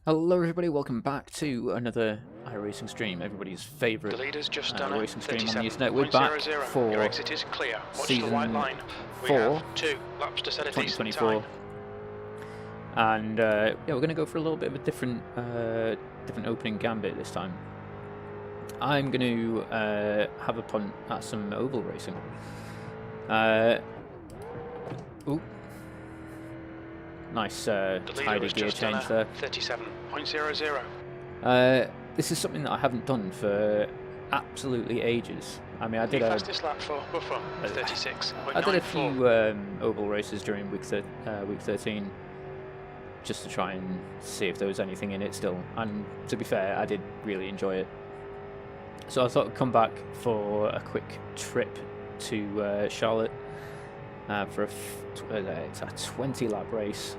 Hello everybody, welcome back to another iRacing stream, everybody's favourite just racing stream on the internet. We're back for Your exit is clear. Watch the season white line. 4, 2 laps to set a decent 2024. time. And yeah, we're going to go for a little bit of a different opening gambit this time. I'm going to have a punt at some oval racing. Ooh. Nice tidy gear change there. 37.00. This is something that I haven't done for absolutely ages. I mean, I did fastest lap for Buffer, 36. I did a few oval races during week 13, just to try and see if there was anything in it still. And to be fair, I did really enjoy it. So I thought I'd come back for a quick trip to Charlotte for it's a 20-lap race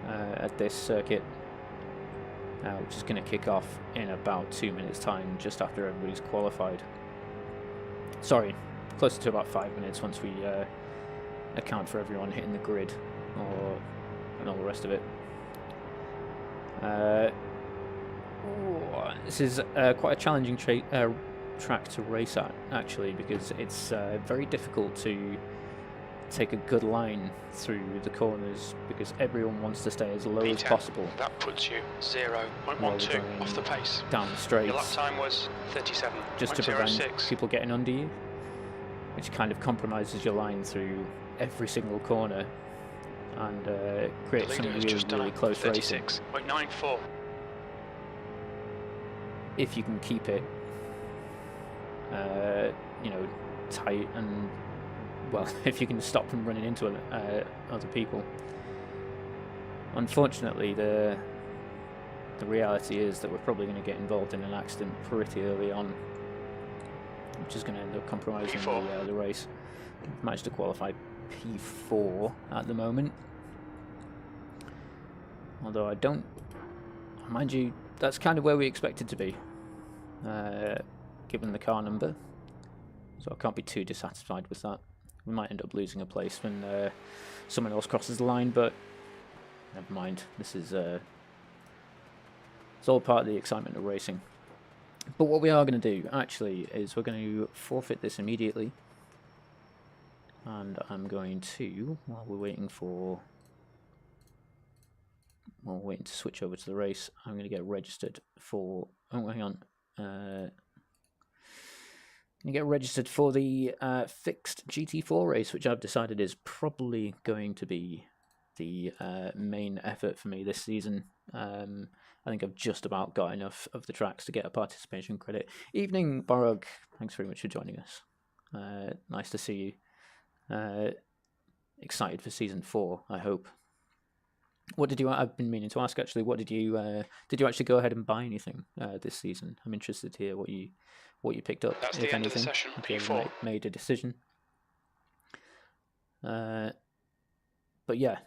at this circuit, which is going to kick off in about 2 minutes' time, just after everybody's qualified. Sorry, closer to about 5 minutes once we account for everyone hitting the grid and all the rest of it. This is quite a challenging track to race at, actually, because it's very difficult to take a good line through the corners, because everyone wants to stay as low as possible. That puts you 0.12 off the pace. Down the straights. Your lap time was 37. Just to prevent people getting under you, which kind of compromises your line through every single corner and creates some really close racing. 36.94. If you can keep it, you know, tight and, well, if you can stop them running into other people. Unfortunately, the reality is that we're probably going to get involved in an accident pretty early on, which is going to end up compromising the race. We've managed to qualify P4 at the moment, although I don't, mind you, that's kind of where we expected to be, given the car number, so I can't be too dissatisfied with that. We might end up losing a place when someone else crosses the line, but never mind. This is it's all part of the excitement of racing. But what we are going to do, actually, is we're going to forfeit this immediately. And I'm going to, while we're waiting to switch over to the race, I'm going to get registered for, oh, hang on, get registered for the fixed GT4 race, which I've decided is probably going to be the main effort for me this season. I think I've just about got enough of the tracks to get a participation credit. Evening, Borog. Thanks very much for joining us. Nice to see you. Excited for season 4, I hope. What did you? I've been meaning to ask, actually. What did you actually go ahead and buy anything this season? I'm interested to hear what you picked up. That's if the end anything, of the session. if you made a decision. But yeah,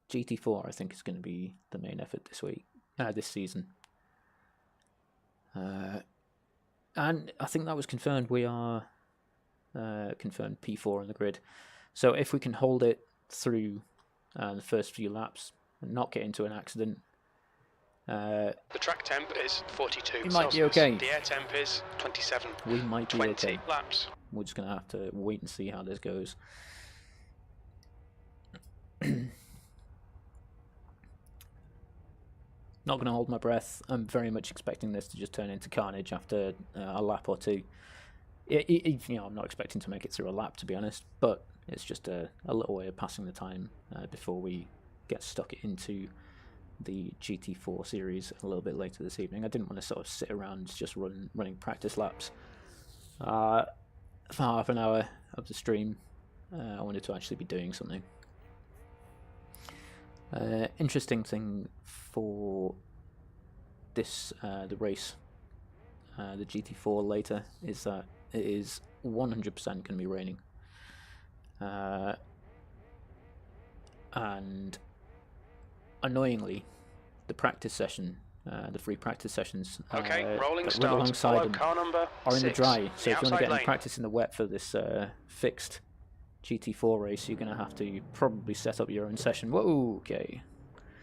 GT4 I think is going to be the main effort this season. And I think that was confirmed. We are confirmed P4 on the grid. So if we can hold it through the first few laps and not get into an accident, the track temp is 42. We might be okay. The air temp is 27. We might be 20 okay. laps. We're just going to have to wait and see how this goes. Not going to hold my breath. I'm very much expecting this to just turn into carnage after a lap or two. You know, I'm not expecting to make it through a lap, to be honest, but it's just a little way of passing the time before we get stuck into the GT4 series a little bit later this evening. I didn't want to sort of sit around just running practice laps for half an hour of the stream. I wanted to actually be doing something. Interesting thing for this the race, the GT4 later, is that it is 100% going to be raining, and annoyingly, the practice session, the free practice sessions that run alongside them are in the dry. So if you want to get any practice in the wet for this fixed GT4 race, you're going to have to probably set up your own session. Whoa, okay.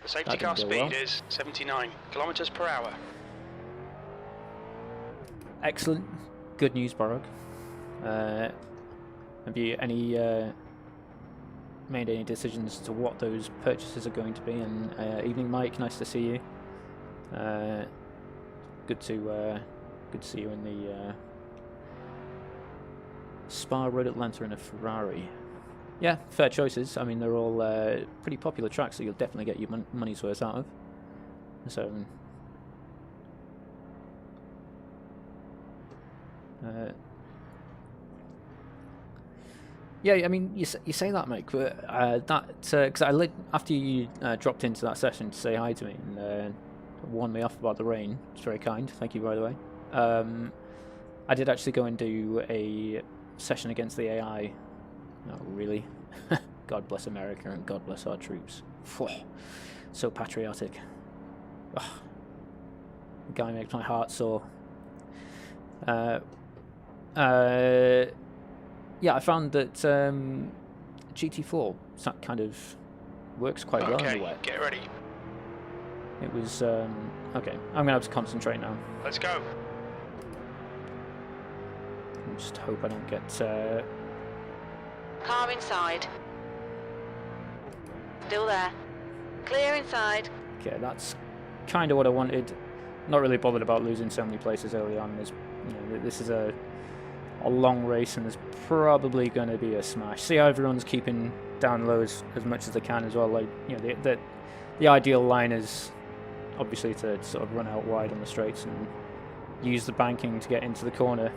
The safety car speed is 79 kilometers per hour. Excellent. Good news, Borog. Have you made any decisions as to what those purchases are going to be? And evening, Mike. Nice to see you. Good to see you in the Spa Road Atlanta in a Ferrari. Yeah, fair choices. I mean, they're all pretty popular tracks, so you'll definitely get your money's worth out of. So, yeah, I mean, you say that, Mike, but because after you dropped into that session to say hi to me and warned me off about the rain, it's very kind. Thank you, by the way. I did actually go and do a session against the AI. Oh, really? God bless America and God bless our troops. So patriotic. The guy makes my heart sore. Yeah, I found that GT4 that kind of works quite well in the wet. Get ready. It was okay. I'm gonna have to concentrate now. Let's go. Just hope I don't get. Car inside. Still there. Clear inside. Okay, that's kind of what I wanted. Not really bothered about losing so many places early on. There's, this is a long race, and there's probably going to be a smash. See how everyone's keeping down low as much as they can as well. Like, the ideal line is obviously to sort of run out wide on the straights and use the banking to get into the corner.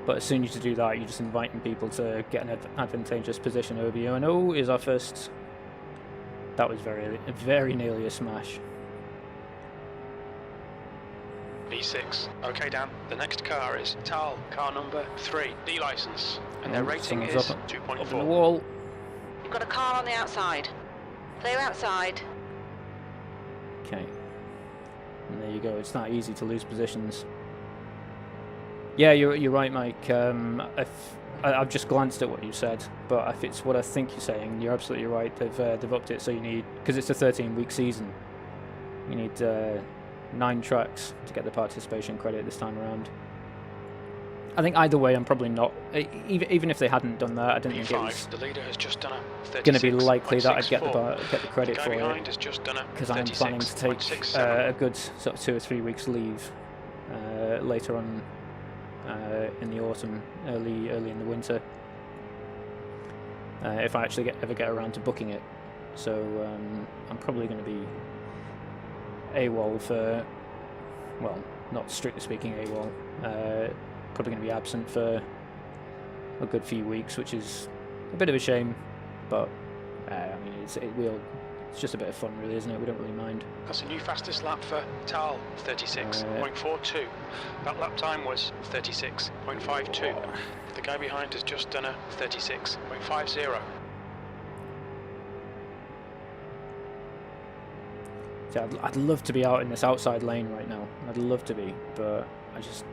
But as soon as you do that, you're just inviting people to get an advantageous position over you. And is our first. That was very nearly a smash. B6. Okay, Dan. The next car is Tal, car number 3, D license, and their rating is 2.4. Up on the wall. You've got a car on the outside. Clear outside. Okay. And there you go. It's not easy to lose positions. Yeah, you're right, Mike. I've just glanced at what you said, but if it's what I think you're saying, you're absolutely right. They've upped it, so you need, because it's a 13-week season, you need 9 tracks to get the participation credit this time around. I think either way, I'm probably not. Even if they hadn't done that, I didn't think it was going to be likely that I'd get the credit for it, because I'm planning to take a good sort of 2 or 3 weeks leave later on. In the autumn, early in the winter, if I actually ever get around to booking it. So I'm probably going to be AWOL for, well, not strictly speaking AWOL, probably going to be absent for a good few weeks, which is a bit of a shame, but I mean it's just a bit of fun, really, isn't it? We don't really mind. That's a new fastest lap for Tal, 36.42. That lap time was 36.52. The guy behind has just done a 36.50. See, I'd love to be out in this outside lane right now. I'd love to be, but I just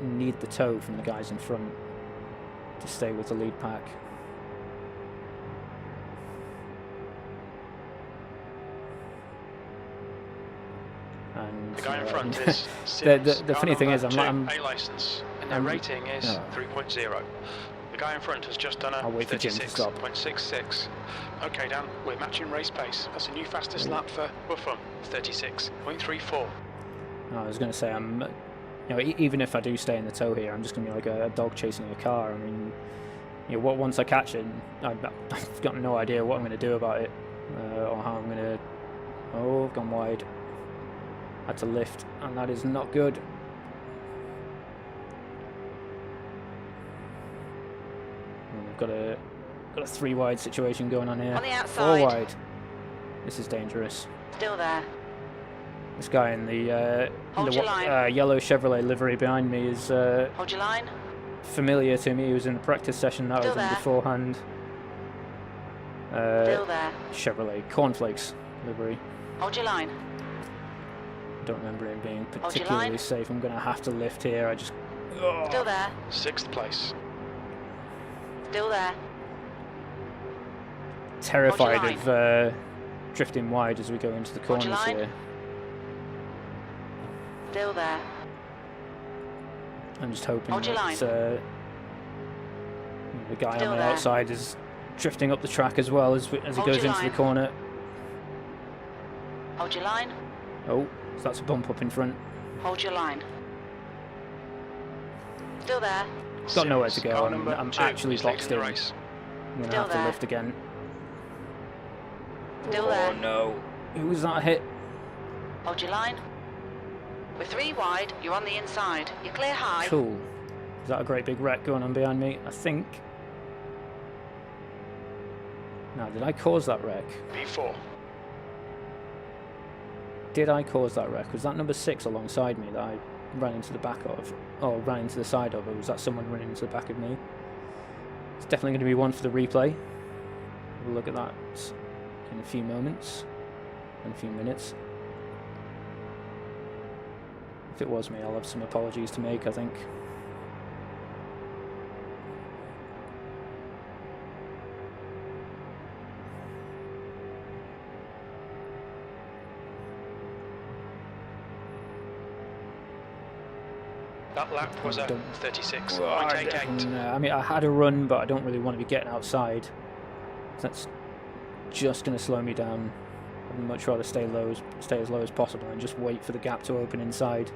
need the tow from the guys in front to stay with the lead pack. And the guy in front is the funny thing is, I'm A license, and their rating is 3.0. The guy in front has just done a 36.66. Okay, Dan, we're matching race pace. That's a new fastest lap for Buffum, 36.34. I was going to say, even if I do stay in the tow here, I'm just going to be like a dog chasing a car. I mean, once I catch it, I've got no idea what I'm going to do about it, or how I'm going to. Oh, I've gone wide. Had to lift, and that is not good. And we've got a 3-wide situation going on here. On the outside. 4 wide. This is dangerous. Still there. This guy in the line. Yellow Chevrolet livery behind me is Hold your line. Familiar to me. He was in the practice session that I was in beforehand. Still there. Chevrolet cornflakes livery. Hold your line. Don't remember him being particularly safe. I'm going to have to lift here. I just. Oh. Still there. 6th place. Still there. Terrified of drifting wide as we go into the Hold your corners line. here. Still there. I'm just hoping Hold your that line. the guy Still on the there. outside is drifting up the track as well as he Hold goes your into the line. corner. Hold your line. Oh, so that's a bump up in front. Hold your line. Still there. Got nowhere to go. Car I'm number 2 actually is leading boxed the in. race. I'm going to Still have to there. lift again. Still there. Oh no. Who was that hit? Hold your line. We're 3 wide. You're on the inside. You're clear high. Cool. Is that a great big wreck going on behind me? I think. Now, did I cause that wreck? P4. Did I cause that wreck? Was that number 6 alongside me that I ran into the back of? Or ran into the side of? Or was that someone running into the back of me? It's definitely going to be one for the replay. We'll look at that in a few moments. In a few minutes. If it was me, I'll have some apologies to make, I think. That lap was a 36.88. I mean, I had a run, but I don't really want to be getting outside. That's just going to slow me down. I'd much rather stay as low as possible and just wait for the gap to open inside.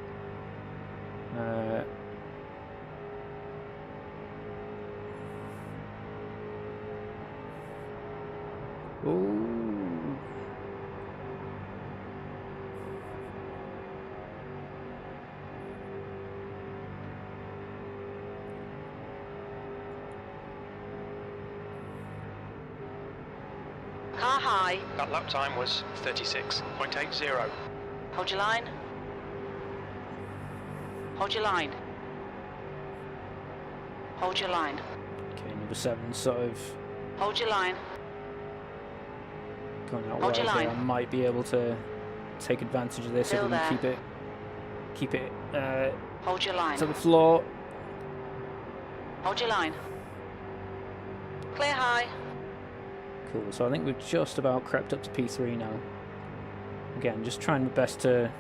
Ooh. Car high. That lap time was 36.80. Hold your line. Hold your line. Hold your line. Okay, number 7 sort of Hold your line. going out Hold wide your here. line. I might be able to take advantage of this Still if we can there. keep it Hold your line. to the floor. Hold your line. Clear high. Cool, so I think we've just about crept up to P3 now. Again, just trying my best to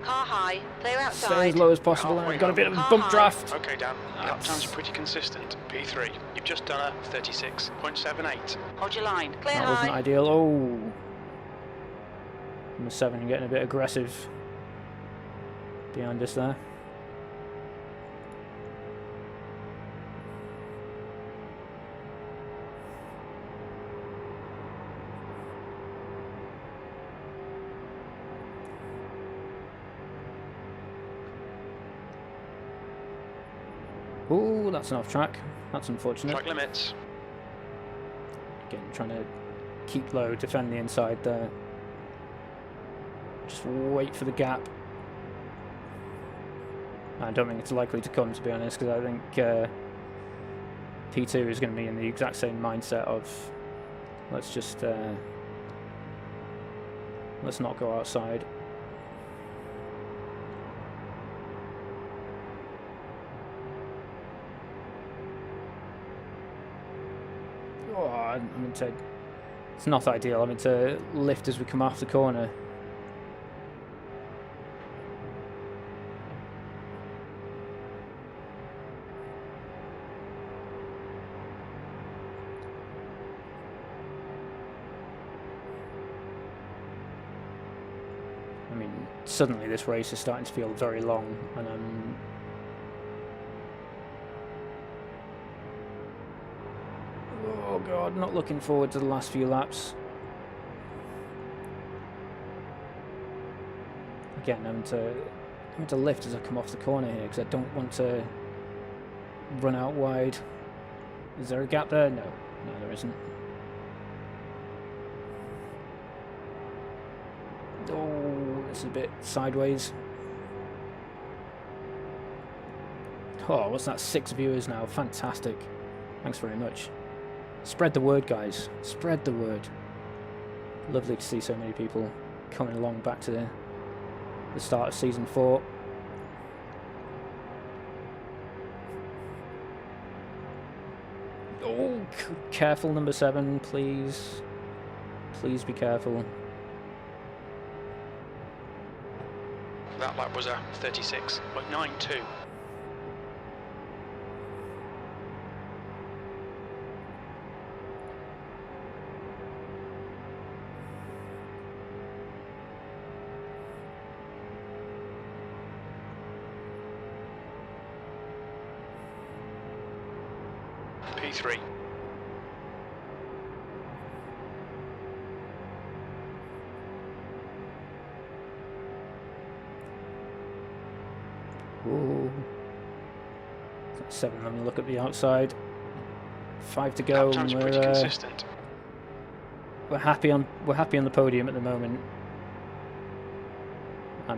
Car high. Clear stay outside. as low as possible, and Halfway I've got a bit of a Car bump high. draft. Okay, Dan. Lap times are pretty consistent. P3. You've just done a 36.78. Hold your line. Clear That wasn't high. ideal. Oh, number 7 getting a bit aggressive behind us there. Oh, that's an off track. That's unfortunate. Track limits. Again, trying to keep low, defend the inside there. Just wait for the gap. I don't think it's likely to come, to be honest, because I think P2 is going to be in the exact same mindset of let's just let's not go outside. Oh, I mean to. It's not ideal. I mean to lift as we come off the corner. I mean, suddenly this race is starting to feel very long, and I'm oh god, not looking forward to the last few laps. Again, I'm to lift as I come off the corner here because I don't want to run out wide. Is there a gap there? No, there isn't. Oh, it's a bit sideways. Oh, what's that? 6 viewers now. Fantastic. Thanks very much. Spread the word, guys. Spread the word. Lovely to see so many people coming along back to the start of season 4. Oh, careful, number 7, please. Please be careful. lap was a 36.92. P3. Ooh. 7, let me look at the outside. 5 to go. Time's pretty consistent. We're happy on the podium at the moment. I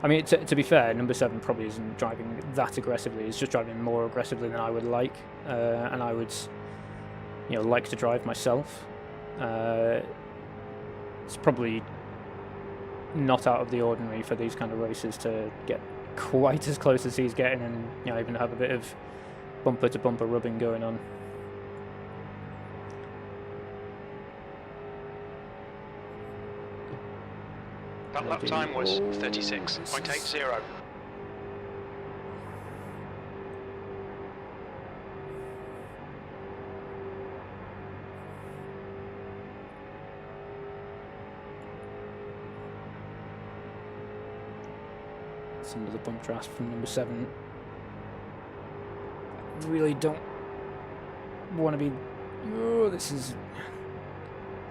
mean, to be fair, number 7 probably isn't driving that aggressively. He's just driving more aggressively than I would like, and I would, like to drive myself. It's probably not out of the ordinary for these kind of races to get quite as close as he's getting, and even have a bit of bumper to bumper rubbing going on. That lap time was 36.80. Some of the bump draft from number 7. I really don't want to be... Oh, this is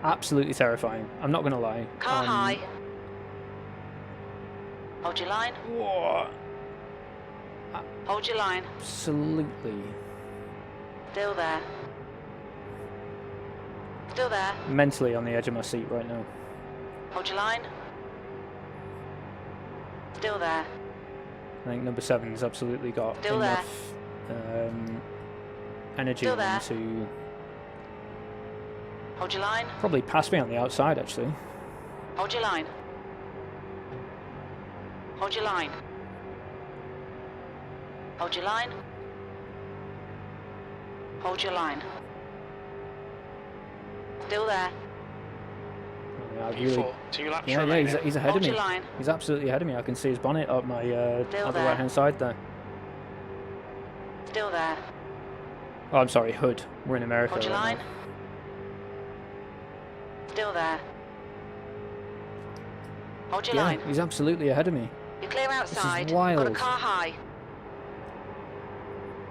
absolutely terrifying. I'm not going to lie. Car high. Hold your line. Whoa. Hold your line. Absolutely. Still there. Still there. Mentally on the edge of my seat right now. Hold your line. Still there. I think number 7's absolutely got Still enough energy Still there. to Hold your line. probably pass me on the outside, actually. Hold your line. Hold your line. Hold your line. Hold your line. Still there. Yeah, P4, 2 laps yeah, remaining. he's ahead Hold of me. your line. He's absolutely ahead of me. I can see his bonnet up my Still on the there. right hand side there. Still there. Oh, I'm sorry, hood. We're in America. Hold your right line. now. Still there. Hold your Yeah, line. he's absolutely ahead of me. You're clear outside. wild. Got a car high.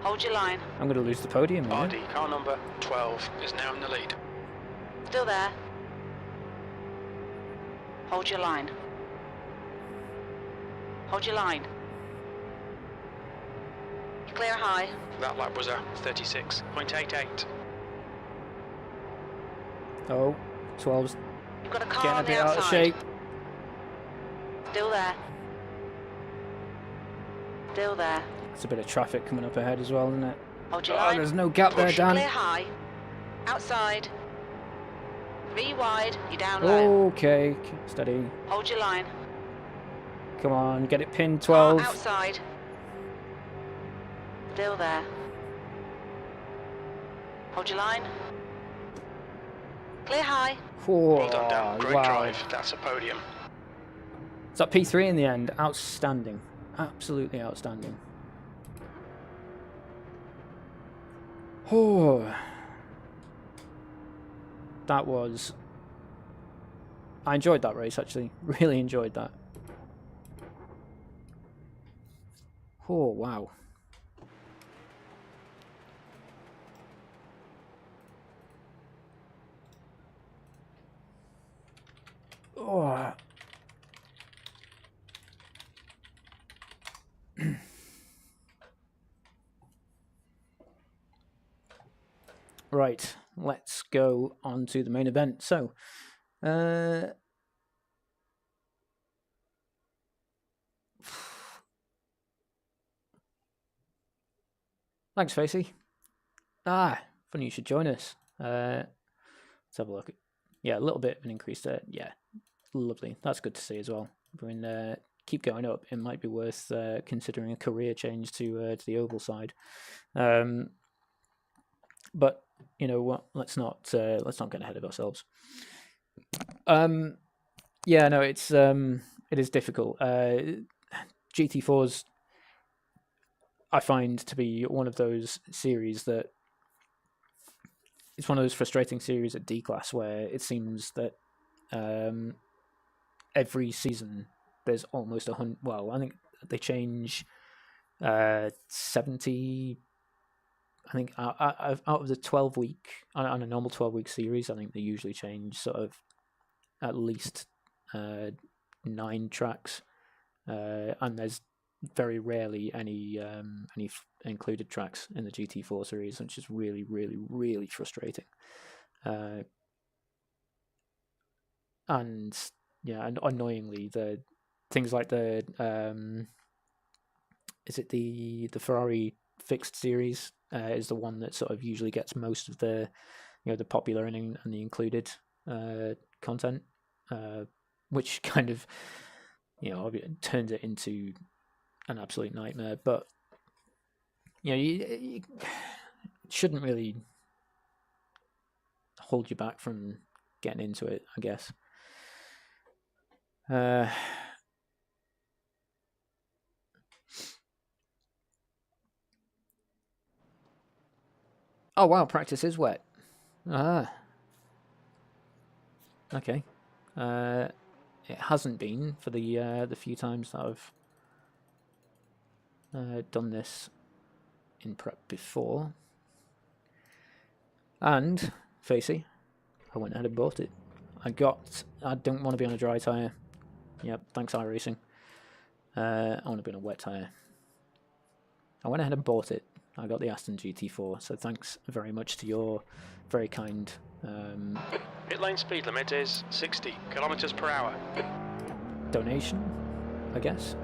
Hold your line. I'm going to lose the podium here. RD, car number 12, is now in the lead. Still there. Hold your line. Hold your line. You're clear high. That lap was a 36.88. Oh, 12's You've got a car getting a on the bit out of outside. shape. Still there. Still there. It's a bit of traffic coming up ahead as well, isn't it? Hold your Oh, line. there's no gap there, Push. Dan. Clear high. Outside. 3 wide. You're down low. Okay, steady. Hold your line. Come on, get it pinned, Car 12. outside. Still there. Hold your line. Clear high. Oh, Well done, Dan. Great wow. drive. That's a podium. Is that P3 in the end? Outstanding. Absolutely outstanding. Oh. That was... I enjoyed that race, actually. Really enjoyed that. Oh, wow. Oh. Right, let's go on to the main event. So, thanks, Facey. Funny you should join us. Let's have a look. Yeah, a little bit of an increase there. Yeah, lovely. That's good to see as well. I mean, keep going up. It might be worth considering a career change to the oval side. But you know what? Let's not get ahead of ourselves. Yeah, no, it's it is difficult. GT4s, I find to be one of those series that it's one of those frustrating series at D-Class where it seems that every season there's almost 100. Well, I think they change 70. I think out of the 12-week on a normal 12-week series, I think they usually change sort of at least 9 tracks, and there's very rarely any included tracks in the GT4 series, which is really, really, really frustrating. And yeah, and annoyingly, the things like the is it the Ferrari fixed series is the one that sort of usually gets most of the the popular and the included content, which kind of turns it into an absolute nightmare. But you shouldn't really hold you back from getting into it, I guess. Oh wow, practice is wet. Okay. It hasn't been for the few times that I've done this in prep before. And Facey, I went ahead and bought it. I don't want to be on a dry tyre. Yep, thanks iRacing. I want to be on a wet tyre. I went ahead and bought it. I got the Aston GT4, so thanks very much to your very kind... Pit lane speed limit is 60 kilometers per hour. donation, I guess.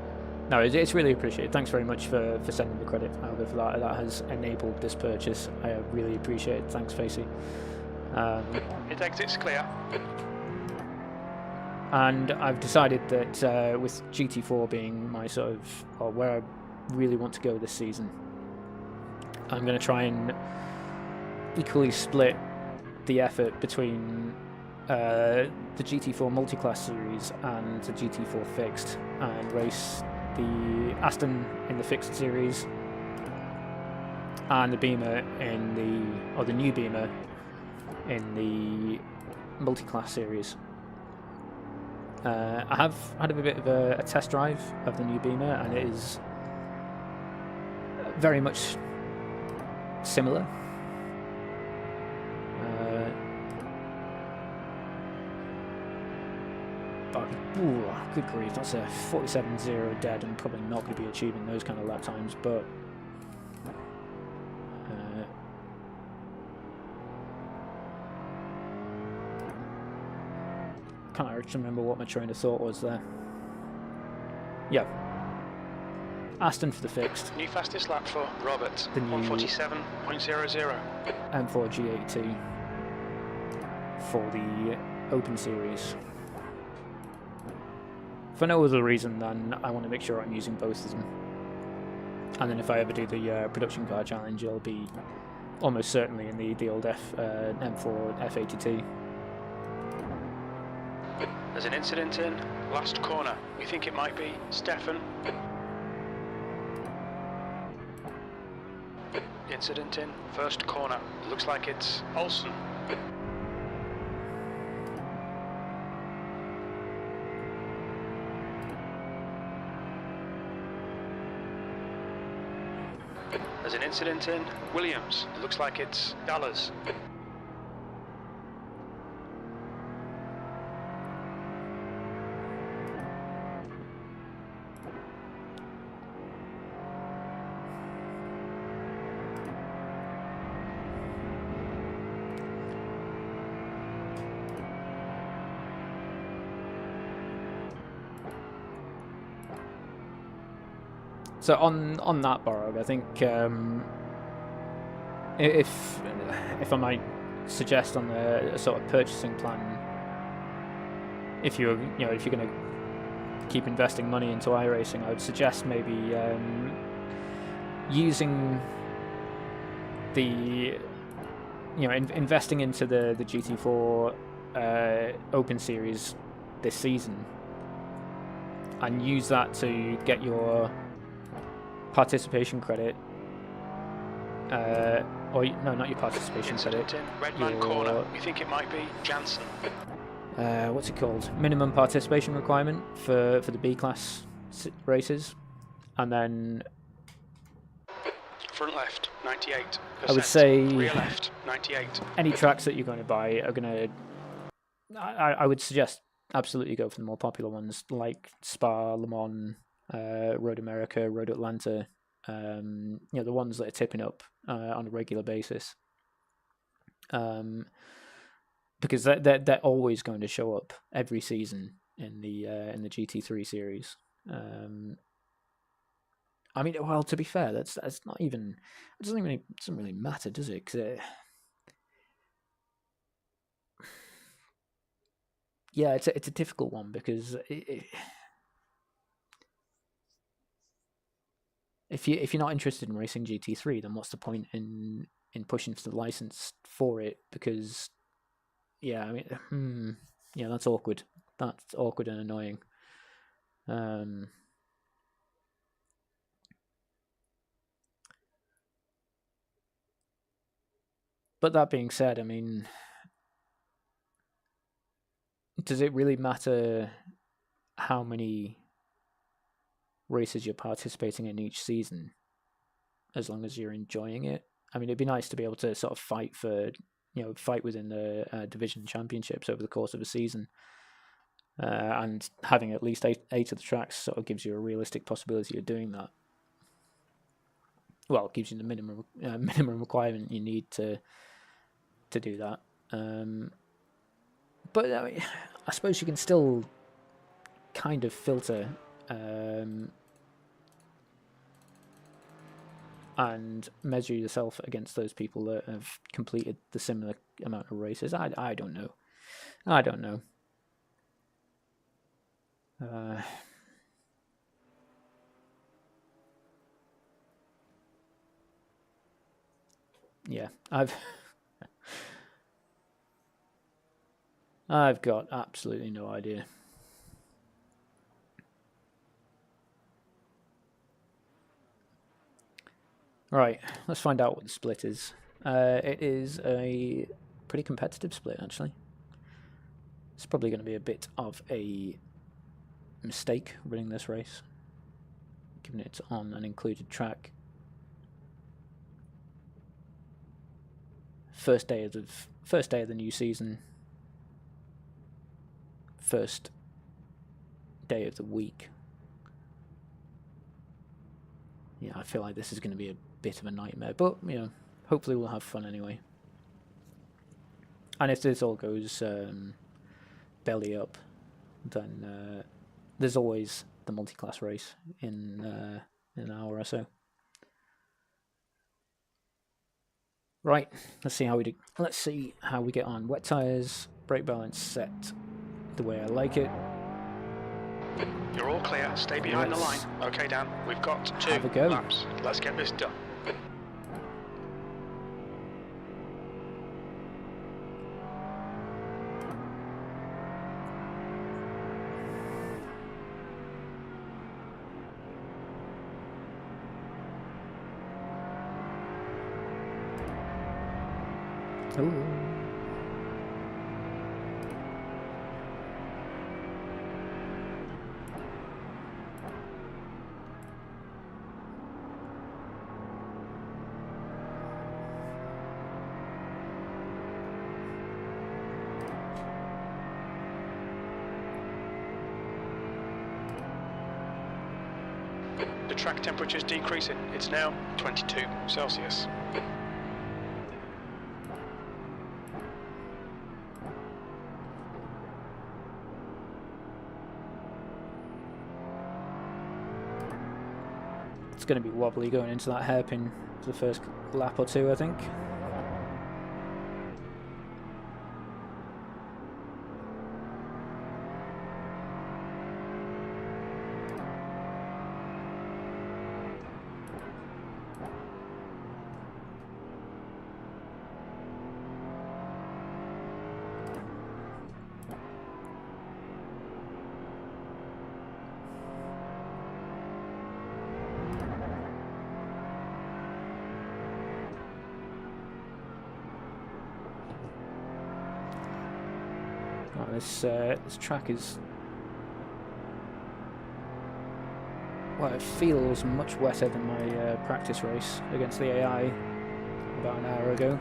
No, it's really appreciated. Thanks very much for sending the credit over for that. That has enabled this purchase. I really appreciate it. Thanks, Facey. It exits clear. And I've decided that with GT4 being my sort of, or where I really want to go this season, I'm going to try and equally split the effort between the GT4 multi-class series and the GT4 fixed, and race the Aston in the fixed series and the Beamer or the new Beamer in the multi-class series. I have had a bit of a test drive of the new Beamer, and it is very much similar. But good grief, that's a 47.0 dead. I'm probably not going to be achieving those kind of lap times, but can't actually remember what my train of thought was there. Yeah. Aston for the fixed. New fastest lap for Robert. The new 147.00. M4 G82 for the Open Series. For no other reason than I want to make sure I'm using both of them. And then if I ever do the production car challenge, it'll be almost certainly in the old M4 F82. There's an incident in last corner. We think it might be Stefan. Incident in first corner. Looks like it's Olsen. There's an incident in Williams. It looks like it's Dallas. So on that, Borog, I think if I might suggest on a sort of purchasing plan, if you're going to keep investing money into iRacing, I would suggest maybe using the investing into the GT4 Open Series this season, and use that to get your participation credit. Or no, not your participation credit. Red man corner. We think it might be Jansen. What's it called? Minimum participation requirement for the B class races, and then front left 98%. I would say rear left 98. Any tracks that you're going to buy are going to. I would suggest absolutely go for the more popular ones like Spa, Le Mans, Road America, Road Atlanta. You know, the ones that are tipping up on a regular basis. Because they're always going to show up every season in the GT3 series. I mean, well, to be fair, that's not even. It doesn't really matter, does it? 'Cause yeah, it's a difficult one because if you're not interested in racing GT3, then what's the point in pushing for the license for it? Because yeah, I mean, yeah, that's awkward. That's awkward and annoying. But that being said, I mean, does it really matter how many races you're participating in each season, as long as you're enjoying it? I mean, it'd be nice to be able to sort of fight within the division championships over the course of a season, and having at least eight of the tracks sort of gives you a realistic possibility of doing that. Well, it gives you the minimum requirement you need to do that. But I mean, I suppose you can still kind of filter and measure yourself against those people that have completed the similar amount of races. I don't know. I don't know. Yeah, I've got absolutely no idea. Right, let's find out what the split is. It is a pretty competitive split, actually. It's probably going to be a bit of a mistake running this race, given it's on an included track. First day of the new season. First day of the week. Yeah, I feel like this is going to be a bit of a nightmare, but you know, hopefully we'll have fun anyway. And if this all goes belly up, then there's always the multi-class race in an hour or so. Right, let's see how we do. Let's see how we get on. Wet tires, brake balance set the way I like it. You're all clear. Stay behind the line. Okay, Dan. We've got 2 laps. Let's get this done. Ooh. The track temperature is decreasing. It's now 22 Celsius. It's going to be wobbly going into that hairpin for the first lap or two, I think. this track is, well, it feels much wetter than my practice race against the AI about an hour ago.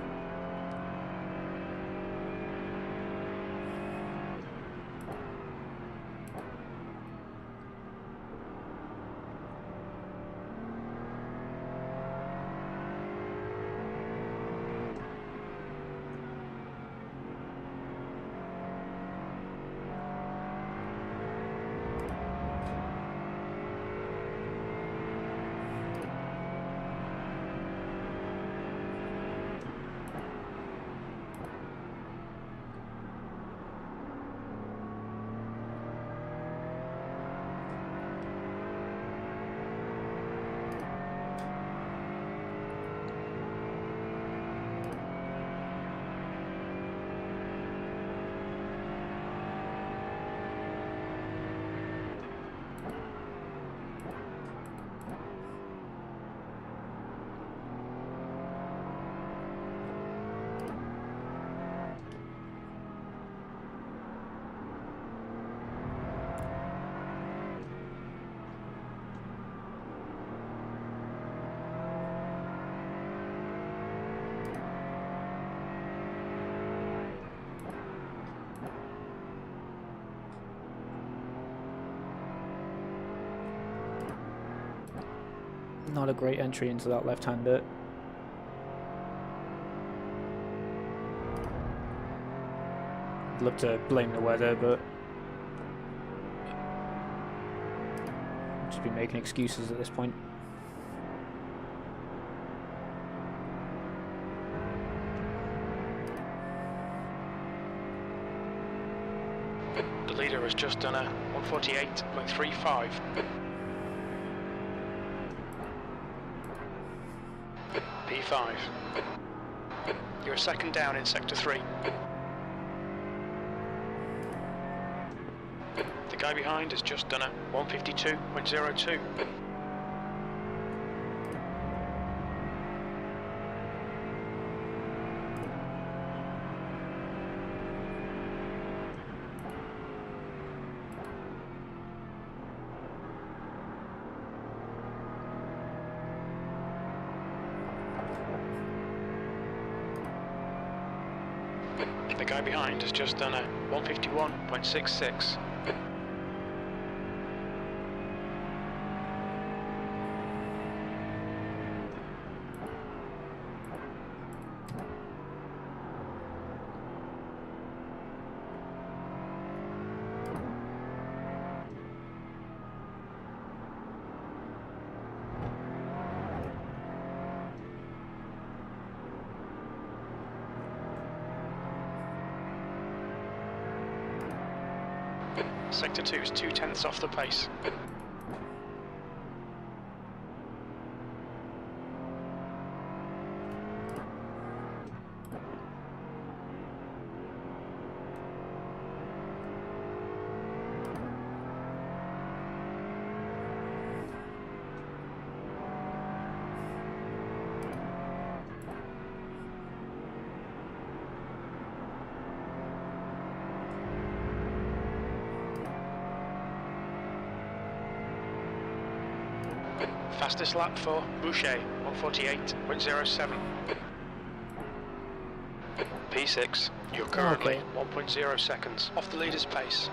Not a great entry into that left-hander. I'd love to blame the weather, but I'll just be making excuses at this point. The leader has just done a 148.35. P5. You're a second down in sector 3. The guy behind has just done a 152.02. The guy behind has just done a 151.66. Sector 2 is 2/10 off the pace. Fastest lap for Boucher, 148.07. P6, you're currently 1.0 seconds off the leader's pace.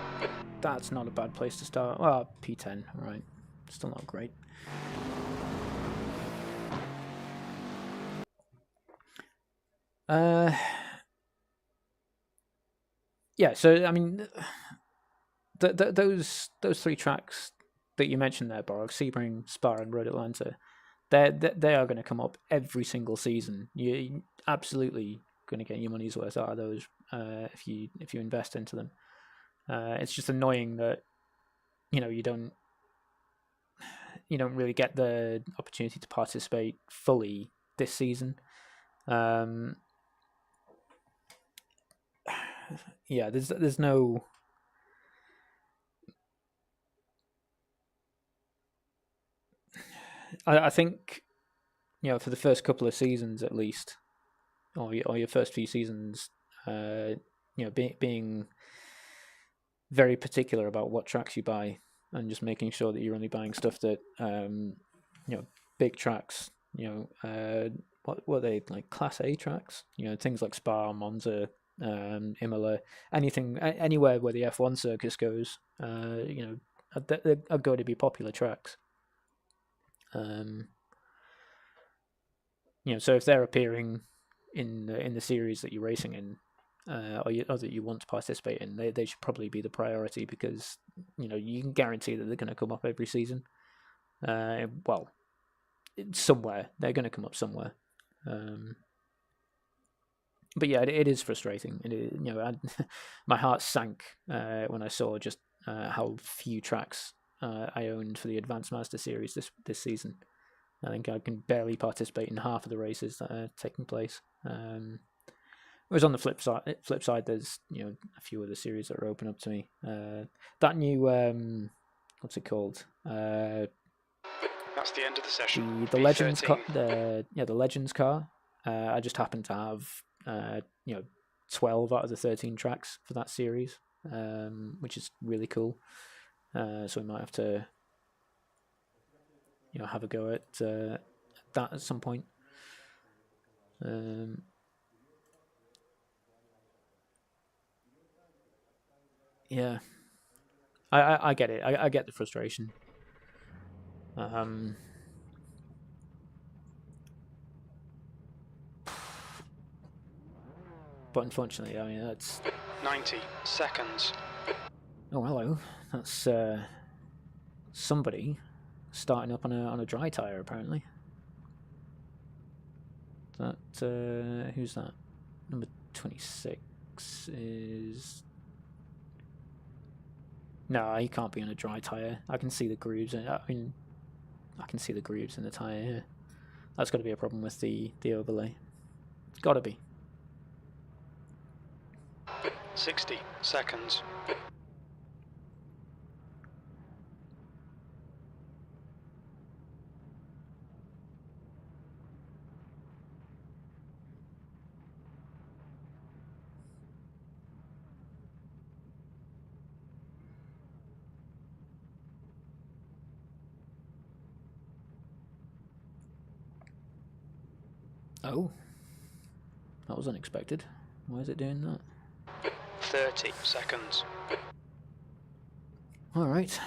That's not a bad place to start. Well, P10, right. Still not great. Yeah, so I mean, those three tracks that you mentioned there, Borg, Sebring, Spa, and Road Atlanta, they are going to come up every single season. You're absolutely going to get your money's worth out of those if you invest into them. It's just annoying that you don't really get the opportunity to participate fully this season. Yeah, there's no. I think, for the first couple of seasons at least, or your first few seasons, being very particular about what tracks you buy, and just making sure that you're only buying stuff that big tracks. What were they, like Class A tracks? Things like Spa, Monza, Imola, anywhere where the F1 circus goes. Are going to be popular tracks. So if they're appearing in the series that you're racing in, or that you want to participate in, they should probably be the priority, because you can guarantee that they're going to come up every season. Well, somewhere they're going to come up somewhere. But yeah, it is frustrating. My heart sank when I saw just how few tracks I owned for the Advanced Master Series this season. I think I can barely participate in half of the races that are taking place. Whereas on the flip side, there's a few other series that are open up to me. That new what's it called? That's the end of the session. The Legends car. The Legends car. I just happen to have 12 out of the 13 tracks for that series, which is really cool. So we might have to have a go at that at some point. Yeah, I get it. I get the frustration. But unfortunately, I mean, that's 90 seconds. Oh, hello. That's somebody starting up on a dry tire, apparently. That who's that? Number 26 is. No, he can't be on a dry tire. I can see the grooves. I can see the grooves in the tire here. That's got to be a problem with the overlay. It's got to be. 60 seconds. Oh, that was unexpected. Why is it doing that? 30 seconds. All right.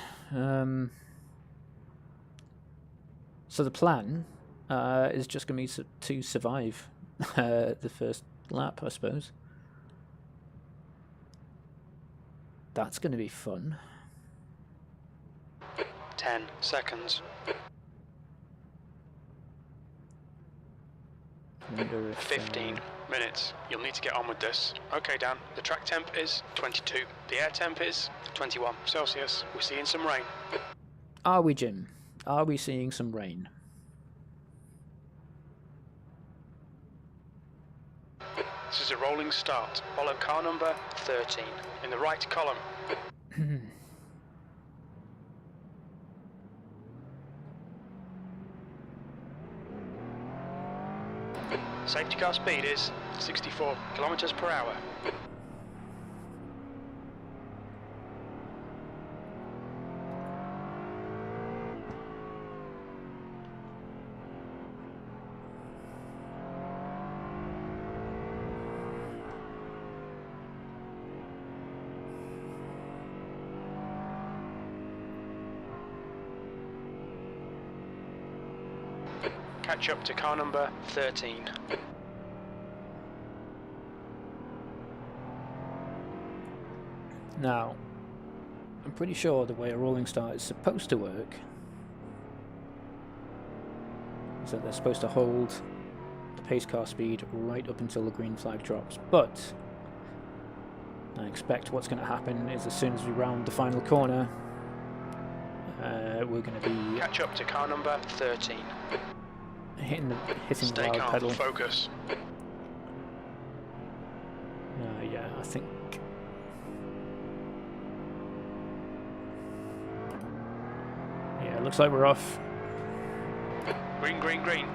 So the plan is just going to be to survive the first lap, I suppose. That's going to be fun. 10 seconds. Wonder if, 15 minutes. You'll need to get on with this. Okay, Dan, the track temp is 22. The air temp is 21 Celsius. We're seeing some rain. Are we, Jim? Are we seeing some rain? This is a rolling start. Follow car number 13 in the right column. Safety car speed is 64 kilometers per hour. Catch up to car number 13. Now, I'm pretty sure the way a rolling start is supposed to work is that they're supposed to hold the pace car speed right up until the green flag drops. But I expect what's going to happen is as soon as we round the final corner, we're going to be catch up to car number 13. Hitting the Stay loud calm, pedal. focus. Yeah, I think. Yeah, it looks like we're off. Green, green, green.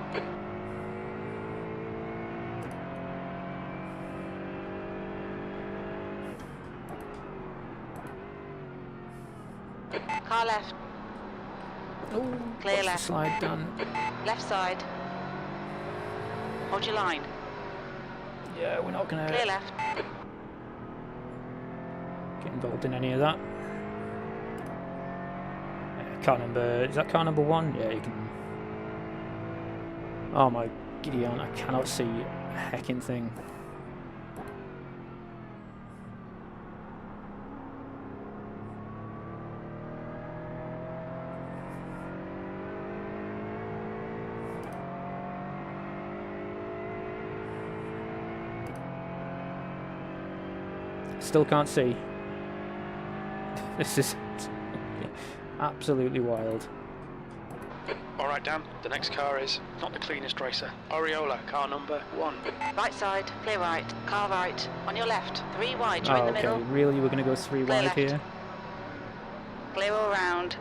Car left. Oh, Clear watch left. the slide, Dan. Left side. Hold your line. Yeah, we're not going Clear to left. get involved in any of that. Car number... Is that car number 1? Yeah, you can... Oh my Gideon, I cannot see a heckin' thing. Still can't see. This is absolutely wild. Alright, Dan, the next car is not the cleanest racer. Oriola, car number 1. Right side, clear right. Car right. On your left. 3 wide, you're in the middle. Really? We're going to go 3 Clear wide left. here? Clear all round.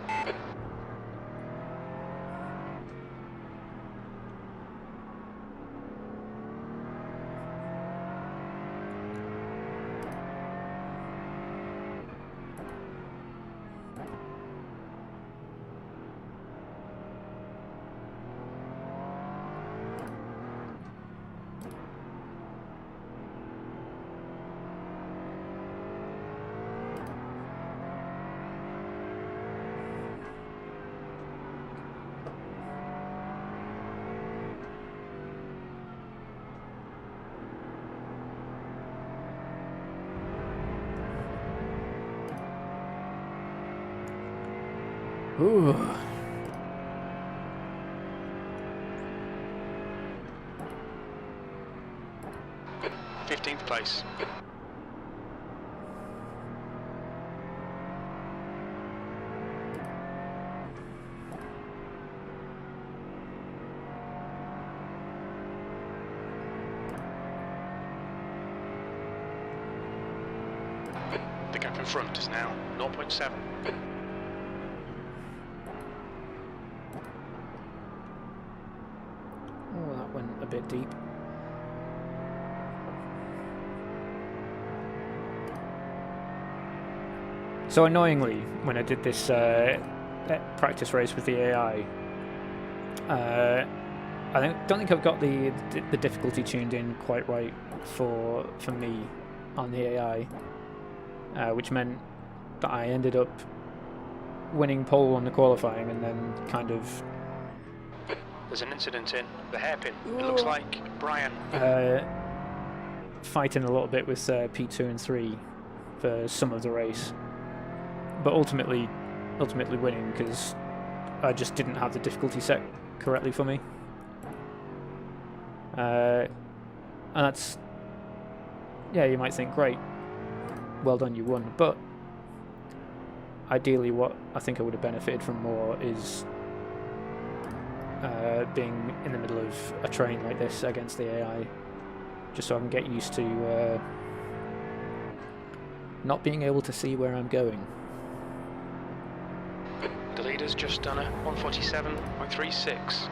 Ooh. th place. The gap in front is now 0.7. Oh, that went a bit deep. So annoyingly, when I did this practice race with the AI, I don't think I've got the difficulty tuned in quite right for me on the AI, which meant that I ended up winning pole on the qualifying and then kind of... There's an incident in the hairpin. It looks like Brian. Fighting a little bit with P2 and 3 for some of the race, but ultimately winning because I just didn't have the difficulty set correctly for me. And that's... Yeah, you might think, great, well done, you won, but ideally what I think I would have benefited from more is being in the middle of a train like this against the AI, just so I can get used to not being able to see where I'm going. The leader's just done a 147.36.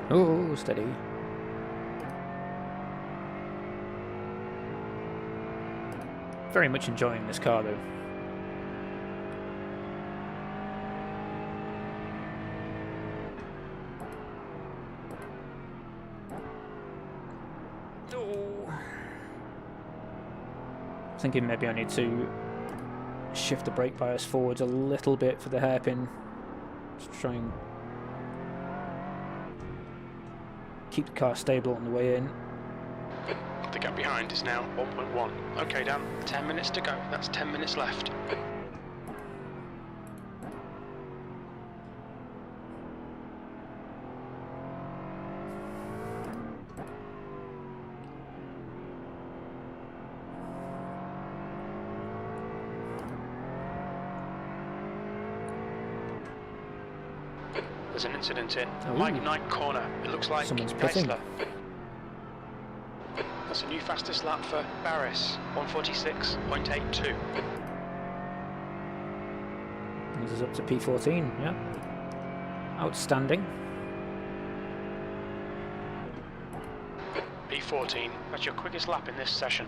Oh, steady. Very much enjoying this car though. Oh. Thinking maybe I need to shift the brake bias forwards a little bit for the hairpin. Just try and keep the car stable on the way in. The gap behind is now 1.1. Okay, Dan, 10 minutes to go. That's 10 minutes left. There's an incident in Ooh. Mike Knight corner. It looks like Someone's pitting. Geisler. That's a new fastest lap for Barris, 146.82. This is up to P14, yeah. Outstanding. P14, that's your quickest lap in this session.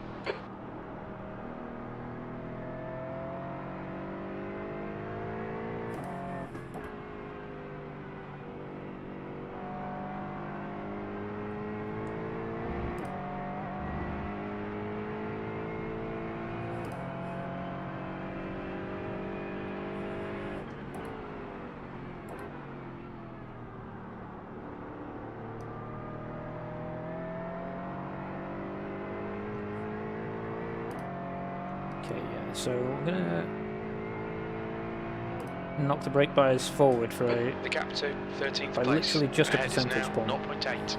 Okay, yeah, so I'm gonna knock the brake bias forward for a... The gap to 13th by place. literally just a Ahead is percentage now point. 0.8.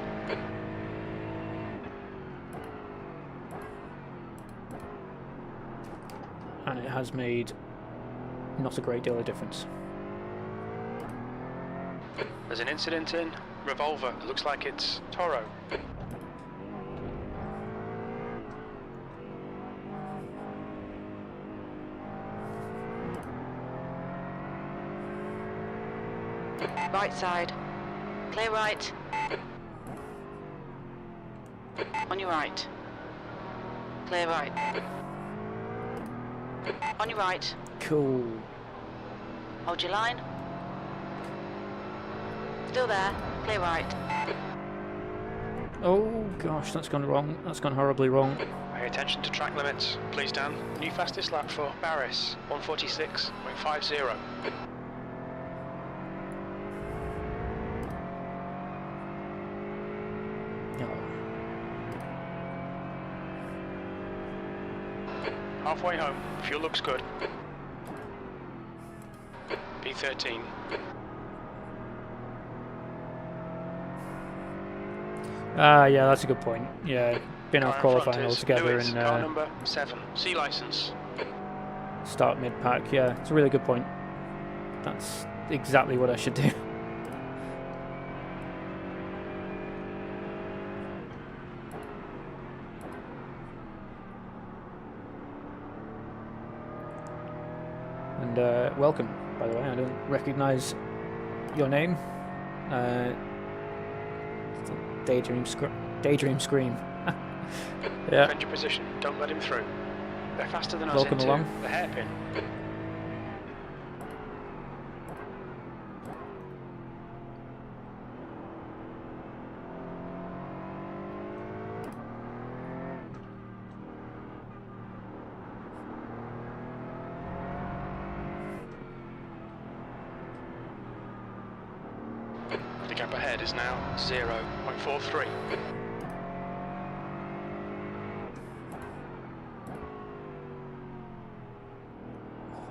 And it has made not a great deal of difference. There's an incident in Revolver. It looks like it's Toro. Right side. Clear right. On your right. Clear right. On your right. Cool. Hold your line. Still there. Clear right. Oh gosh, that's gone wrong. That's gone horribly wrong. Pay attention to track limits, please, Dan. New fastest lap for Barris, 146.50. Halfway home, fuel looks good. P13. Yeah, that's a good point. Yeah, been off Car in front qualifying is altogether Lewis, and car number 7, C license. start mid-pack. Yeah, it's a really good point. That's exactly what I should do. And welcome, by the way. I don't recognise your name. Daydream Scream. Yeah. Defend your position, don't let him through. They're faster than us Welcome into along. the hairpin. The gap ahead is now 0.43.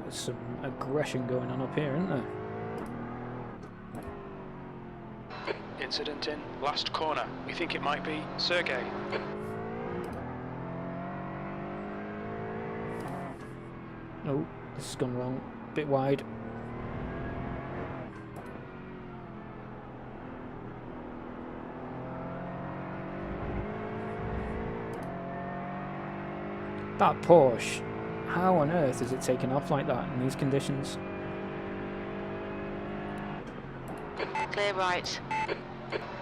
There's some aggression going on up here, isn't there? Incident in last corner. We think it might be Sergey. Oh, this has gone wrong. Bit wide. That Porsche, how on earth is it taken off like that in these conditions? Clear right.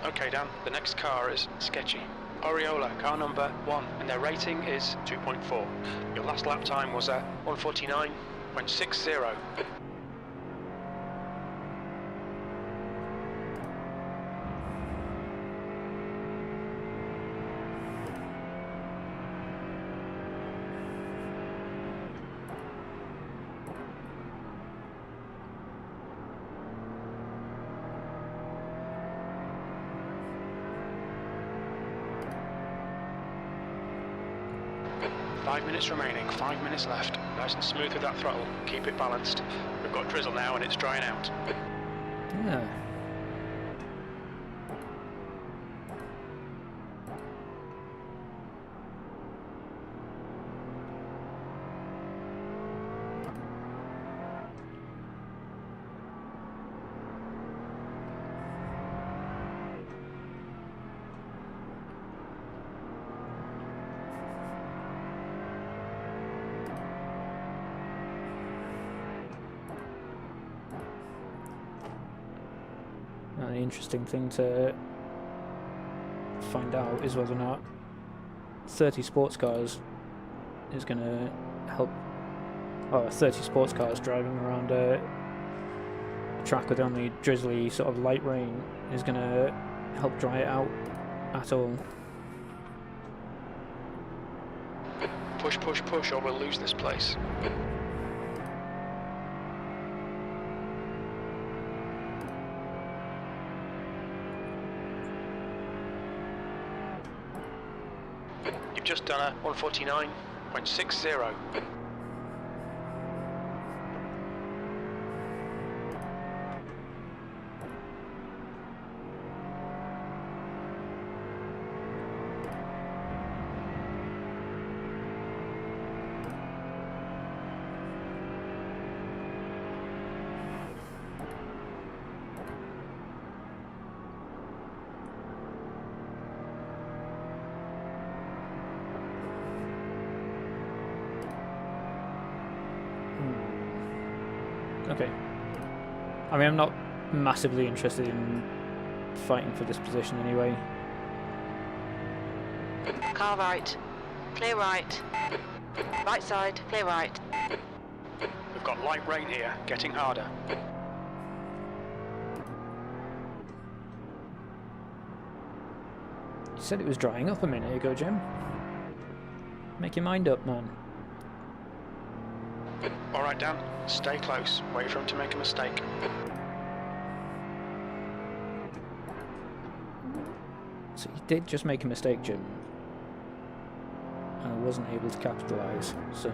Okay, Dan, the next car is sketchy. Oriola, car number 1, and their rating is 2.4. Your last lap time was at 149.60. Five minutes remaining, 5 minutes left. Nice and smooth with that throttle. Keep it balanced. We've got drizzle now and it's drying out. Yeah. interesting thing to find out is whether or not 30 sports cars is going to help, or 30 sports cars driving around a track with only drizzly sort of light rain is going to help dry it out at all. Push, push, push, or we'll lose this place. You've just done a 149.60. Okay. I mean, I'm not massively interested in fighting for this position anyway. Car right. Clear right. Right side, clear right. We've got light rain here, getting harder. You said it was drying up a minute ago, Jim. Make your mind up, man. Alright, Dan, stay close. Wait for him to make a mistake. So you did just make a mistake, Jim. And I wasn't able to capitalise, so...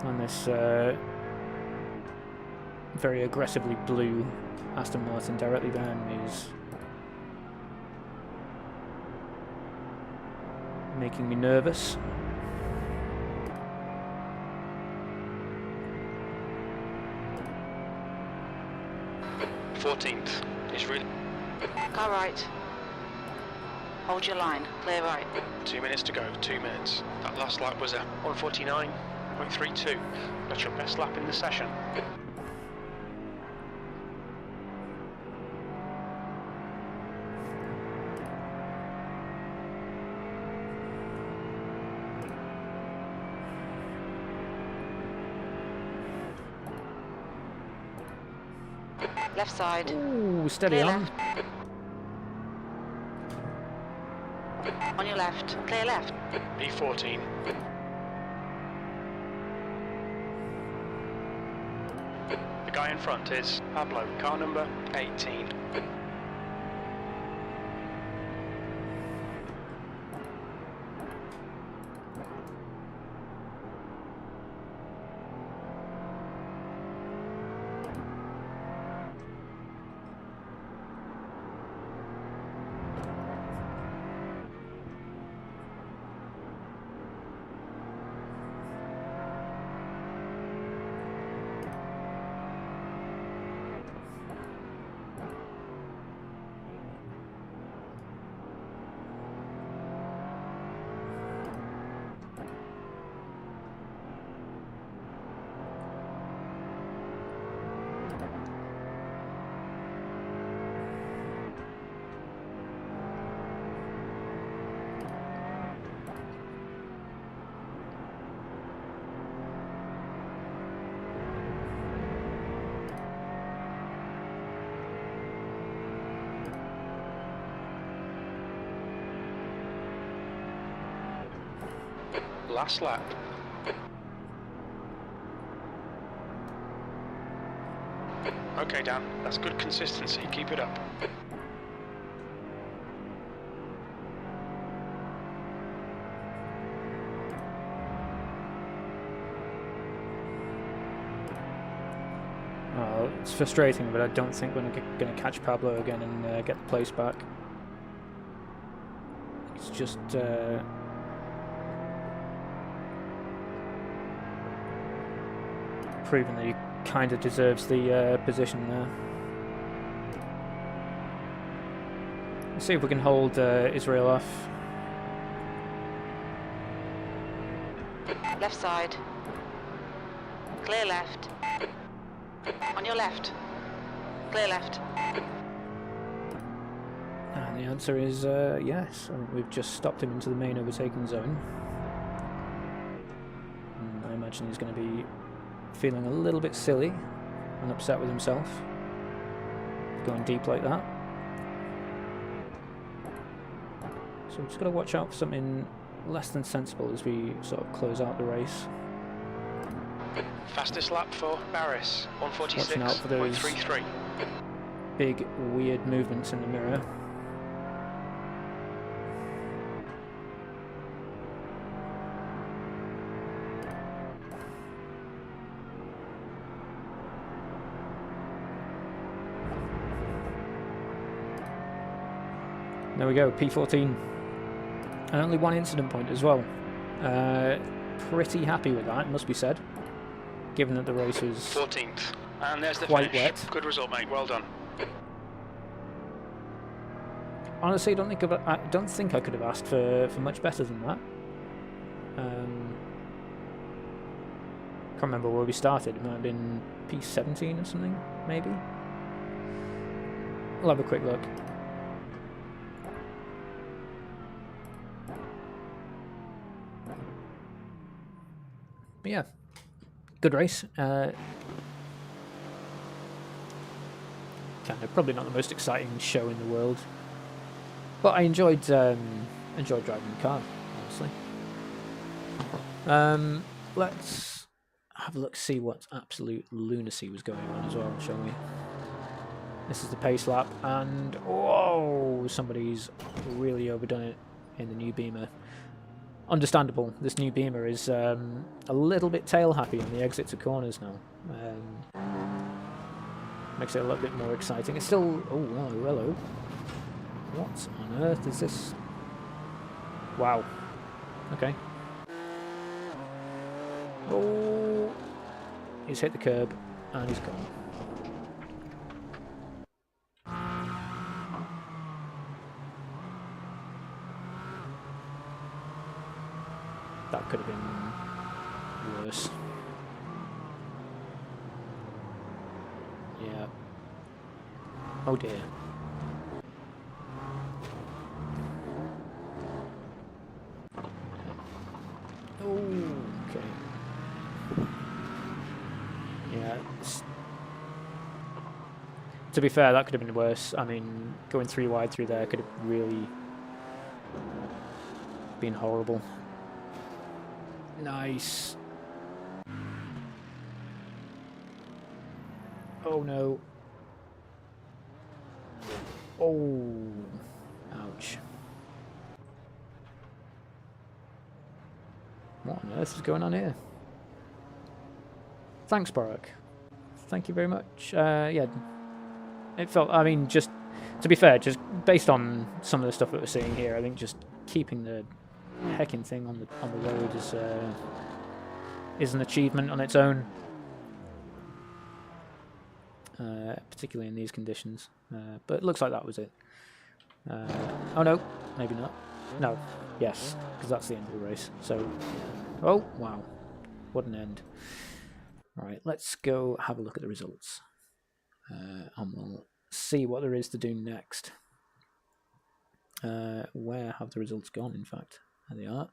And this very aggressively blue Aston Martin directly behind me is making me nervous. Fourteenth is really... Car right. Hold your line, clear right. 2 minutes to go, 2 minutes. That last lap was a 149.32. That's your best lap in the session. Left side. Ooh, steady Clear on. left. On your left, clear left. P14. The guy in front is Pablo, car number 18. Last lap. Okay, Dan, that's good consistency. Keep it up. Oh, it's frustrating, but I don't think we're going to catch Pablo again and get the place back. It's just... proven that he kind of deserves the position there. Let's see if we can hold Israel off. Left side. Clear left. On your left. Clear left. And the answer is yes. I think we've just stopped him into the main overtaking zone. And I imagine he's going to be feeling a little bit silly and upset with himself. Going deep like that. So we've just got to watch out for something less than sensible as we sort of close out the race. Fastest lap for Barris, Watching out for those 146.33. big weird movements in the mirror. There we go, P14. And only one incident point as well. Pretty happy with that, it must be said. Given that the race was 14th. And there's the quite finish. wet. Good result, mate. Well done. Honestly, I don't think I could have asked for much better than that. Can't remember where we started. It might have been P17 or something, maybe. We'll have a quick look. But yeah, good race. Kind of probably not the most exciting show in the world, but I enjoyed driving the car, honestly. Let's have a look, see what absolute lunacy was going on as well, shall we? This is the pace lap, and whoa, somebody's really overdone it in the new Beamer. Understandable. This new Beamer is a little bit tail happy on the exit to corners now. Makes it a little bit more exciting. It's still... Oh, hello. What on earth is this? Wow. Okay. Oh. He's hit the curb and he's gone. That could have been worse. Yeah. Oh dear. Okay. Yeah. To be fair, that could have been worse. I mean, going 3 wide through there could have really been horrible. Nice. Oh no. Oh. Ouch. What on earth is going on here? Thanks, Barak. Thank you very much. Yeah. It felt, I mean, just to be fair, just based on some of the stuff that we're seeing here, I think just keeping the hecking thing on the road is an achievement on its own, particularly in these conditions. But it looks like that was it. Oh no, maybe not. No, yes, because that's the end of the race. So, oh wow, what an end! All right, let's go have a look at the results, and we'll see what there is to do next. Where have the results gone? In fact. There they are.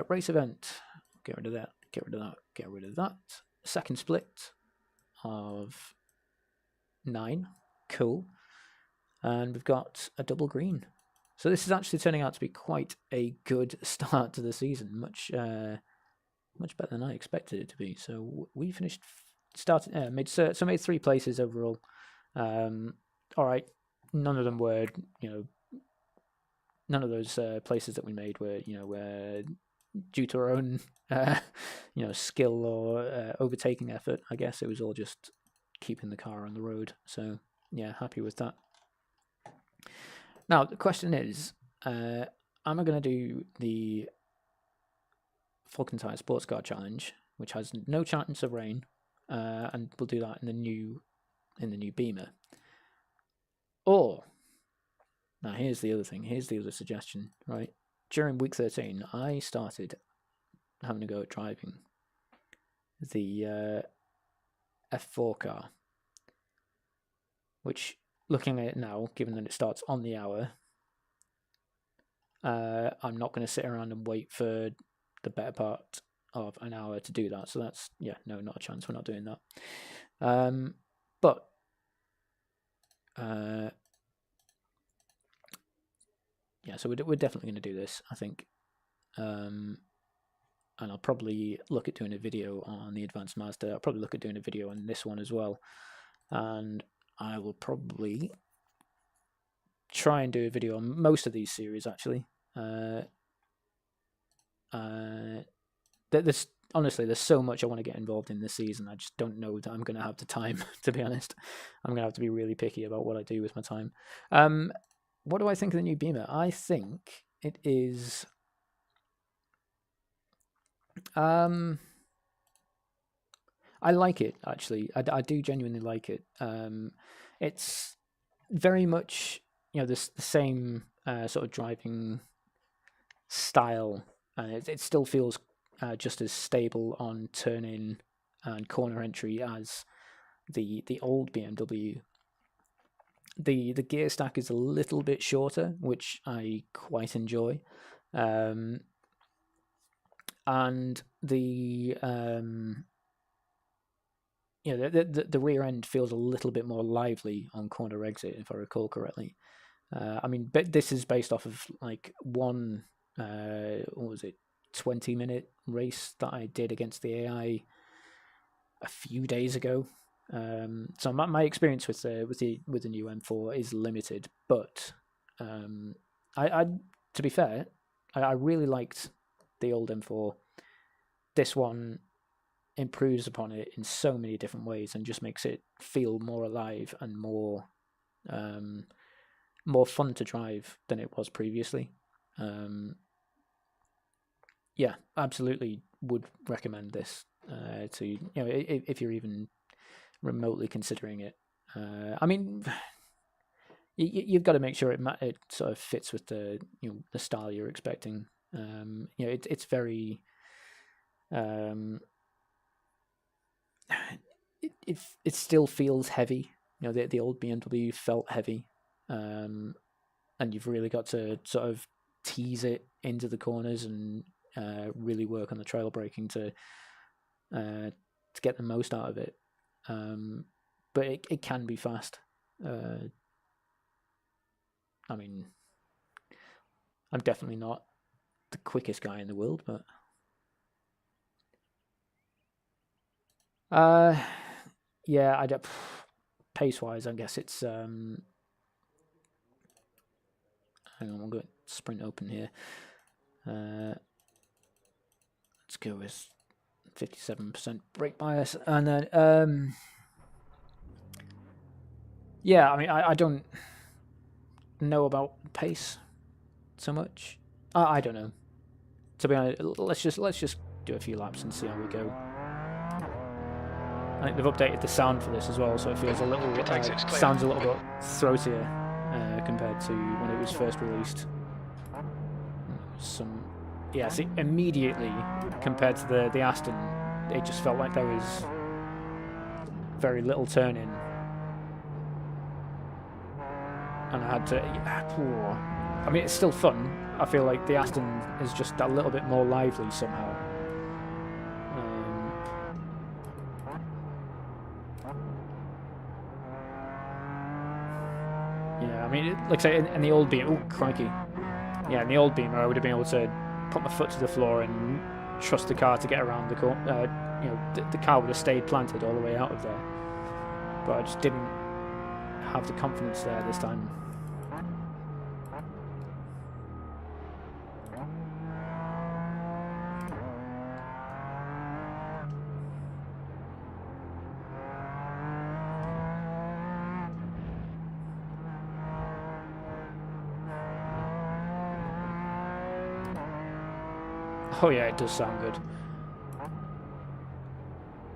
Race event. Get rid of that. Get rid of that. Get rid of that. Second split of 9. Cool. And we've got a double green. So this is actually turning out to be quite a good start to the season. Much better than I expected it to be. So we finished, made 3 places overall. All right. None of them were, none of those places that we made were, due to our own, skill or overtaking effort. I guess it was all just keeping the car on the road. So, yeah, happy with that. Now, the question is, am I going to do the Falcon Tire Sports Car Challenge, which has no chance of rain, and we'll do that in the new Beamer, or... Now, here's the other thing. Here's the other suggestion, right? During week 13, I started having a go at driving the F4 car, which, looking at it now, given that it starts on the hour, I'm not going to sit around and wait for the better part of an hour to do that. So that's, no, not a chance. We're not doing that. But so we're definitely going to do this, I think. And I'll probably look at doing a video on the Advanced Mazda. I'll probably look at doing a video on this one as well. And I will probably try and do a video on most of these series, actually. There's so much I want to get involved in this season. I just don't know that I'm going to have the time, to be honest. I'm going to have to be really picky about what I do with my time. What do I think of the new Beamer? I think it is... I like it, actually. I do genuinely like it. It's very much, the same sort of driving style, and it still feels just as stable on turn-in and corner entry as the old BMW. The gear stack is a little bit shorter, which I quite enjoy. And the rear end feels a little bit more lively on corner exit, if I recall correctly. But this is based off of like one 20-minute race that I did against the AI a few days ago. So my experience with the new M4 is limited, but I to be fair, I really liked the old M4. This one improves upon it in so many different ways and just makes it feel more alive and more fun to drive than it was previously. Absolutely would recommend this to if you're even remotely considering it. You've got to make sure it sort of fits with the the style you're expecting. It's very it still feels heavy. The old BMW felt heavy, and you've really got to sort of tease it into the corners and really work on the trail braking to get the most out of it. But it can be fast. I'm definitely not the quickest guy in the world, but I don't, pace-wise, I guess it's hang on, we'll go sprint open here. Let's go with 57% brake bias, and then I don't know about pace so much. I don't know, to be honest. Let's just do a few laps and see how we go. I think they've updated the sound for this as well, so it feels a little sounds a little bit throatier compared to when it was first released. See, immediately compared to the Aston, it just felt like there was very little turn-in, and I had to. It's still fun. I feel like the Aston is just a little bit more lively somehow. Like I say, in the old Beamer, crikey. Yeah, in the old Beamer, I would have been able to put my foot to the floor and trust the car to get around the corner. The car would have stayed planted all the way out of there. But I just didn't have the confidence there this time. Oh yeah, it does sound good.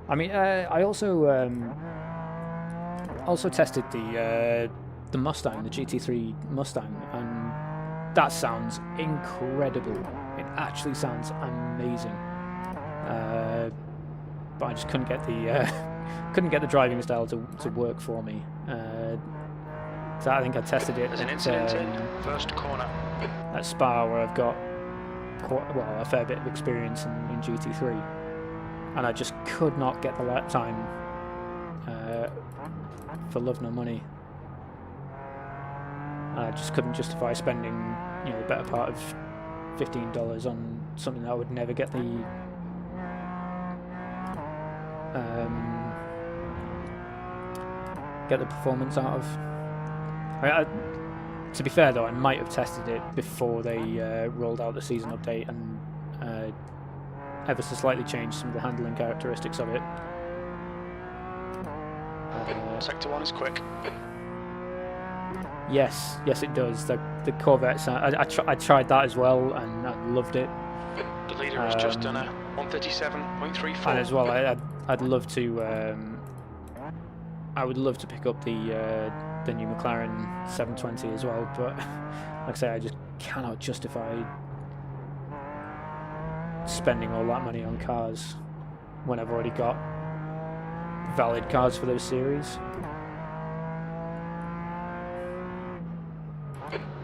I also tested the Mustang, the GT3 Mustang, and that sounds incredible. It actually sounds amazing. but I just couldn't get the driving style to work for me. So I think I tested it There's an incident in first corner at Spa, where I've got a fair bit of experience in GT3, and I just could not get the lap time for love nor money. I just couldn't justify spending, you know, the better part of $15 on something that I would never get the performance out of. To be fair though, I might have tested it before they rolled out the season update and ever so slightly changed some of the handling characteristics of it. Sector 1 is quick. Yes, it does. The Corvettes, I tried that as well, and I loved it. The leader has just done a 137.34. And as well, I'd love to. I would love to pick up the new McLaren 720 as well, but like I say, I just cannot justify spending all that money on cars when I've already got valid cars for those series.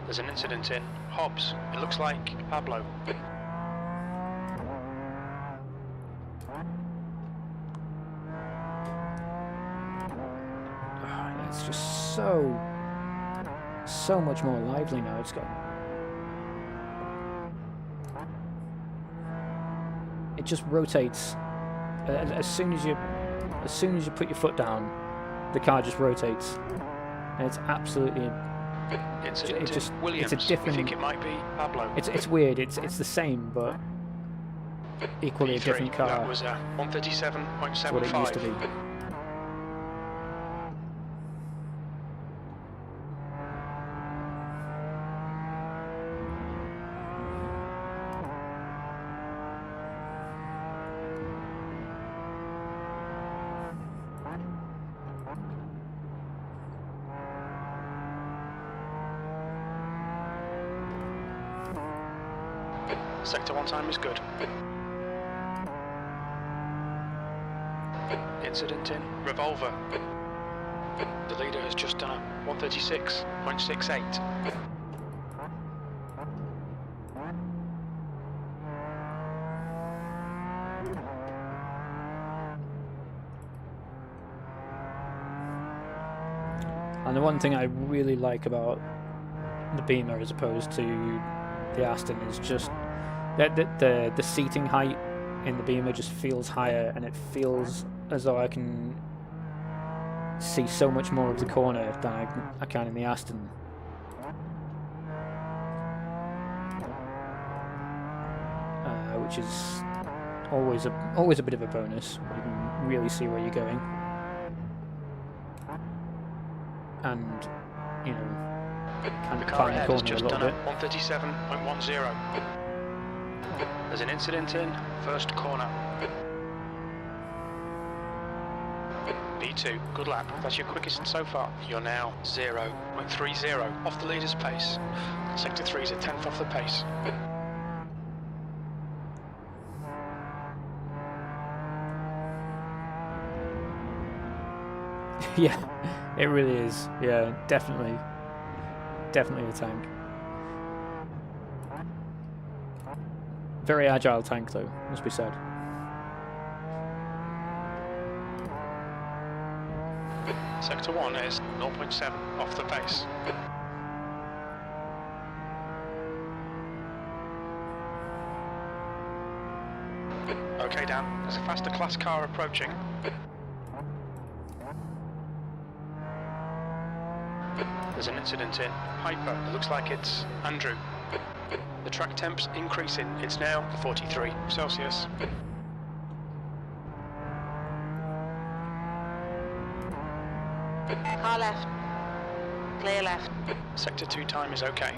There's an incident in Hobbs. It looks like Pablo. It's just so much more lively now. It's got. It just rotates. As soon as you put your foot down, the car just rotates, and it's absolutely. It's a different. I think it might be Pablo. It's weird. It's the same, but equally a different car. That was a 137.75. What it used to be. Sector 1 time is good. Incident in Revolver. The leader has just done a 136.68. And the one thing I really like about the Beamer as opposed to the Aston is just that the seating height in the Beamer just feels higher, and it feels as though I can see so much more of the corner than I can in the Aston. Which is always a bit of a bonus. You can really see where you're going, and you know, kind of plan the corner just a little done bit. 137.10. There's an incident in first corner. B2, good lap. That's your quickest so far. You're now 0.30 off the leader's pace. Sector 3 is a 10th off the pace. Yeah, it really is. Yeah, definitely a tank. Very agile tank though, must be said. Sector 1 is 0.7 off the pace. Okay, Dan, there's a faster class car approaching. There's an incident in Hyper. It looks like it's Andrew. The track temp's increasing. It's now 43 Celsius. Car left. Clear left. Sector 2 time is okay.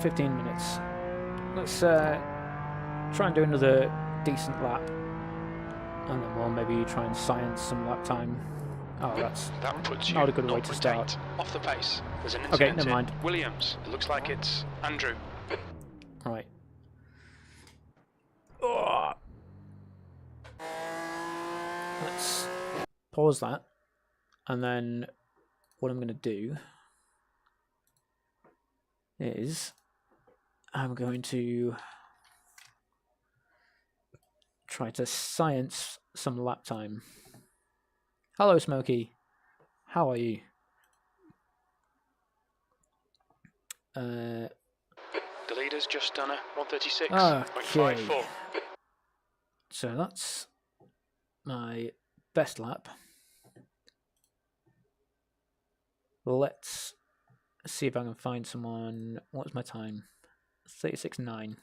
15 minutes. Let's try and do another decent lap, and then we'll maybe try and science some lap time. Oh, that puts you not a good way to start. Off the pace. There's an Okay, incident never mind. Williams. It looks like it's Andrew. Right. Oh. Let's pause that, and then what I'm going to do is I'm going to try to science some lap time. Hello, Smokey. How are you? The leader's just done a 136.54. Okay. So that's my best lap. Let's see if I can find someone. What's my time? 36.9.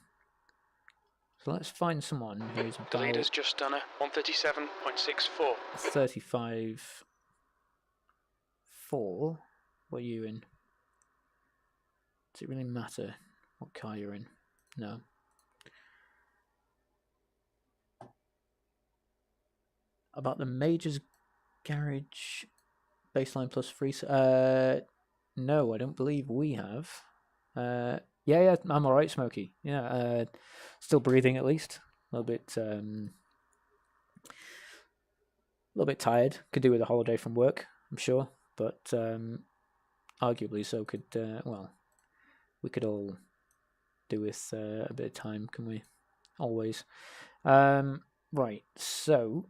So let's find someone who's about... The leader's just done a 137.64. 35.4. What are you in? Does it really matter what car you're in? No. About the Majors Garage baseline plus free... no, I don't believe we have. Yeah, I'm alright, Smokey. Yeah, still breathing at least. A little bit tired. Could do with a holiday from work, I'm sure. But arguably so could, well, we could all do with a bit of time, can we? Always. Right, so...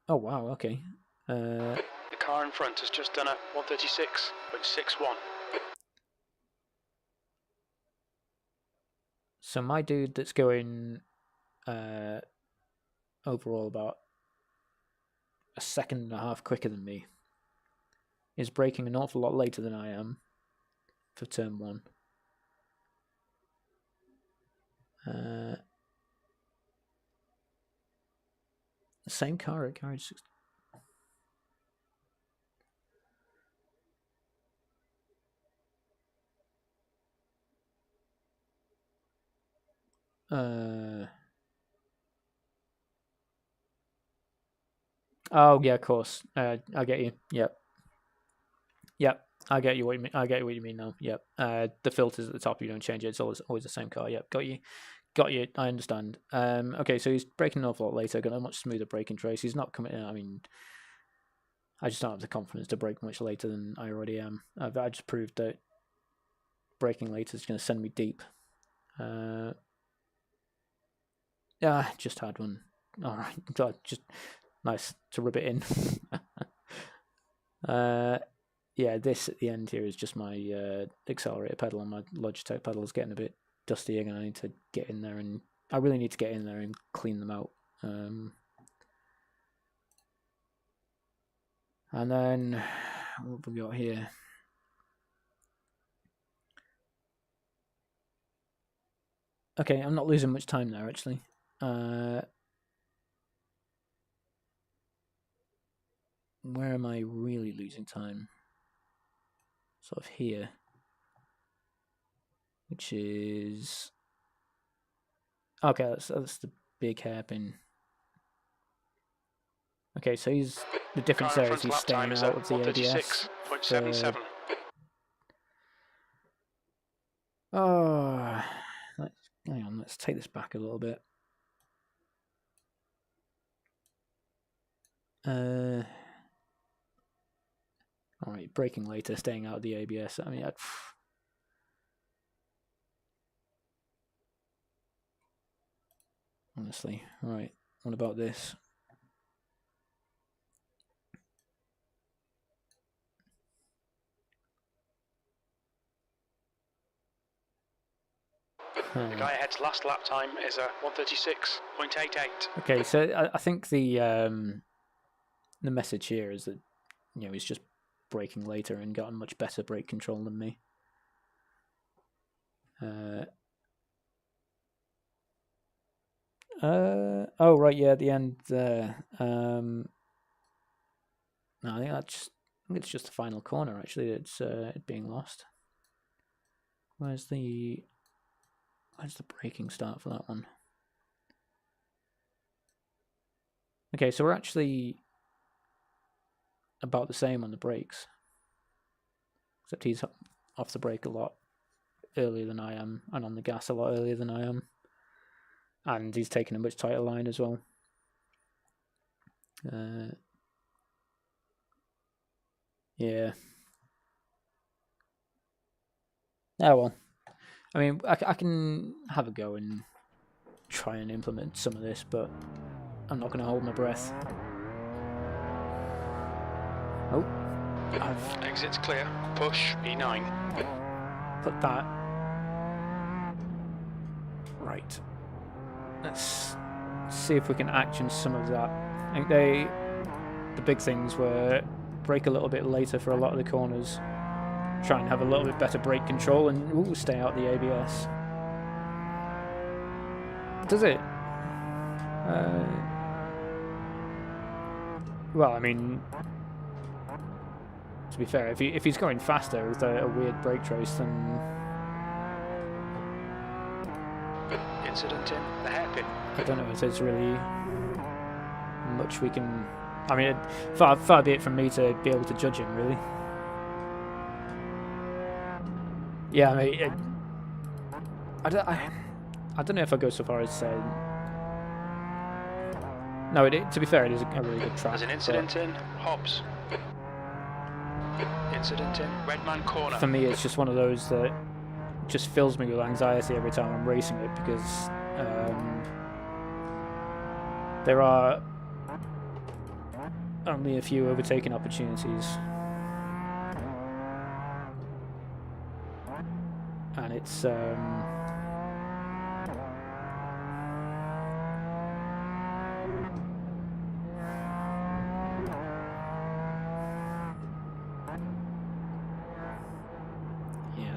Oh, wow, okay. The car in front has just done a 136.61. So my dude that's going overall about a second and a half quicker than me is braking an awful lot later than I am for turn 1. The same car at Garage 6. Oh yeah, of course. I get you. Yep. I get you what you mean. I get what you mean now. Yep. The filters at the top, you don't change it. It's always the same car. Yep. Got you. I understand. Okay, so he's braking an awful lot later. Got a much smoother braking trace. He's not coming. I mean, I just don't have the confidence to brake much later than I already am. I just proved that braking later is going to send me deep. Yeah, just had one. All right, just nice to rub it in. Yeah, this at the end here is just my accelerator pedal, and my Logitech pedal is getting a bit dusty again. I need to get in there, and I really need to get in there and clean them out. And then what have we got here? Okay, I'm not losing much time there actually. Where am I really losing time? Sort of here, which is okay. That's the big hairpin. Okay, so the difference there is he's staying out of the ABS. Oh, hang on. Let's take this back a little bit. All right, braking later, staying out of the ABS. I mean, honestly, right. What about this? The guy ahead's last lap time is a 136.88. Okay, so I think the message here is that he's just braking later and got a much better brake control than me. Oh right, yeah, at the end there. No, I think it's just the final corner actually. It's it being lost. Where's the braking start for that one? Okay, so we're actually about the same on the brakes. Except he's off the brake a lot earlier than I am, and on the gas a lot earlier than I am. And he's taking a much tighter line as well. Yeah. Oh well. I mean, I can have a go and try and implement some of this, but I'm not going to hold my breath. Oh. Exit's clear. Push E9. Put that. Right. Let's see if we can action some of that. I think the big things were brake a little bit later for a lot of the corners, try and have a little bit better brake control, and stay out the ABS. Does it? Well, I mean, to be fair, if he's going faster with a weird brake trace, then incident in the hairpin. I don't know if there's really much we can. I mean, far be it from me to be able to judge him, really. Yeah, I mean, I don't know if I go so far as saying. No, to be fair, it is a really good track. There's an incident in Hobbs. Incident in Redman Corner. For me, it's just one of those that just fills me with anxiety every time I'm racing it, because there are only a few overtaking opportunities, and it's yeah,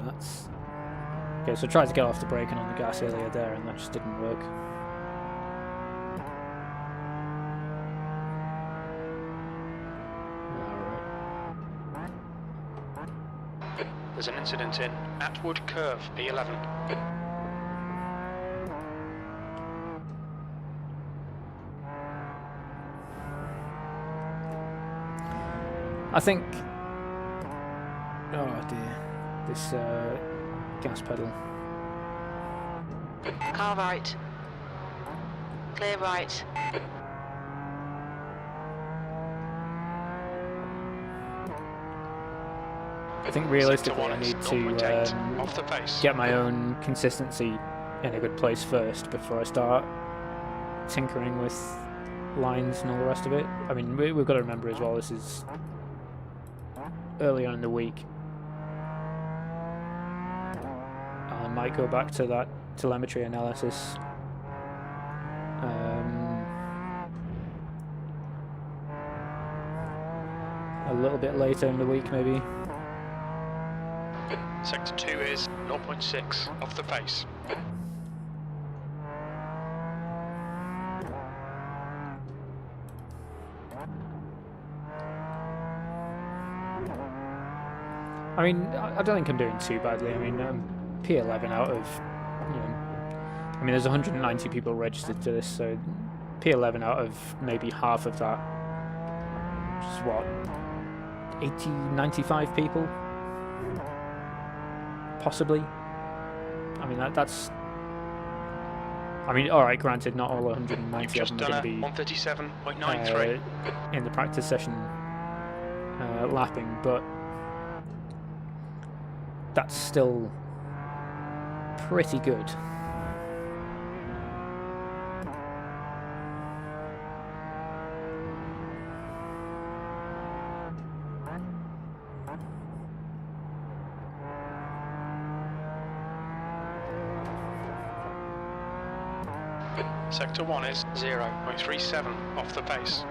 that's okay. So I tried to get off the brake and on the gas earlier there, and that just didn't work. There's an incident in Atwood Curve, B11. I think. Oh dear, this gas pedal. Car right. Clear right. I think realistically I need to off the pace. get my own consistency in a good place first before I start tinkering with lines and all the rest of it. I mean, we've got to remember as well, this is early on in the week. I might go back to that telemetry analysis a little bit later in the week, maybe. Sector 2 is 0.6 off the pace. I mean, I don't think I'm doing too badly. I mean, P11 out of, I mean, there's 190 people registered to this, so P11 out of maybe half of that, which is what, 80, 95 people? Possibly. I mean, that's. I mean, all right. Granted, not all 190 of them are going to be 137.93 in the practice session lapping, but that's still pretty good. Sector 1 is 0.37 off the pace.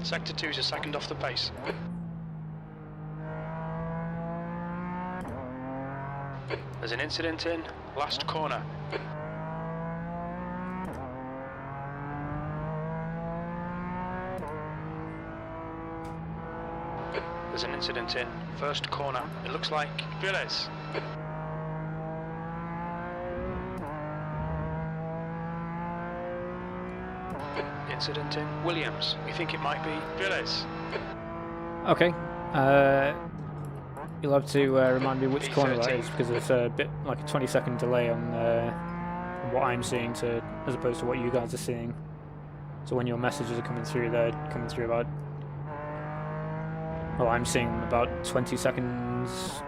Sector 2's a second off the pace. There's an incident in last corner. There's an incident in first corner. It looks like Villes. Incident in Williams. We think it might be Villes. Okay. You'll have to remind me which B13. corner that is, because there's a bit like a 20-second delay on what I'm seeing as opposed to what you guys are seeing. So when your messages are coming through, they're coming through about... Well, I'm seeing about 20 seconds.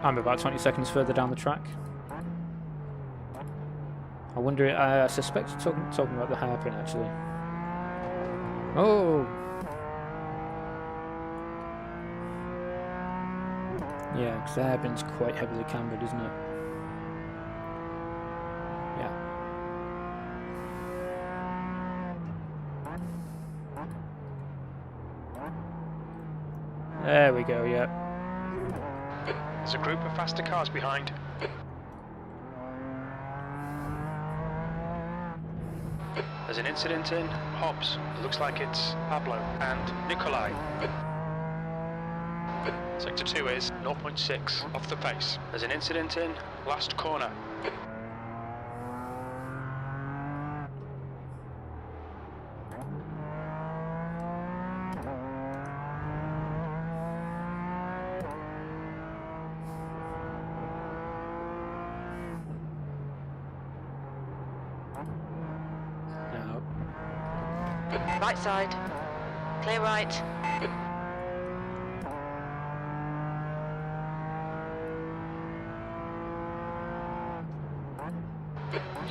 I'm about 20 seconds further down the track. I wonder. I suspect you're talking about the hairpin, actually. Oh. Yeah, because the hairpin's quite heavily cambered, isn't it? Yeah. There we go, yeah. There's a group of faster cars behind. There's an incident in Hobbs. It looks like it's Pablo and Nikolai. Sector 2 is 0.6 off the pace. There's an incident in last corner. Right side. Clear right.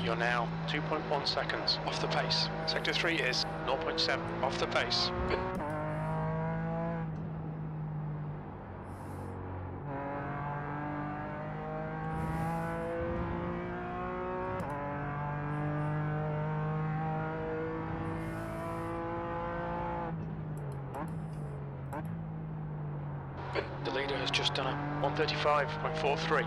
You're now 2.1 seconds off the pace. Sector 3 is 0.7 off the pace. The leader has just done a 135.43.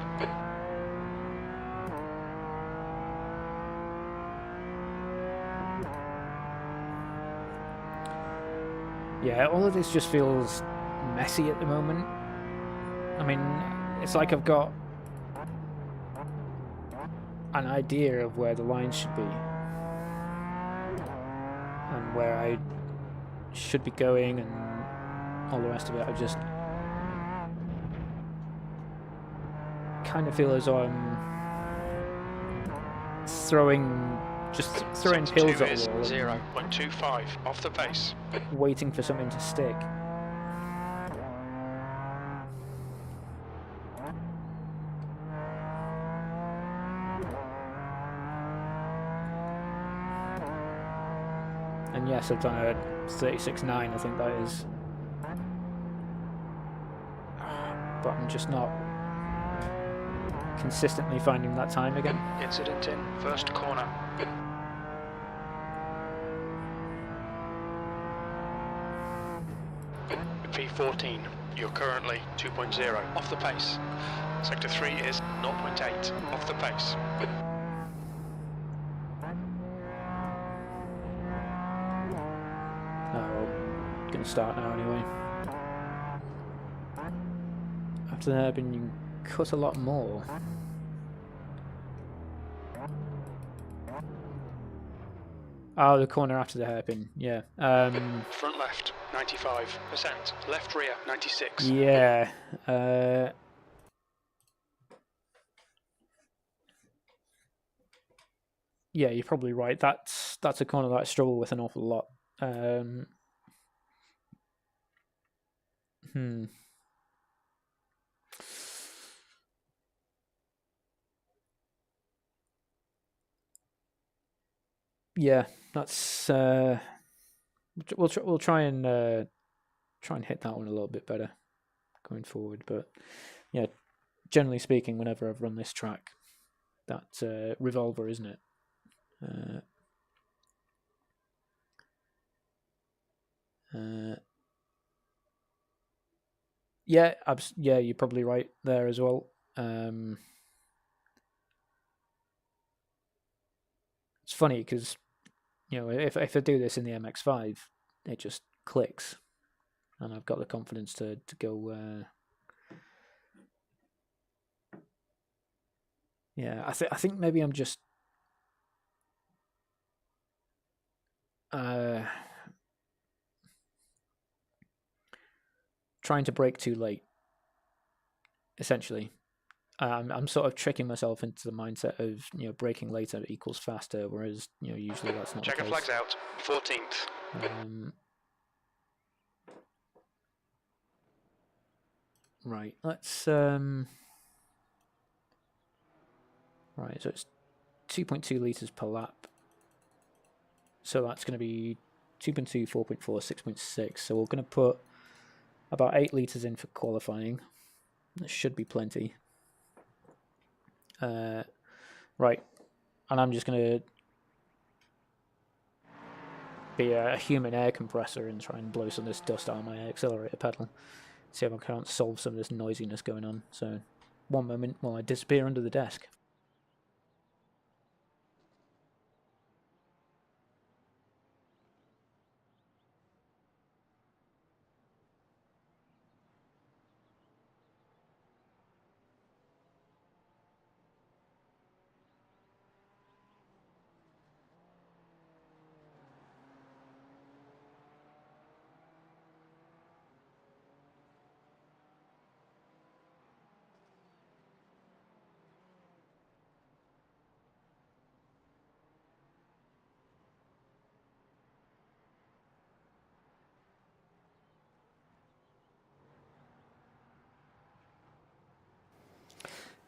Yeah, all of this just feels messy at the moment. I mean, it's like I've got an idea of where the lines should be and where I should be going and all the rest of it. I just kind of feel as though I'm throwing pills at the wall. 0.25 off the pace. Waiting for something to stick. And yes, I've done a 36.9, I think that is. But I'm just not consistently finding that time again. Incident in first corner. P14, you're currently 2.0 off the pace. Sector 3 is 0.8 off the pace. Oh, gonna start now anyway. After the hairpin, you can cut a lot more. Oh, the corner after the hairpin, yeah. Front left, 95%. Left rear, 96. Yeah. Yeah, you're probably right. That's a corner that I struggle with an awful lot. Yeah, that's we'll try and hit that one a little bit better going forward. But yeah, generally speaking, whenever I've run this track, that revolver, isn't it? Yeah, yeah, you're probably right there as well. It's funny because, you know, if I do this in the MX-5, it just clicks, and I've got the confidence to go. Yeah, I think maybe I'm just trying to brake too late. Essentially, I'm sort of tricking myself into the mindset of, you know, braking later equals faster, whereas, you know, usually that's not the case. Checker flags out. 14th. Right, let's right, so it's 2.2 litres per lap. So that's going to be 2.2, 4.4, 6.6. So we're going to put about 8 litres in for qualifying. That should be plenty. Right, and I'm just going to be a human air compressor and try and blow some of this dust out of my accelerator pedal. See if I can't solve some of this noisiness going on. So, one moment while I disappear under the desk.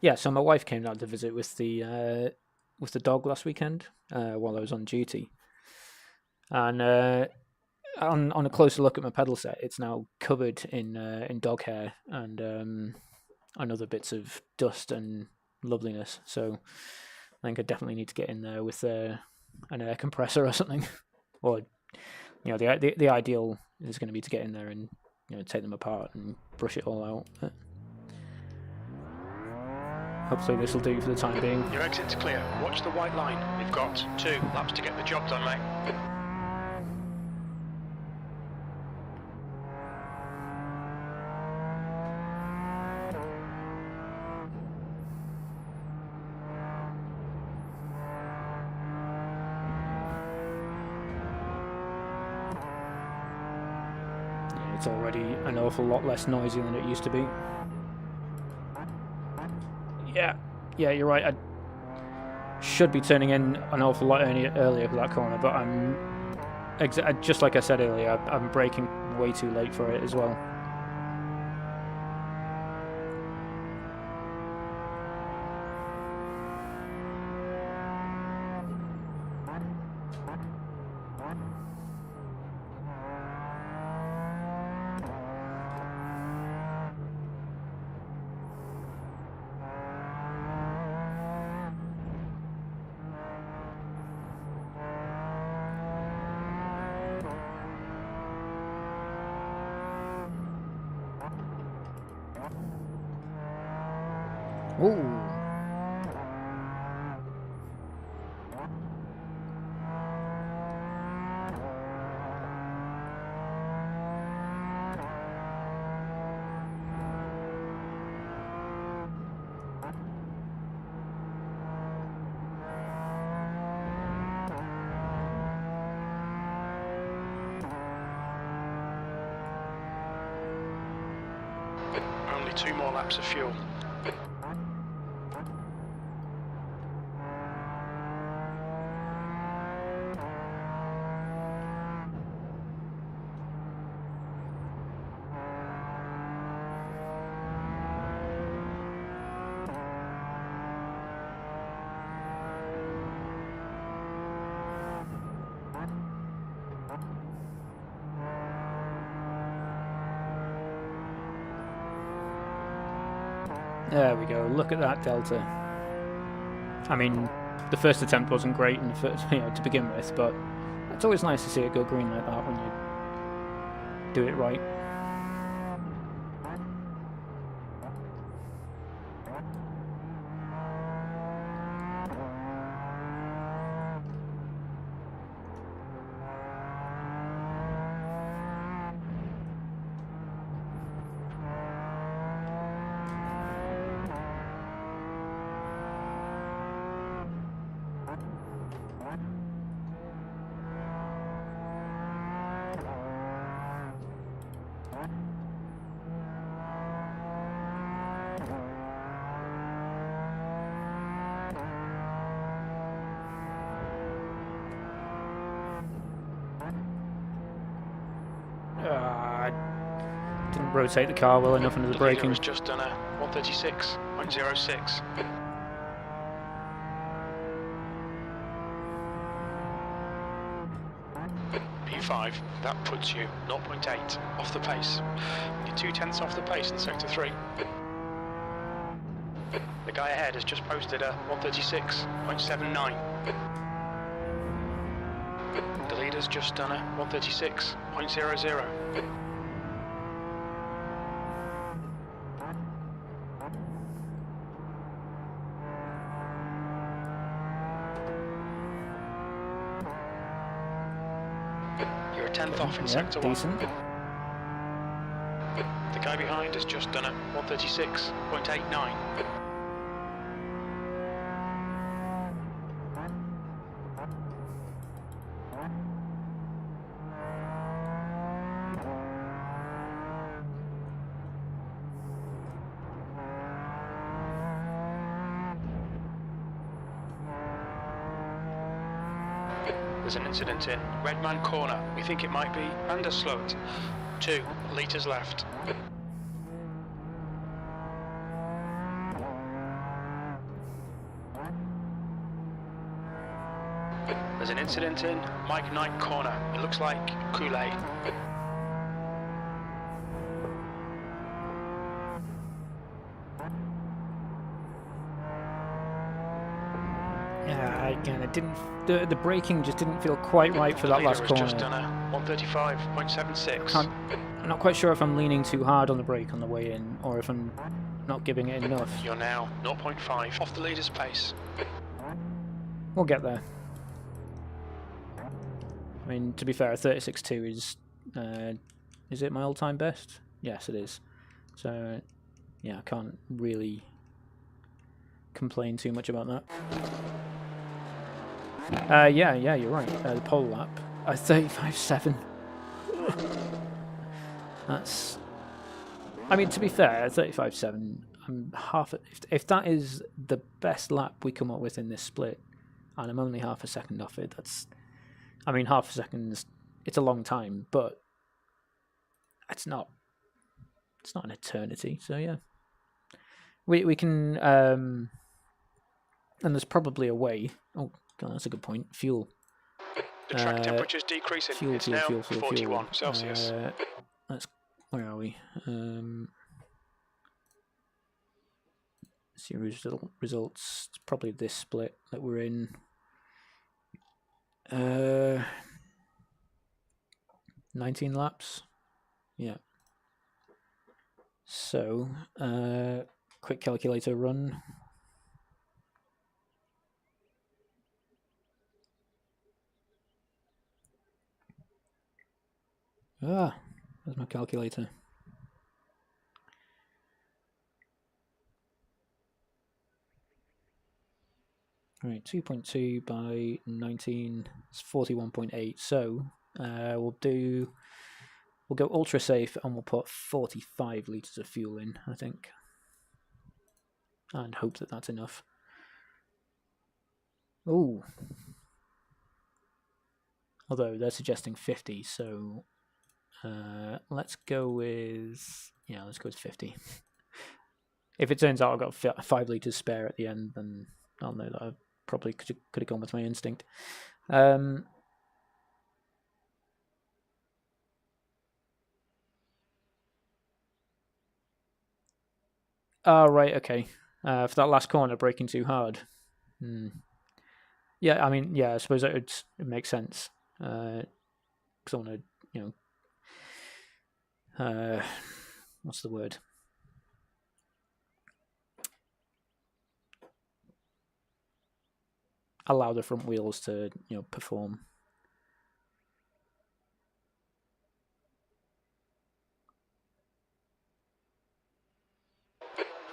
Yeah, so my wife came down to visit with the dog last weekend while I was on duty, and on a closer look at my pedal set, it's now covered in dog hair and other bits of dust and loveliness. So I think I definitely need to get in there with an air compressor or something. Or, you know, the ideal is going to be to get in there and, you know, take them apart and brush it all out. But hopefully this will do for the time being. Your exit's clear. Watch the white line. We've got 2 laps to get the job done, mate. It's already an awful lot less noisy than it used to be. Yeah, you're right. I should be turning in an awful lot earlier for that corner, but I'm just like I said earlier, I'm braking way too late for it as well. Ooh. Only 2 more laps of fuel. There we go. Look at that delta. I mean, the first attempt wasn't great in the first, to begin with, but it's always nice to see it go green like that when do it right. Didn't rotate the car well enough into the braking. Has just done a 136.06. P5, that puts you 0.8 off the pace. You're 0.2 off the pace in sector 3. The guy ahead has just posted a 136.79. The leader's just done a 136.00. You're a 10th off in sector 1. Decent. The guy behind has just done a 136.89. There's an incident in Redman Corner. We think it might be Vandersloot. 2 litres left. There's an incident in Mike Knight Corner. It looks like Kool-Aid. Yeah, again, it didn't. The braking just didn't feel quite right for that last corner. Just done a 135.76. I'm not quite sure if I'm leaning too hard on the brake on the way in, or if I'm not giving it enough. You're now 0.5 off the leader's pace. We'll get there. I mean, to be fair, 36.2 is it my all-time best? Yes, it is. So, yeah, I can't really complain too much about that. Yeah, you're right. The pole lap, 35.7. That's. I mean, to be fair, 35.7. I'm half. If that is the best lap we come up with in this split, and I'm only half a second off it, that's. I mean, half a second. It's a long time, but it's not. It's not an eternity. So yeah, we can. And there's probably a way. Oh, God, that's a good point. Fuel. The track temperature's decreasing. It's now 41 Celsius. Where are we? See results. It's probably this split that we're in. 19 laps. Yeah. So, quick calculator run. There's my calculator. Right, 2.2 by 19 is 41.8. So we'll go ultra safe and we'll put 45 litres of fuel in, I think, and hope that that's enough. Ooh. Although they're suggesting 50, so let's go with 50. If it turns out I've got 5 litres spare at the end, then I'll know that I probably could have gone with my instinct. Oh, right, okay. For that last corner, braking too hard. Yeah, I mean, yeah, I suppose it makes sense. Because I want to, what's the word? Allow the front wheels to, perform.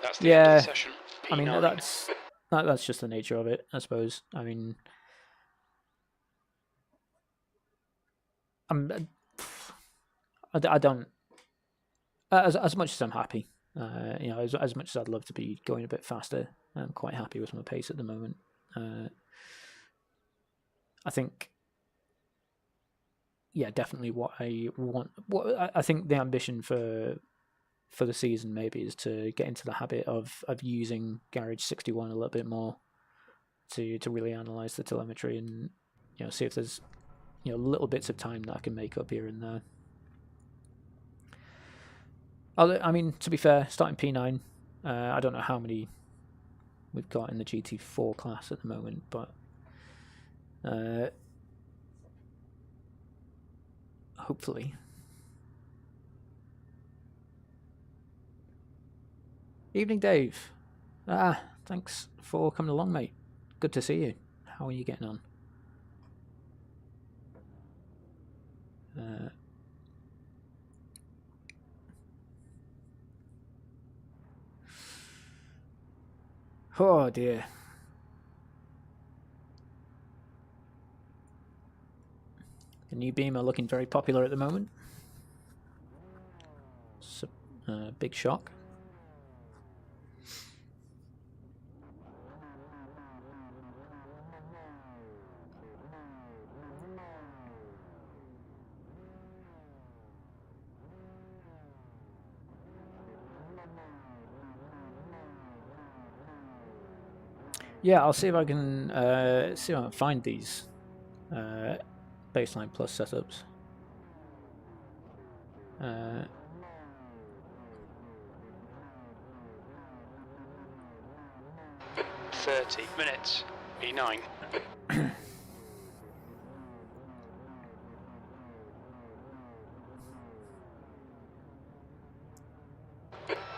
That's the end of the session. I mean, that's just the nature of it, I suppose. I mean, I don't. As much as I'm happy, as much as I'd love to be going a bit faster, I'm quite happy with my pace at the moment. I think, definitely what I want. What I think the ambition for the season maybe is to get into the habit of using Garage 61 a little bit more to really analyze the telemetry and see if there's little bits of time that I can make up here and there. I mean, to be fair, starting P9, I don't know how many we've got in the GT4 class at the moment, but hopefully. Evening, Dave. Thanks for coming along, mate. Good to see you. How are you getting on? Oh dear. The new Beamer looking very popular at the moment. So, big shock. Yeah, I'll see if I can find these baseline plus setups. 30 minutes. E9.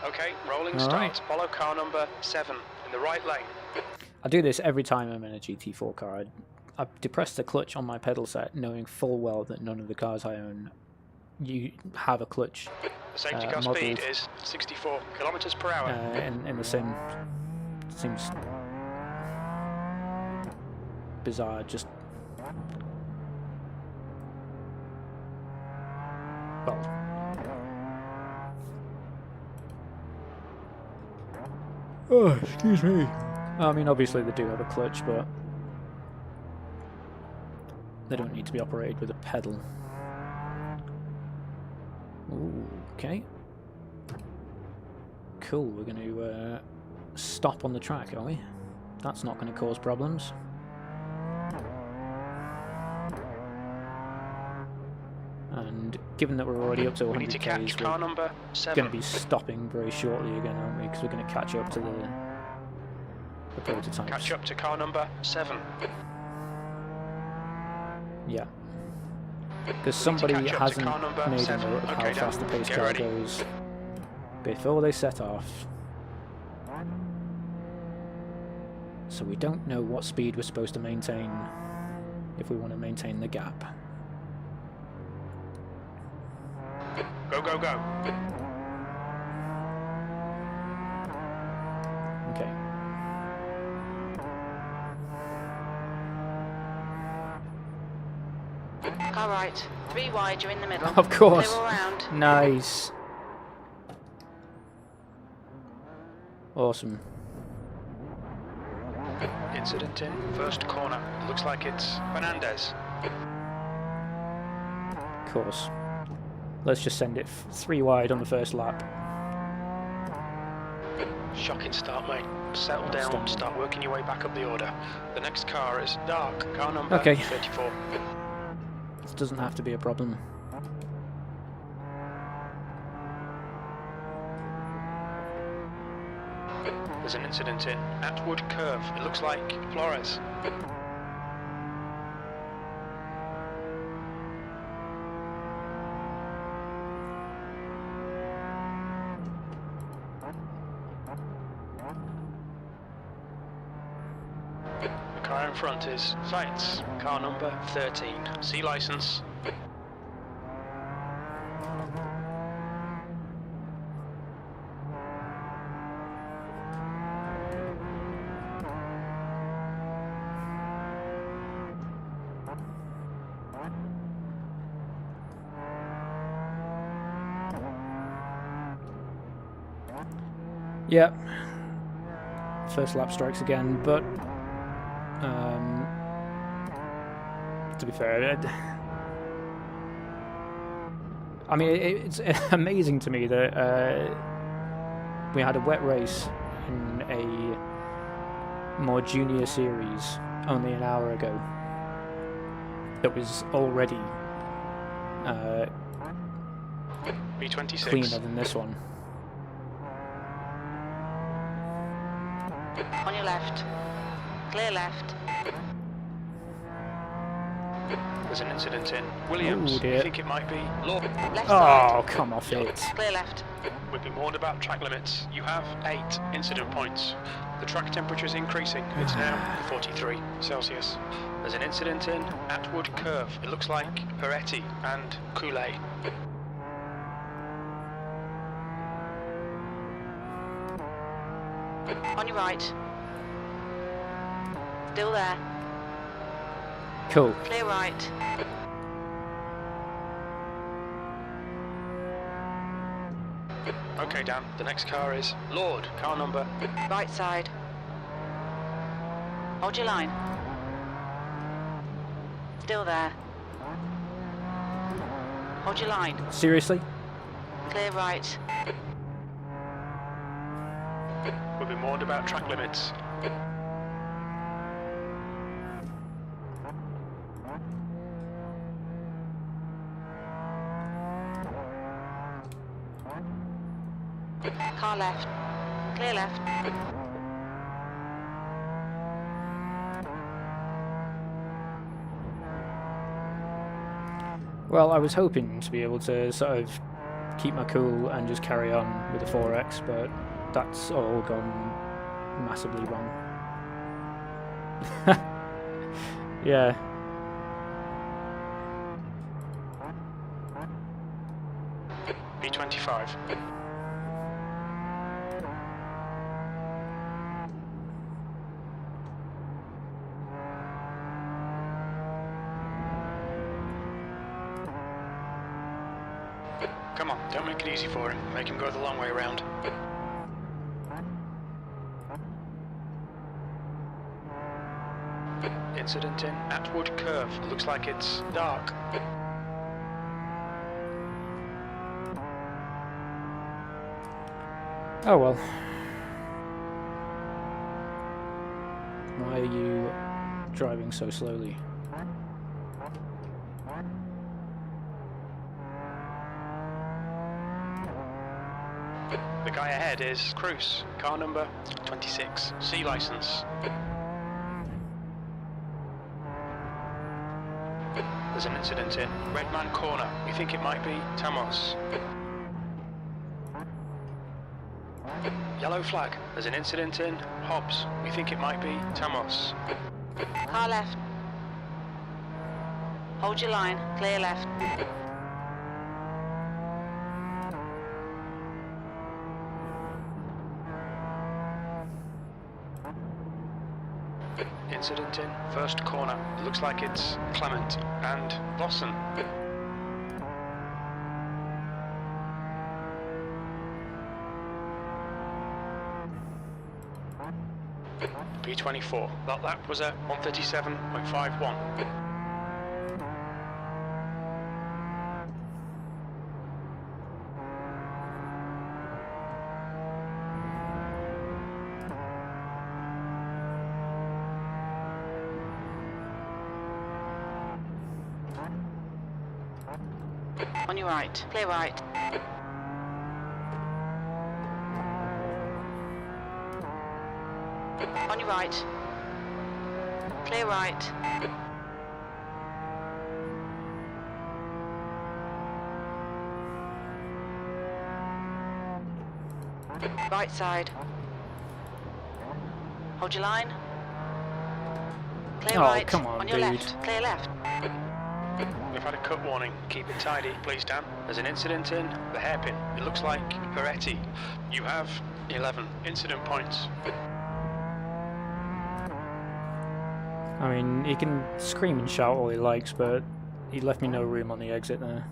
Okay, rolling straight. Follow car number 7 in the right lane. I do this every time I'm in a GT4 car. I depress the clutch on my pedal set, knowing full well that none of the cars I own you have a clutch. The safety car speed is 64 kilometers per hour. In the sim, seems bizarre. Just oh, excuse me. I mean, obviously they do have a clutch, but they don't need to be operated with a pedal. Ooh, okay. Cool, we're going to stop on the track, are we? That's not going to cause problems. And given that we're already up to 100 k's, we're going to be stopping very shortly again, aren't we? Because we're going to catch up to the prototypes. Catch up to car number 7. Yeah. Because somebody hasn't made a note of how fast the pace car goes before they set off. So we don't know what speed we're supposed to maintain if we want to maintain the gap. Go, go, go. Okay. Car right. 3 wide, you're in the middle. Of course. Clear all round. Nice. Awesome. Incident in first corner. Looks like it's Fernandez. Of course. Let's just send it 3 wide on the first lap. Shocking start, mate. Settle down, start working your way back up the order. The next car is dark, car number 34. This doesn't have to be a problem. There's an incident in Atwood Curve. It looks like Flores. guy in front is Sights, car number 13. C license. Yep. First lap strikes again, but to be fair, I mean, it's amazing to me that we had a wet race in a more junior series only an hour ago that was already B26. cleaner than this one. On your left. Clear left. There's an incident in Williams. Oh dear. I think it might be Law. Left Oh, side. come off it. Clear left. We've been warned about track limits. You have 8 incident points. The track temperature is increasing. It's now 43 Celsius. There's an incident in Atwood Curve. It looks like Peretti and Coulee. On your right. Still there. Cool. Clear right. Okay, Dan, the next car is Lord, car number. Right side. Hold your line. Still there. Hold your line. Seriously? Clear right. We've been warned about track limits. Car left. Clear left. Well, I was hoping to be able to sort of keep my cool and just carry on with the 4X, but that's all gone massively wrong. Yeah. B25. Come on, don't make it easy for him. Make him go the long way around. Incident in Atwood Curve. It looks like it's dark. Oh well. Why are you driving so slowly? The guy ahead is Cruz, car number 26, C license. There's an incident in Redman Corner. We think it might be Tamos. Yellow flag. There's an incident in Hobbs. We think it might be Tamos. Car left. Hold your line. Clear left. Incident in first corner. It looks like it's Clement and Vossen. B24. That lap was a 137.51. On your right. Clear right. On your right. Clear right. Right side. Hold your line. Clear Oh, right. come on, your dude. left. Clear left. We've had a cut warning. Keep it tidy, please, Dan. There's an incident in the hairpin. It looks like Peretti. You have 11 incident points. I mean, he can scream and shout all he likes, but he left me no room on the exit there.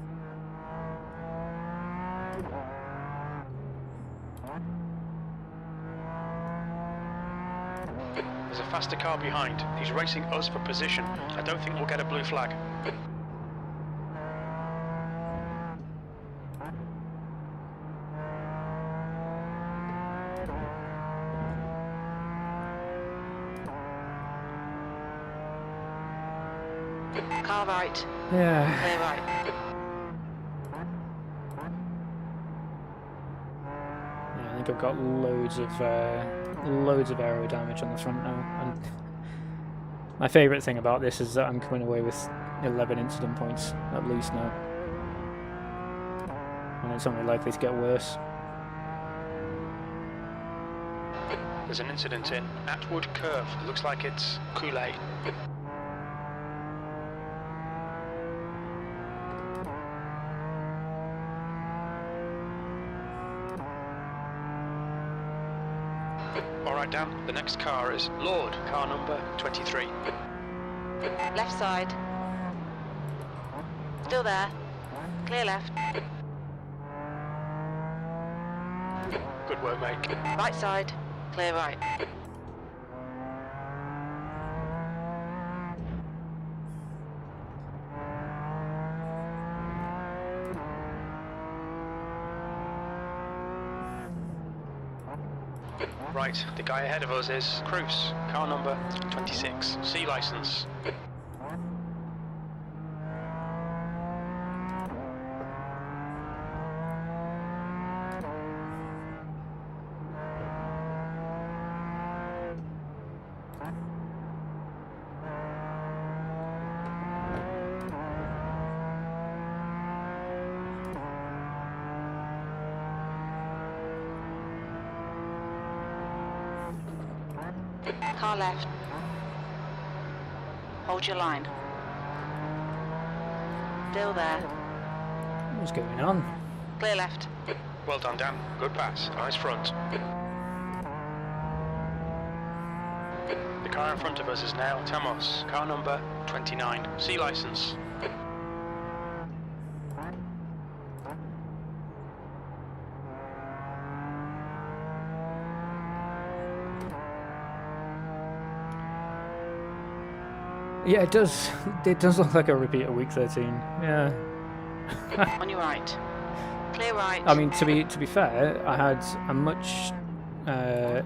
There's a faster car behind. He's racing us for position. I don't think we'll get a blue flag. Car right. Yeah. Clear right. Yeah, I think I've got loads of aero damage on the front now, and my favourite thing about this is that I'm coming away with 11 incident points at least now, and it's only likely to get worse. There's an incident in Atwood Curve. It looks like it's Kool-Aid. Alright, Dan, the next car is Lord, car number 23. Left side. Still there. Clear left. Good work, mate. Right side. Clear right. Right, the guy ahead of us is Cruz, car number 26, C license. Car left. Hold your line. Still there. What's going on? Clear left. Well done, Dan. Good pass. Eyes front. The car in front of us is now Tamos, car number 29, C license. Yeah, it does. It does look like a repeat of week 13. Yeah. On your right. Clear right. I mean, to be fair, I had a much I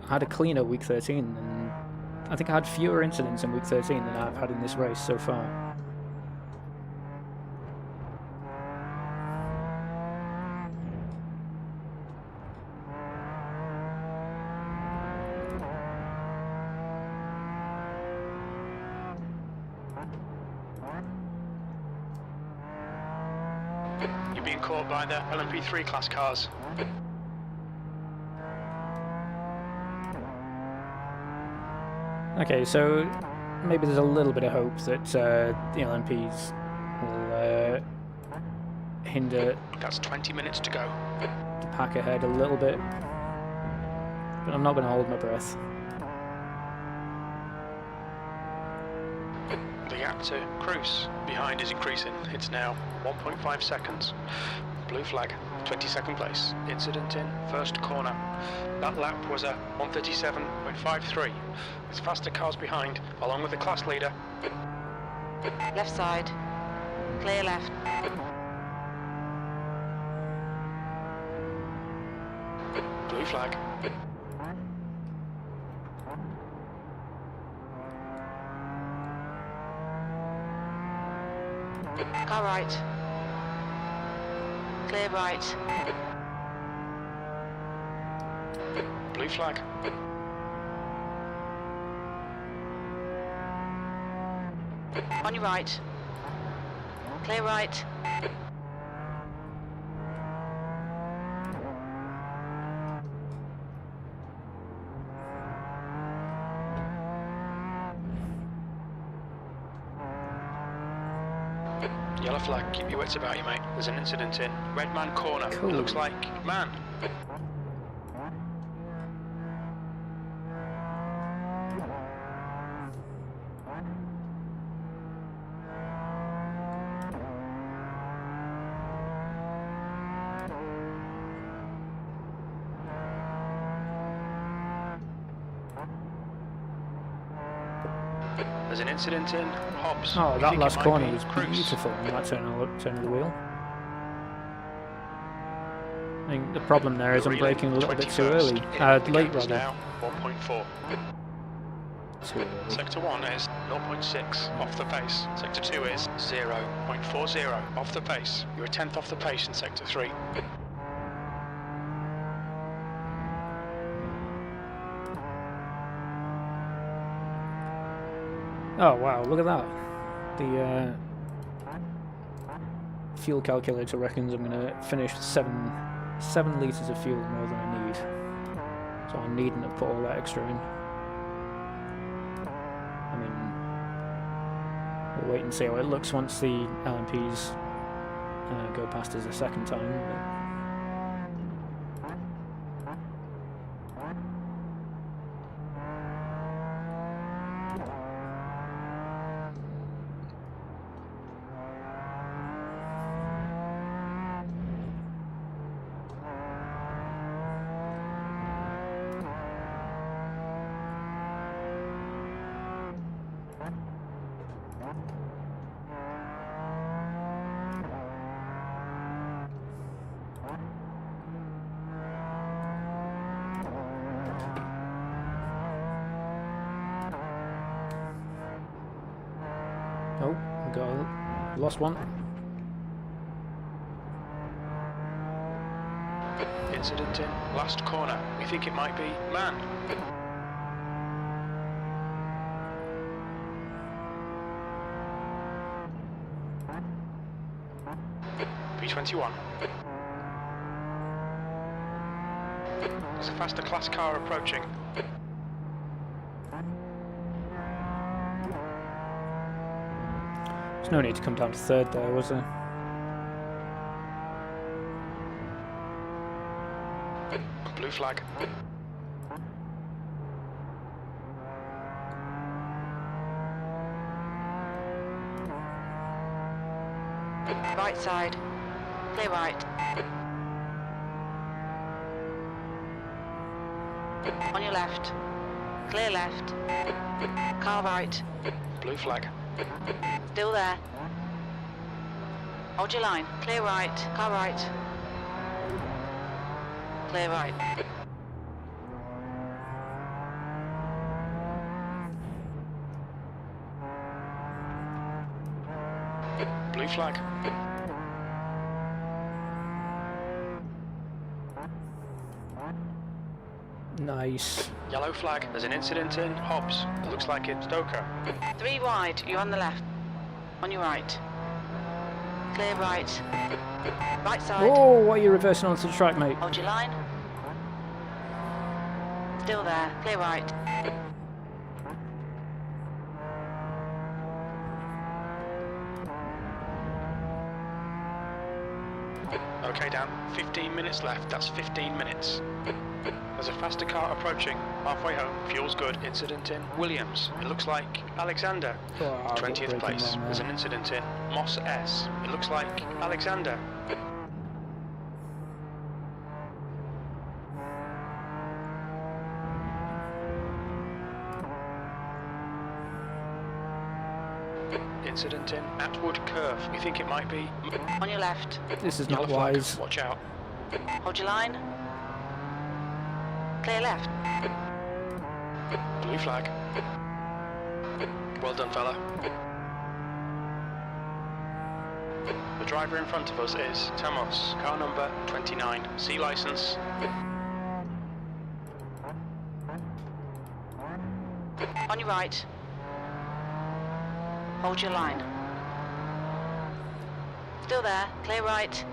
had a cleaner week 13, and I think I had fewer incidents in week 13 than I've had in this race so far. You're being caught by the LMP3 class cars. Okay, so maybe there's a little bit of hope that the LMPs will hinder That's 20 minutes to go. the pack ahead a little bit, but I'm not going to hold my breath. The gap to Cruz behind is increasing. It's now 1.5 seconds. Blue flag, 22nd place. Incident in first corner. That lap was a 1:37.53. There's faster cars behind, along with the class leader. Left side. Clear left. Blue flag. Car right. Clear right. Blue flag. On your right. Clear right. Yellow flag, keep your wits about you, mate. There's an incident in Red Man Corner. Cool. It looks like man. There's an incident in Hobbs. Oh, We that think it last might corner be was Cruz. beautiful on that turn of the wheel. I think the problem there is I'm Relay, braking a little bit too 21st. early. The Late gap is rather. now 1.4. Too early. Sector 1 is 0.6 off the pace. Sector 2 is 0.40 off the pace. You're a tenth off the pace in Sector 3. Oh wow, look at that. The fuel calculator reckons I'm going to finish with 7 litres of fuel more than I need. So I needn't have put all that extra in. I mean, we'll wait and see how it looks once the LMPs go past us a second time. But lost one. Incident in last corner. We think it might be man. P21. There's a faster class car approaching. There's no need to come down to third there, was there? Blue flag. Right side. Clear right. On your left. Clear left. Car right. Blue flag. Still there. Hold your line. Clear right. Car right. Clear right. Blue flag. Nice. Yellow flag. There's an incident in Hobbs. It looks like it's Stoker. 3 wide. You're on the left. On your right. Clear right. Right side. Oh, what are you reversing onto the track, mate? Hold your line. Still there. Clear right. Okay, Dan. 15 minutes left. That's 15 minutes. There's a faster car approaching. Halfway home. Fuel's good. Incident in Williams. It looks like Alexander. Oh, 20th place. There's an incident in Moss S. It looks like Alexander. Incident in Atwood Curve. We think it might be On your left. This is yellow not flag. wise. Watch out. Hold your line. Clear left. Blue flag. Well done, fella. The driver in front of us is Tamos, car number 29. C license. On your right. Hold your line. Still there. Clear right.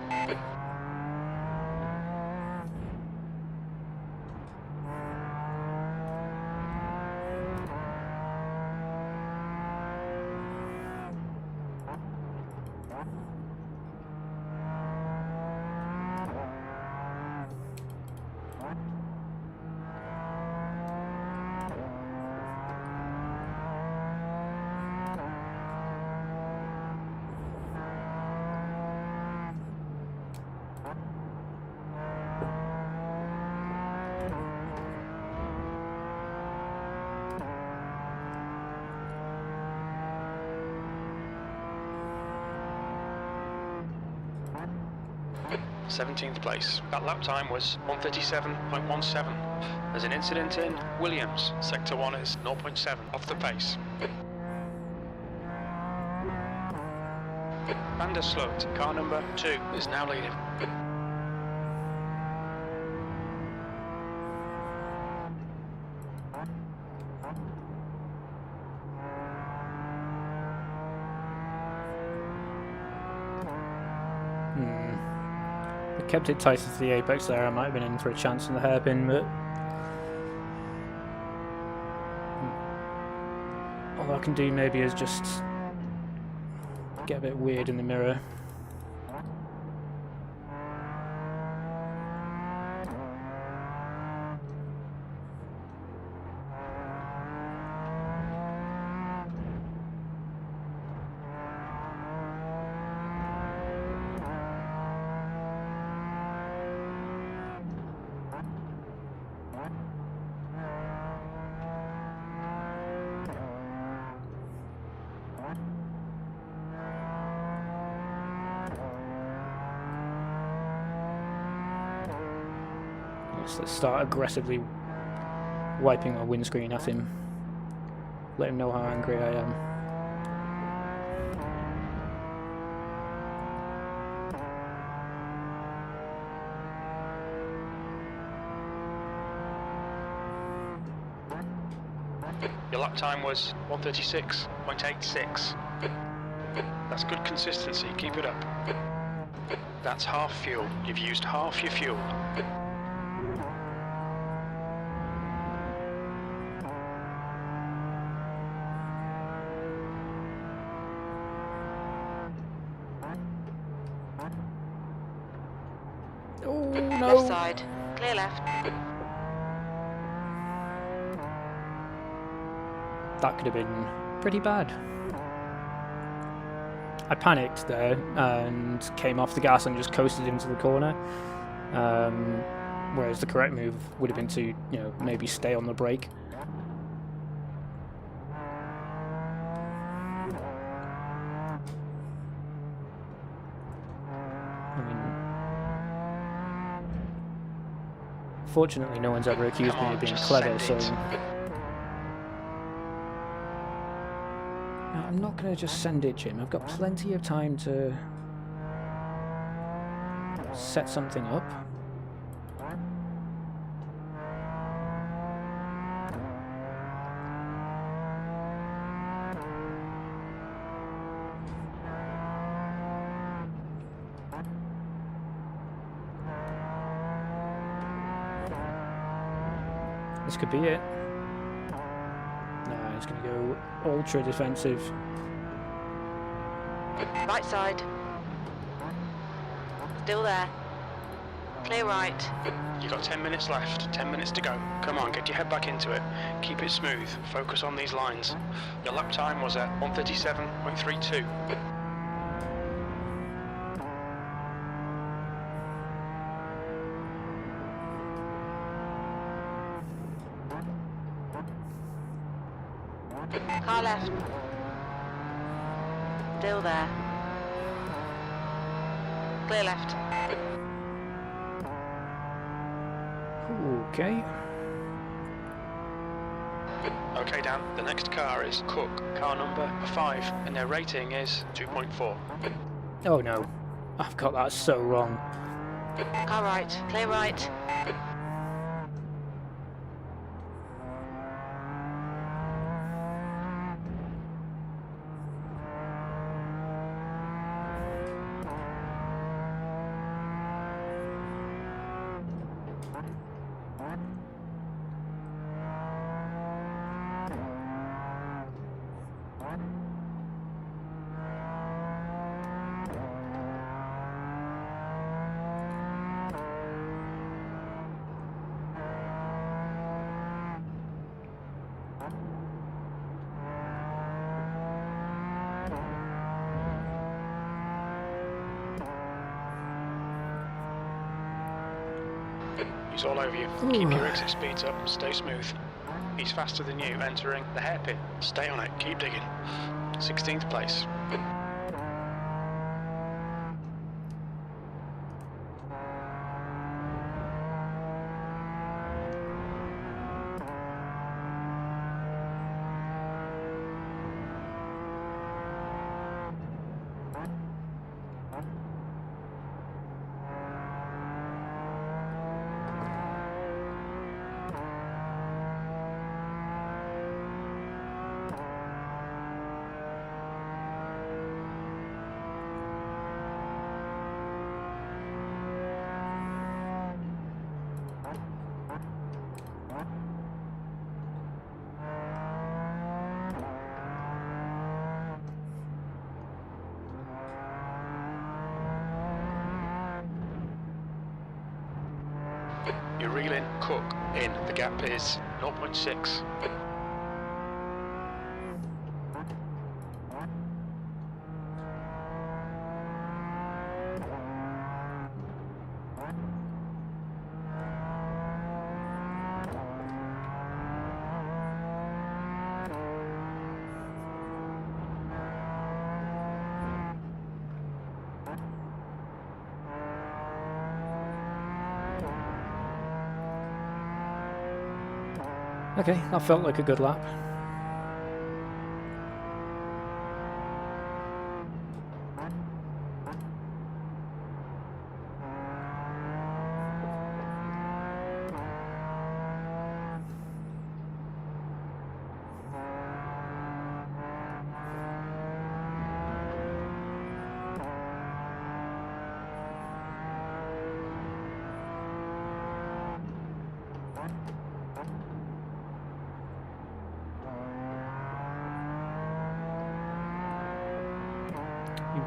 17th place. That lap time was 1:37.17. There's an incident in Williams. Sector 1 is 0.7 off the pace. Van der Sloot, car number 2, is now leading. Kept it tight to the apex there. I might have been in for a chance in the hairpin, but all I can do maybe is just get a bit weird in the mirror. Let's start aggressively wiping my windscreen at him. Let him know how angry I am. Your lap time was 1:36.86. That's good consistency, keep it up. That's half fuel. You've used half your fuel. Oh no! Left side, clear left. That could have been pretty bad. I panicked there and came off the gas and just coasted into the corner. Whereas the correct move would have been to, you know, maybe stay on the brake. I mean, fortunately, no one's ever accused me of being clever, so. I'm not going to just send it, Jim. I've got plenty of time to set something up. This could be it. Nah, it's going to go ultra defensive. Right side. Still there. Clear right. You've got 10 minutes left, 10 minutes to go. Come on, get your head back into it. Keep it smooth, focus on these lines. Your lap time was at 1:37.32. Car left. Still there. Clear left. Okay. Okay, Dan, the next car is Cook, car number 5, and their rating is 2.4. Oh no. I've got that so wrong. Car right. Clear right. He's all over you. Keep your exit speeds up and stay smooth. He's faster than you, entering the hairpin. Stay on it, keep digging. 16th place. You're reeling, Cook, in. The gap is 0.6. Okay, that felt like a good lap.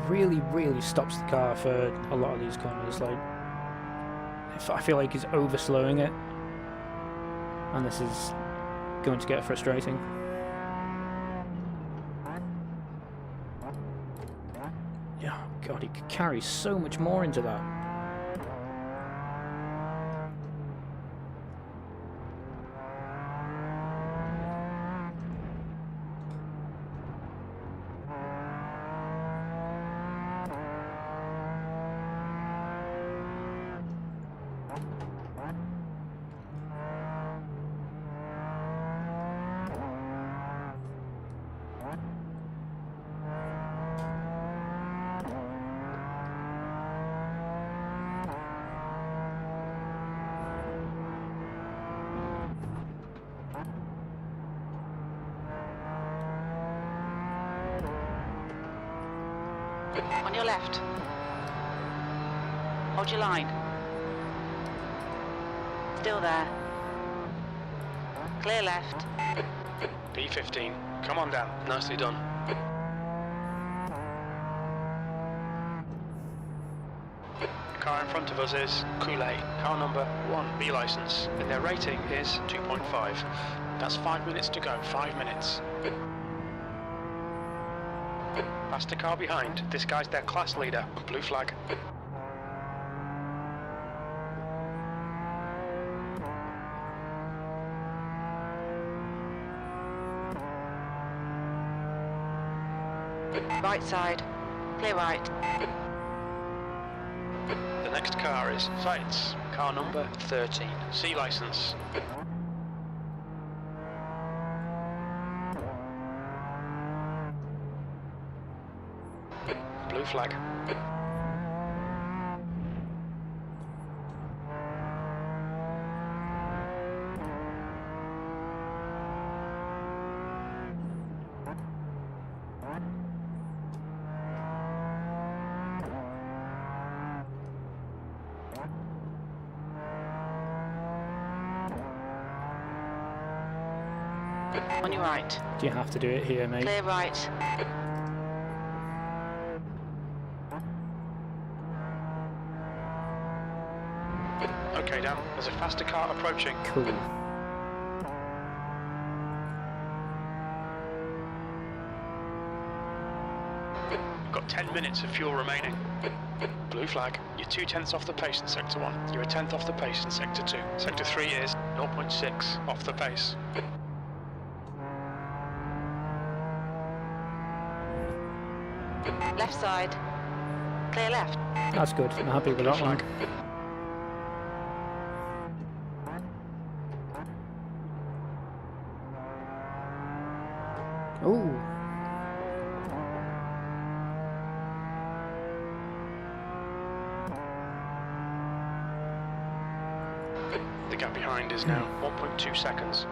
Really stops the car for a lot of these corners. Like, I feel like he's overslowing it, and this is going to get frustrating. Yeah, God, he could carry so much more into that. On your left. Hold your line. Still there. Clear left. P15, come on down. Nicely done. The car in front of us is Coulee, car number 1, B licence, and their rating is 2.5. That's 5 minutes to go, 5 minutes. Past the car behind. This guy's their class leader. Blue flag. Right side. Clear right. The next car is Fights, car number 13, C licence. Blue flag. On your right. Do you have to do it here, mate? Clear right. Okay, Dan, there's a faster car approaching. Cool. Got 10 minutes of fuel remaining. Blue flag. You're 2/10 off the pace in Sector 1. You're 1/10 off the pace in Sector 2. Sector 3 is 0.6 off the pace. Left side. Clear left. That's good. I'm happy with that one. Ooh. The gap behind is now 1.2 seconds.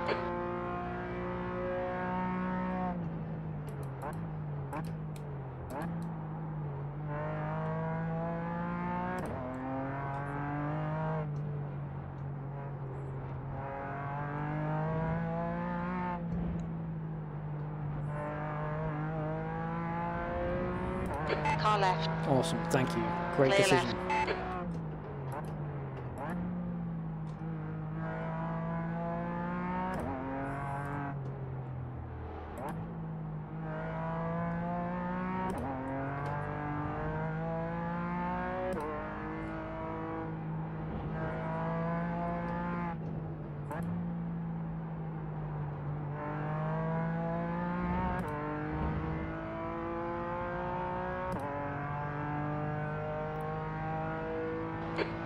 Car left. Awesome, thank you. Great Clear decision. left.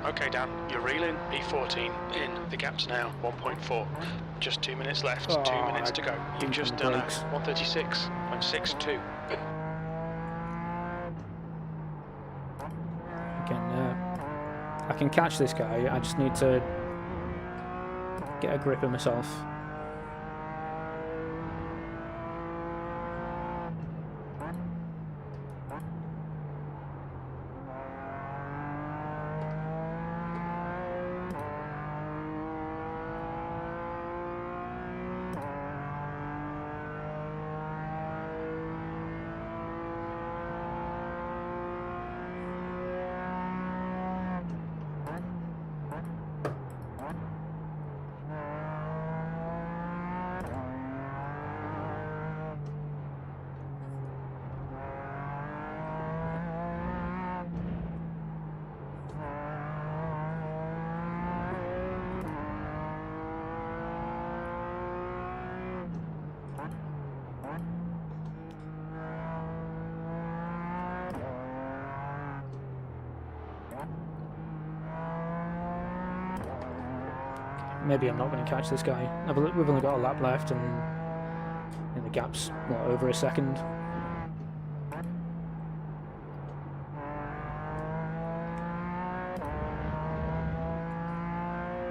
Okay, Dan, you're reeling. P14 in. The gap's now 1.4. Just 2 minutes left. 2 minutes to go. You've just done a 136.62. I can catch this guy. I just need to get a grip of myself. Maybe I'm not going to catch this guy. We've only got a lap left, and the gap's, what, over a second?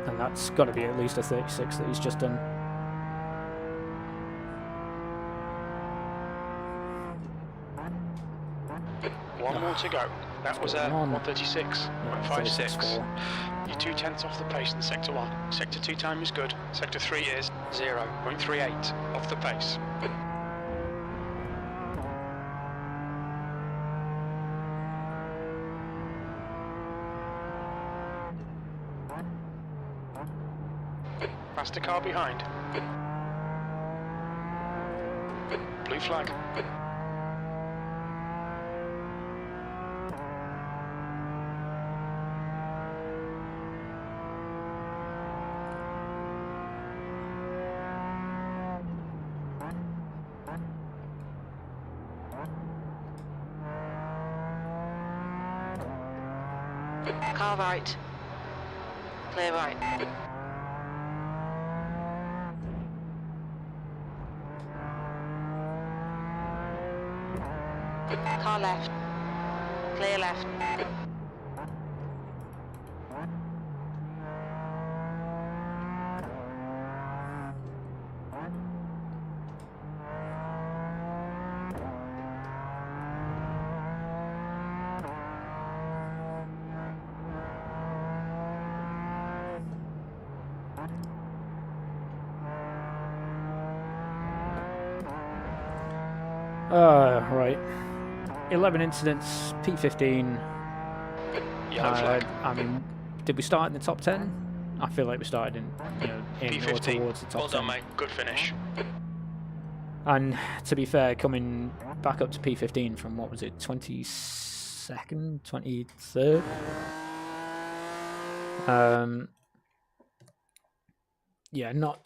And that's got to be at least a 36 that he's just done. One more to go. That was a 136.56. You're 2/10 off the pace in Sector 1. Sector 2 time is good. Sector 3 is 0.38 off the pace. Past a car behind. Blue flag. Car right. Clear right. Car left. Clear left. Right. 11 incidents, P15. Yellow flag. I mean, did we start in the top 10? I feel like we started in or P15. towards the top Well 10. done, mate. Good finish. And to be fair, coming back up to P15 from, what was it, 22nd, 23rd? Yeah, not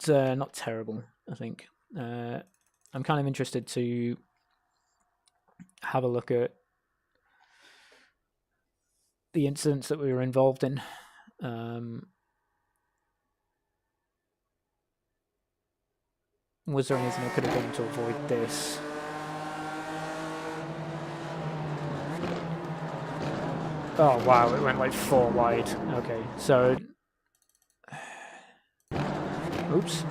terrible, I think. I'm kind of interested to have a look at the incidents that we were involved in. Was there anything I could have done to avoid this? Oh wow, it went like 4 wide. Okay, so... Oops.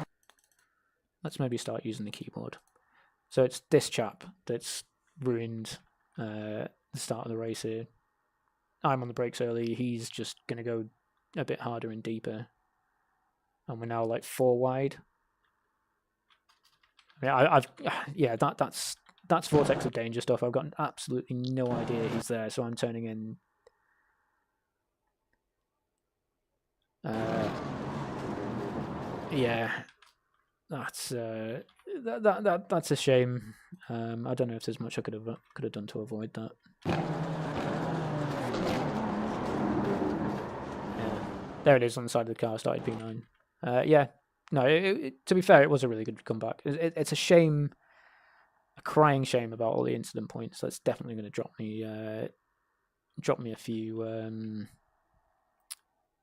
Let's maybe start using the keyboard. So it's this chap that's ruined the start of the race here. I'm on the brakes early, he's just going to go a bit harder and deeper. And we're now like 4 wide. I mean, that's Vortex of Danger stuff. I've got absolutely no idea he's there, so I'm turning in. Yeah, that's that's a shame. I don't know if there's much I could have done to avoid that. Yeah, there it is on the side of the car. Started P9. Yeah. No, to be fair, it was a really good comeback. It's a shame, a crying shame about all the incident points. That's definitely going to drop me a few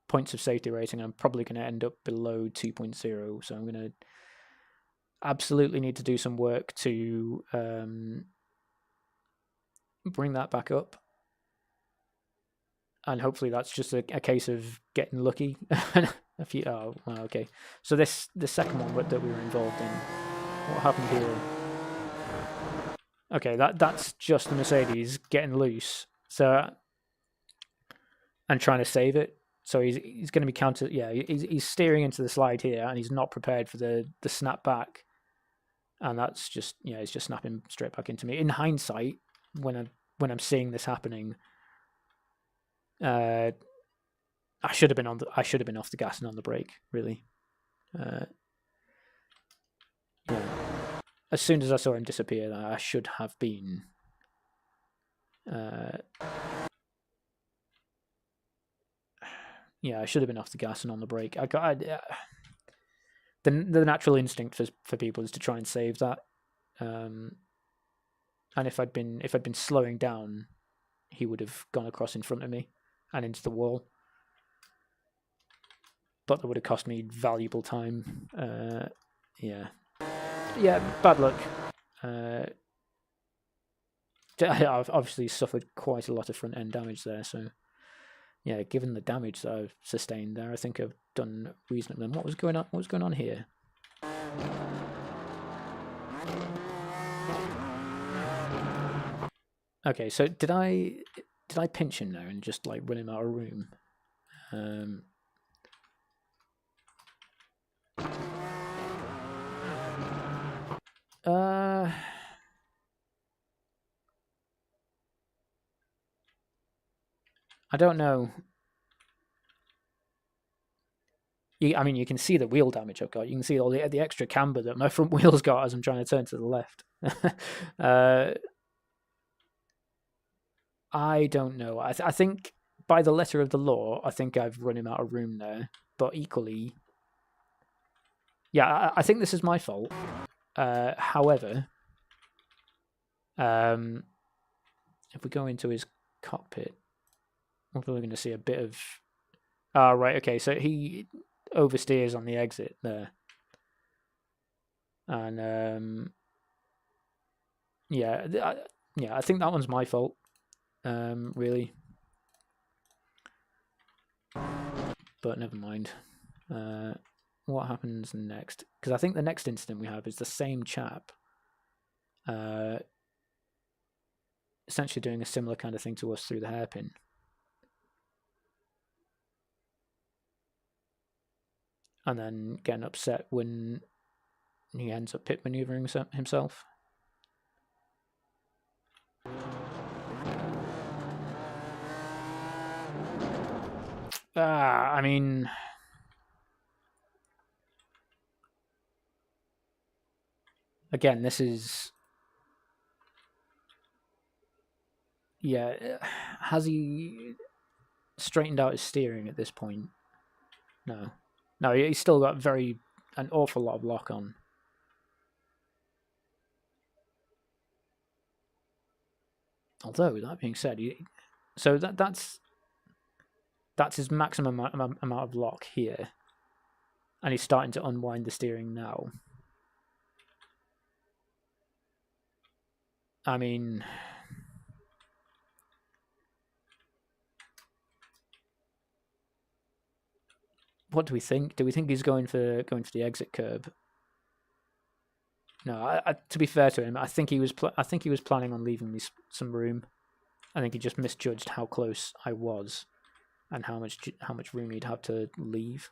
points of safety rating. I'm probably going to end up below 2.0, so I'm going to absolutely need to do some work to bring that back up. And hopefully that's just a case of getting lucky. Oh, well, okay. So the second one that we were involved in, what happened here? Okay, that's just the Mercedes getting loose. So and trying to save it. So he's going to be counter. Yeah, he's steering into the slide here, and he's not prepared for the snap back. And that's just, he's just snapping straight back into me. In hindsight, when I'm seeing this happening, I should have been off the gas and on the brake, really. Yeah. As soon as I saw him disappear, I should have been. Yeah, I should have been off the gas and on the brake. The natural instinct for people is to try and save that. And if I'd been slowing down, he would have gone across in front of me and into the wall. But that would have cost me valuable time. Yeah, bad luck. I've obviously suffered quite a lot of front end damage there, so yeah, given the damage that I've sustained there, I think I've done reasonably. What was going on? What was going on here? Okay, so did I pinch him there and just like run him out of room? I don't know. I mean, you can see the wheel damage I've got. You can see all the extra camber that my front wheels got as I'm trying to turn to the left. I don't know. I think by the letter of the law, I think I've run him out of room there. But equally, yeah, I think this is my fault. However, if we go into his cockpit, we're probably going to see a bit of... Ah, right, okay, so he oversteers on the exit there. And, yeah, I think that one's my fault, really. But never mind. What happens next? Because I think the next incident we have is the same chap essentially doing a similar kind of thing to us through the hairpin. And then getting upset when he ends up pit maneuvering himself. I mean... again, this is... Yeah, has he straightened out his steering at this point? No. No, he's still got an awful lot of lock on. Although, that being said, so that's his maximum amount of lock here. And he's starting to unwind the steering now. I mean... What do we think? Do we think he's going for the exit curb? No, to be fair to him, I think he was planning on leaving me some room. I think he just misjudged how close I was, and how much room he'd have to leave.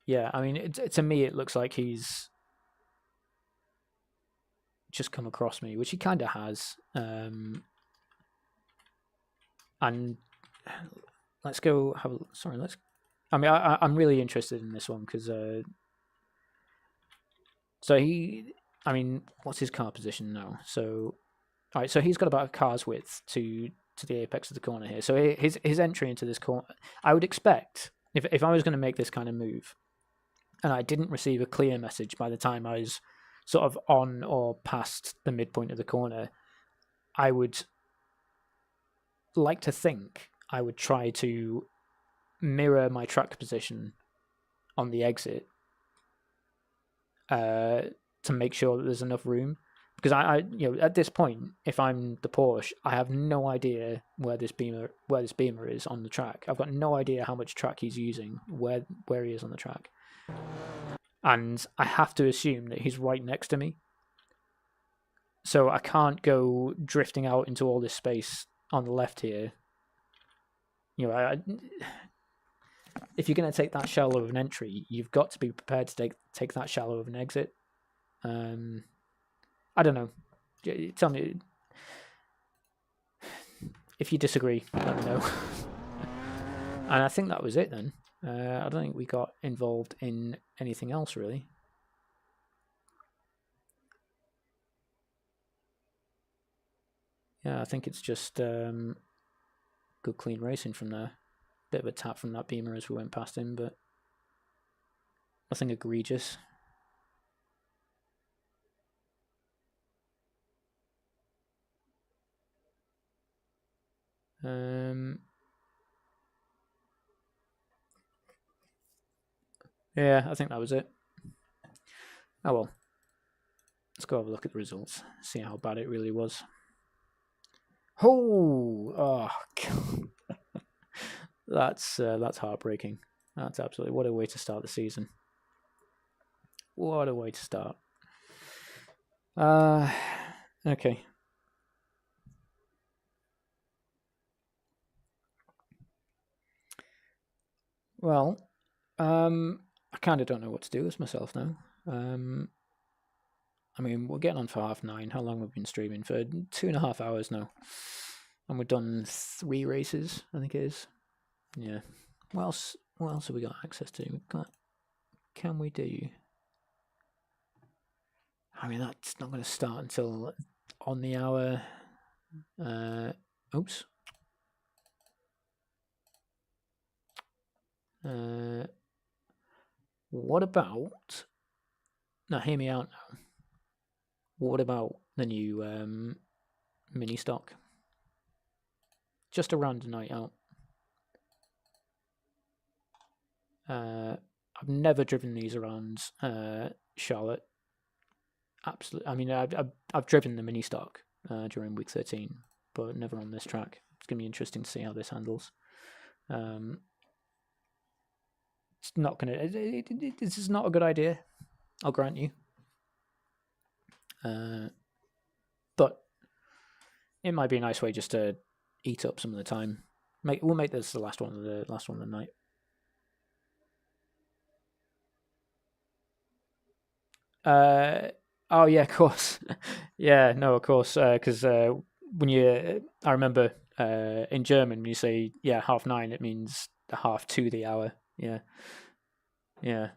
Yeah, I mean, to me, it looks like he's just come across me, which he kind of has. And let's go have. Sorry, let's. I mean, I'm really interested in this one because. So I mean, what's his car position now? So, all right, so he's got about a car's width to the apex of the corner here. So his entry into this corner, I would expect if I was going to make this kind of move, and I didn't receive a clear message by the time I was sort of on or past the midpoint of the corner, I would like to think I would try to mirror my track position on the exit to make sure that there's enough room. Because I at this point, if I'm the Porsche, I have no idea where this beamer is on the track. I've got no idea how much track he's using, where he is on the track. And I have to assume that he's right next to me. So I can't go drifting out into all this space on the left here. If you're going to take that shallow of an entry, you've got to be prepared to take that shallow of an exit. I don't know. Tell me if you disagree. Let me know. And I think that was it then. I don't think we got involved in anything else really. Yeah, I think it's just good clean racing from there. Bit of a tap from that beamer as we went past him, but nothing egregious. Yeah, I think that was it. Oh well. Let's go have a look at the results, see how bad it really was. Oh, God. That's heartbreaking. That's absolutely, what a way to start the season. What a way to start. Okay. Well, I kind of don't know what to do with myself now. I mean, we're getting on for 9:30. How long have we been streaming? For 2.5 hours now. And we've done 3 races, I think it is. Yeah. What else have we got access to? Can we do? I mean, that's not going to start until on the hour. Oops. What about... Now, hear me out now. What about the new mini stock? Just a random night out. I've never driven these around Charlotte. Absolutely. I mean, I've driven the mini stock during week 13, but never on this track. It's going to be interesting to see how this handles. It's not going to... This is not a good idea, I'll grant you. But it might be a nice way just to eat up some of the time. We'll make this the last one of the night. Oh yeah, of course. Yeah, no, of course. Because I remember in German, when you say 9:30, it means half to the hour. Yeah. Yeah.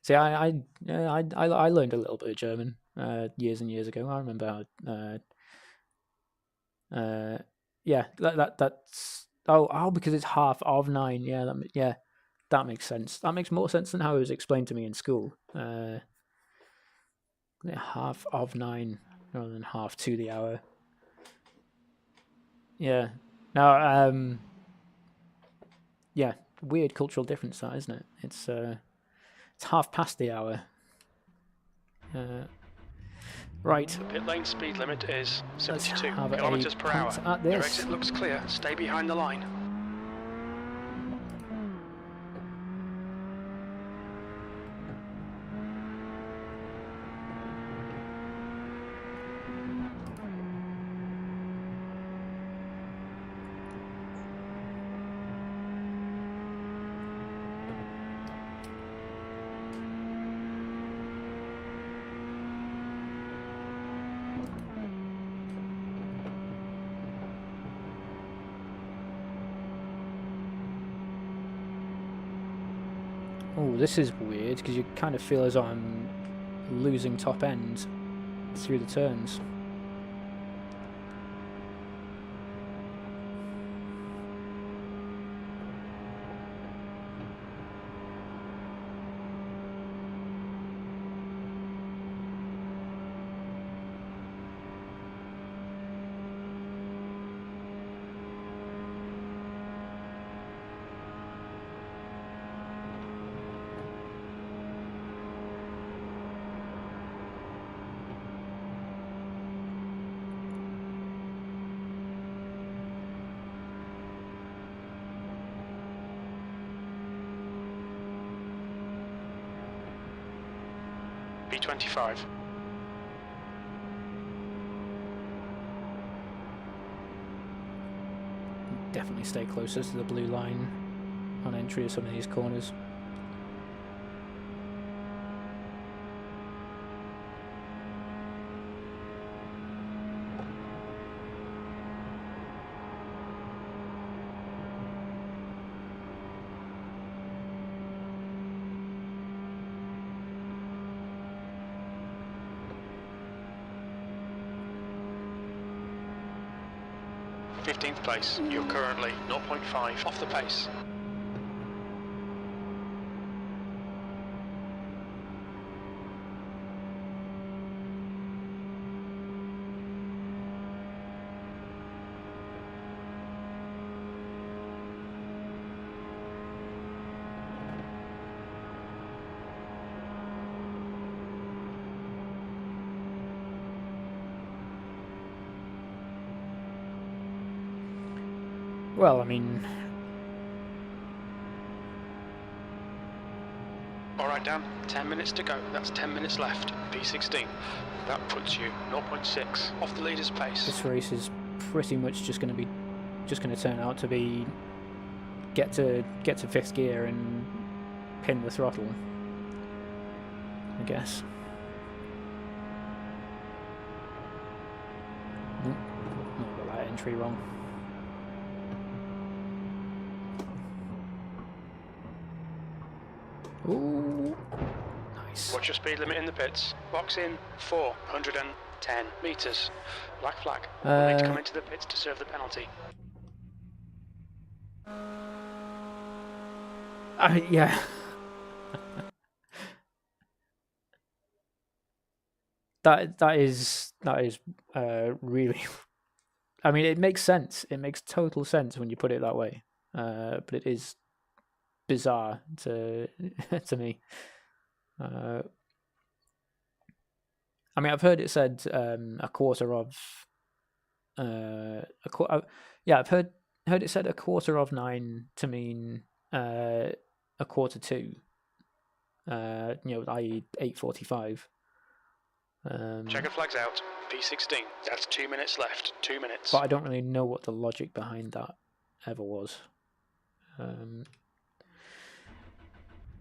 See, I learned a little bit of German years and years ago. I remember how that's because it's half of 9. Yeah, that makes sense. That makes more sense than how it was explained to me in school. Half of 9 rather than half to the hour. Yeah. Now, weird cultural difference, that, isn't it? It's half past the hour. Right. The pit lane speed limit is 72 have kilometers per hour. at Your this. exit looks clear. Stay behind the line. Oh, this is weird because you kind of feel as though I'm losing top end through the turns. B25. Definitely stay closer to the blue line on entry of some of these corners. Fifteenth place. You're currently 0.5 off the pace. Well, I mean... Alright, Dan, 10 minutes to go. That's 10 minutes left. P16. That puts you 0.6 off the leader's pace. This race is pretty much just going to turn out to be get to fifth gear and pin the throttle, I guess. Nope, no, got that entry wrong. Ooh, nice. Watch your speed limit in the pits. Box in 410 metres. Black flag. We'll need to come into the pits to serve the penalty. Yeah. that is really. I mean, it makes sense. It makes total sense when you put it that way. But it is bizarre to me. I mean, I've heard it said a quarter of. I've heard it said a quarter of 9 to mean a quarter to. I.e. 8:45. Checkered flags out. P16. That's 2 minutes left. 2 minutes. But I don't really know what the logic behind that ever was.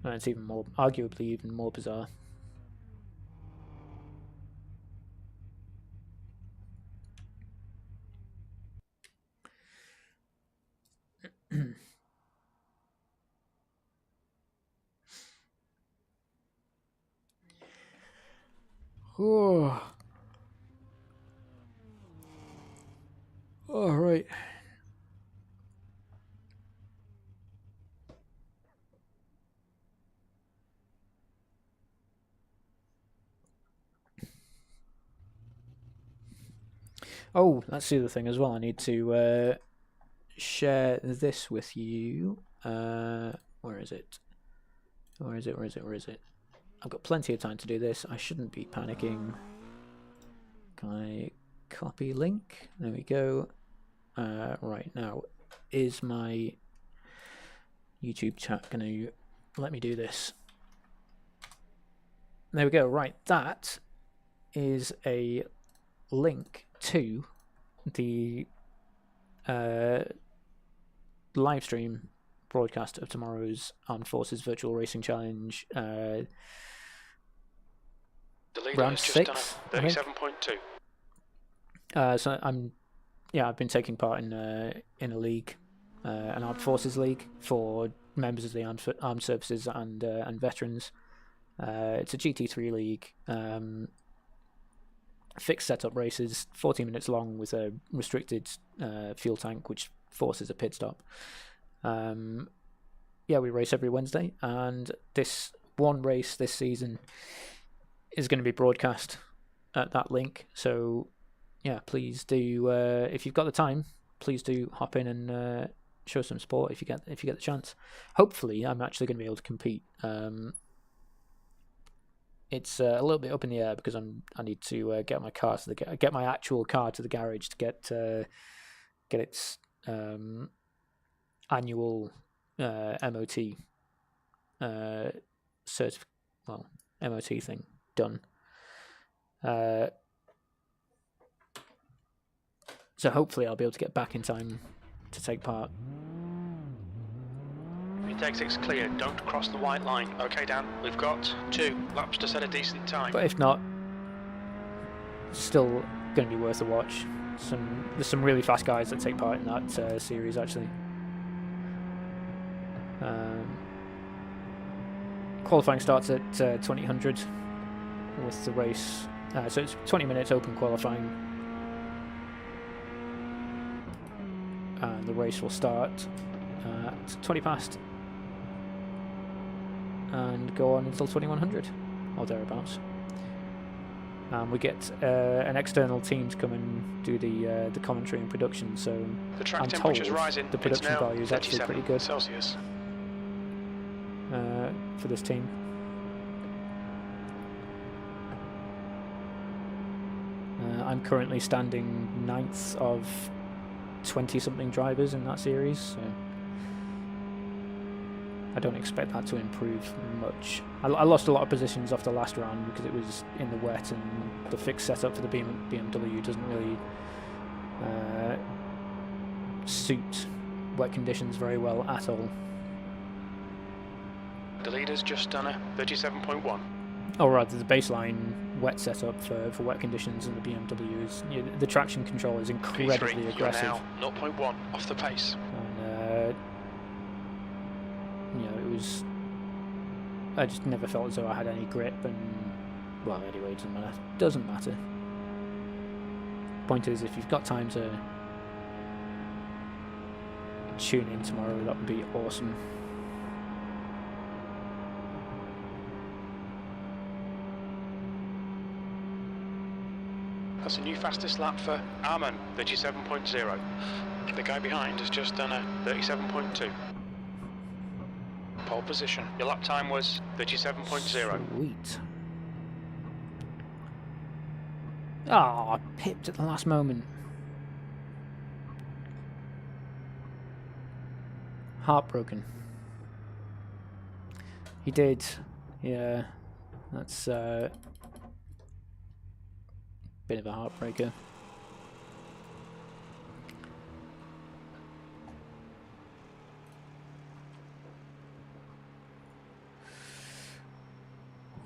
It's arguably even more bizarre. Oh. All right. Oh, that's the other thing as well. I need to share this with you. Where is it? Where is it? Where is it? Where is it? I've got plenty of time to do this. I shouldn't be panicking. Can I copy link? There we go. Right now, is my YouTube chat going to let me do this? There we go. Right, that is a link to the live stream broadcast of tomorrow's Armed Forces Virtual Racing Challenge. The leader round has just 6, done a 37.2. So I've been taking part in a league, an Armed Forces league for members of the armed services and veterans. It's a GT3 league, fixed setup races, 40 minutes long with a restricted fuel tank, which forces a pit stop. We race every Wednesday, and this one race this season is going to be broadcast at that link. So yeah, please do, if you've got the time, please do hop in and show some support if you get the chance. Hopefully, I'm actually going to be able to compete. It's a little bit up in the air because I need to get my car to get my actual car to the garage to get its annual MOT MOT thing done. So hopefully I'll be able to get back in time to take part. Intake 6 clear, don't cross the white line. Okay, Dan, we've got 2 laps to set a decent time. But if not, it's still going to be worth a watch. There's some really fast guys that take part in that series, actually. Qualifying starts at 2000 with the race. So it's 20 minutes open qualifying. And the race will start at 20 past and go on until 2100 or thereabouts. We get an external team to come and do the commentary and production. So the track I'm temperature's told rising. the production value is actually pretty good Celsius. For this team. I'm currently standing 9th of 20-something drivers in that series, so I don't expect that to improve much. I lost a lot of positions off the last round because it was in the wet, and the fixed setup for the BMW doesn't really suit wet conditions very well at all. The leader's just done a 37.1. Or rather, the baseline wet setup for wet conditions in the BMW is, the traction control is incredibly P3, aggressive. You're now 0.1 off the pace. And it was. I just never felt as though I had any grip, and well, anyway, it doesn't matter. Point is, if you've got time to tune in tomorrow, that would be awesome. That's a new fastest lap for Arman, 37.0. The guy behind has just done a 37.2. Pole position. Your lap time was 37.0. Sweet. Ah, pipped at the last moment. Heartbroken. He did. Yeah. That's bit of a heartbreaker.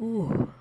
Ooh.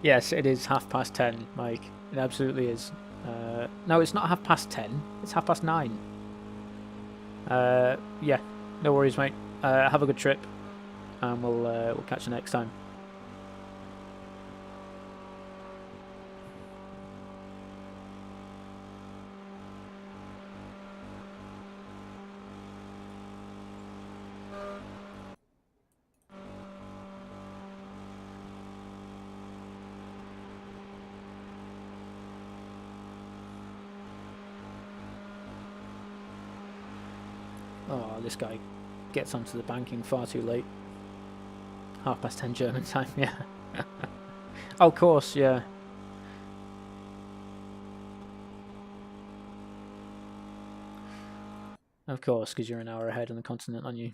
Yes, it is 10:30, Mike. It absolutely is. No, it's not 10:30. It's 9:30. Yeah, no worries, mate. Have a good trip, and we'll catch you next time. Oh, this guy gets onto the banking far too late. 10:30 German time, yeah. Oh, of course, yeah. Of course, because you're an hour ahead on the continent, aren't you?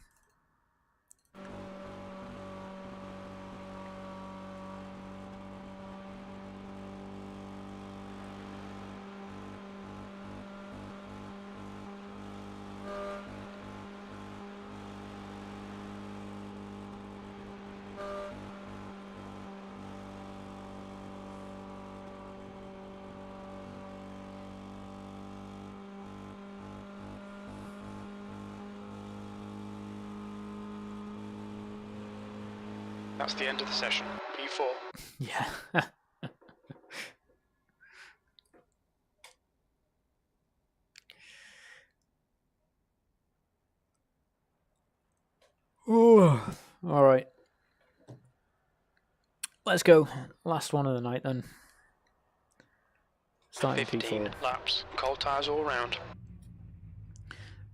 That's the end of the session. P4. Yeah. Ooh. All right. Let's go. Last one of the night then. Starting 15 P4. laps. Cold tyres all round.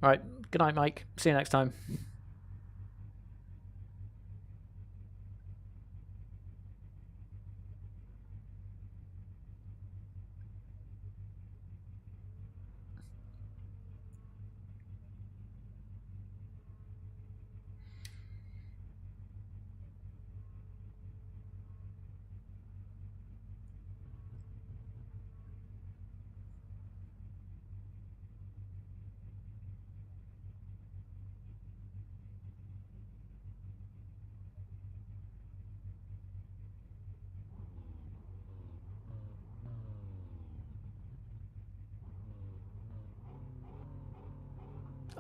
All right. Good night, Mike. See you next time.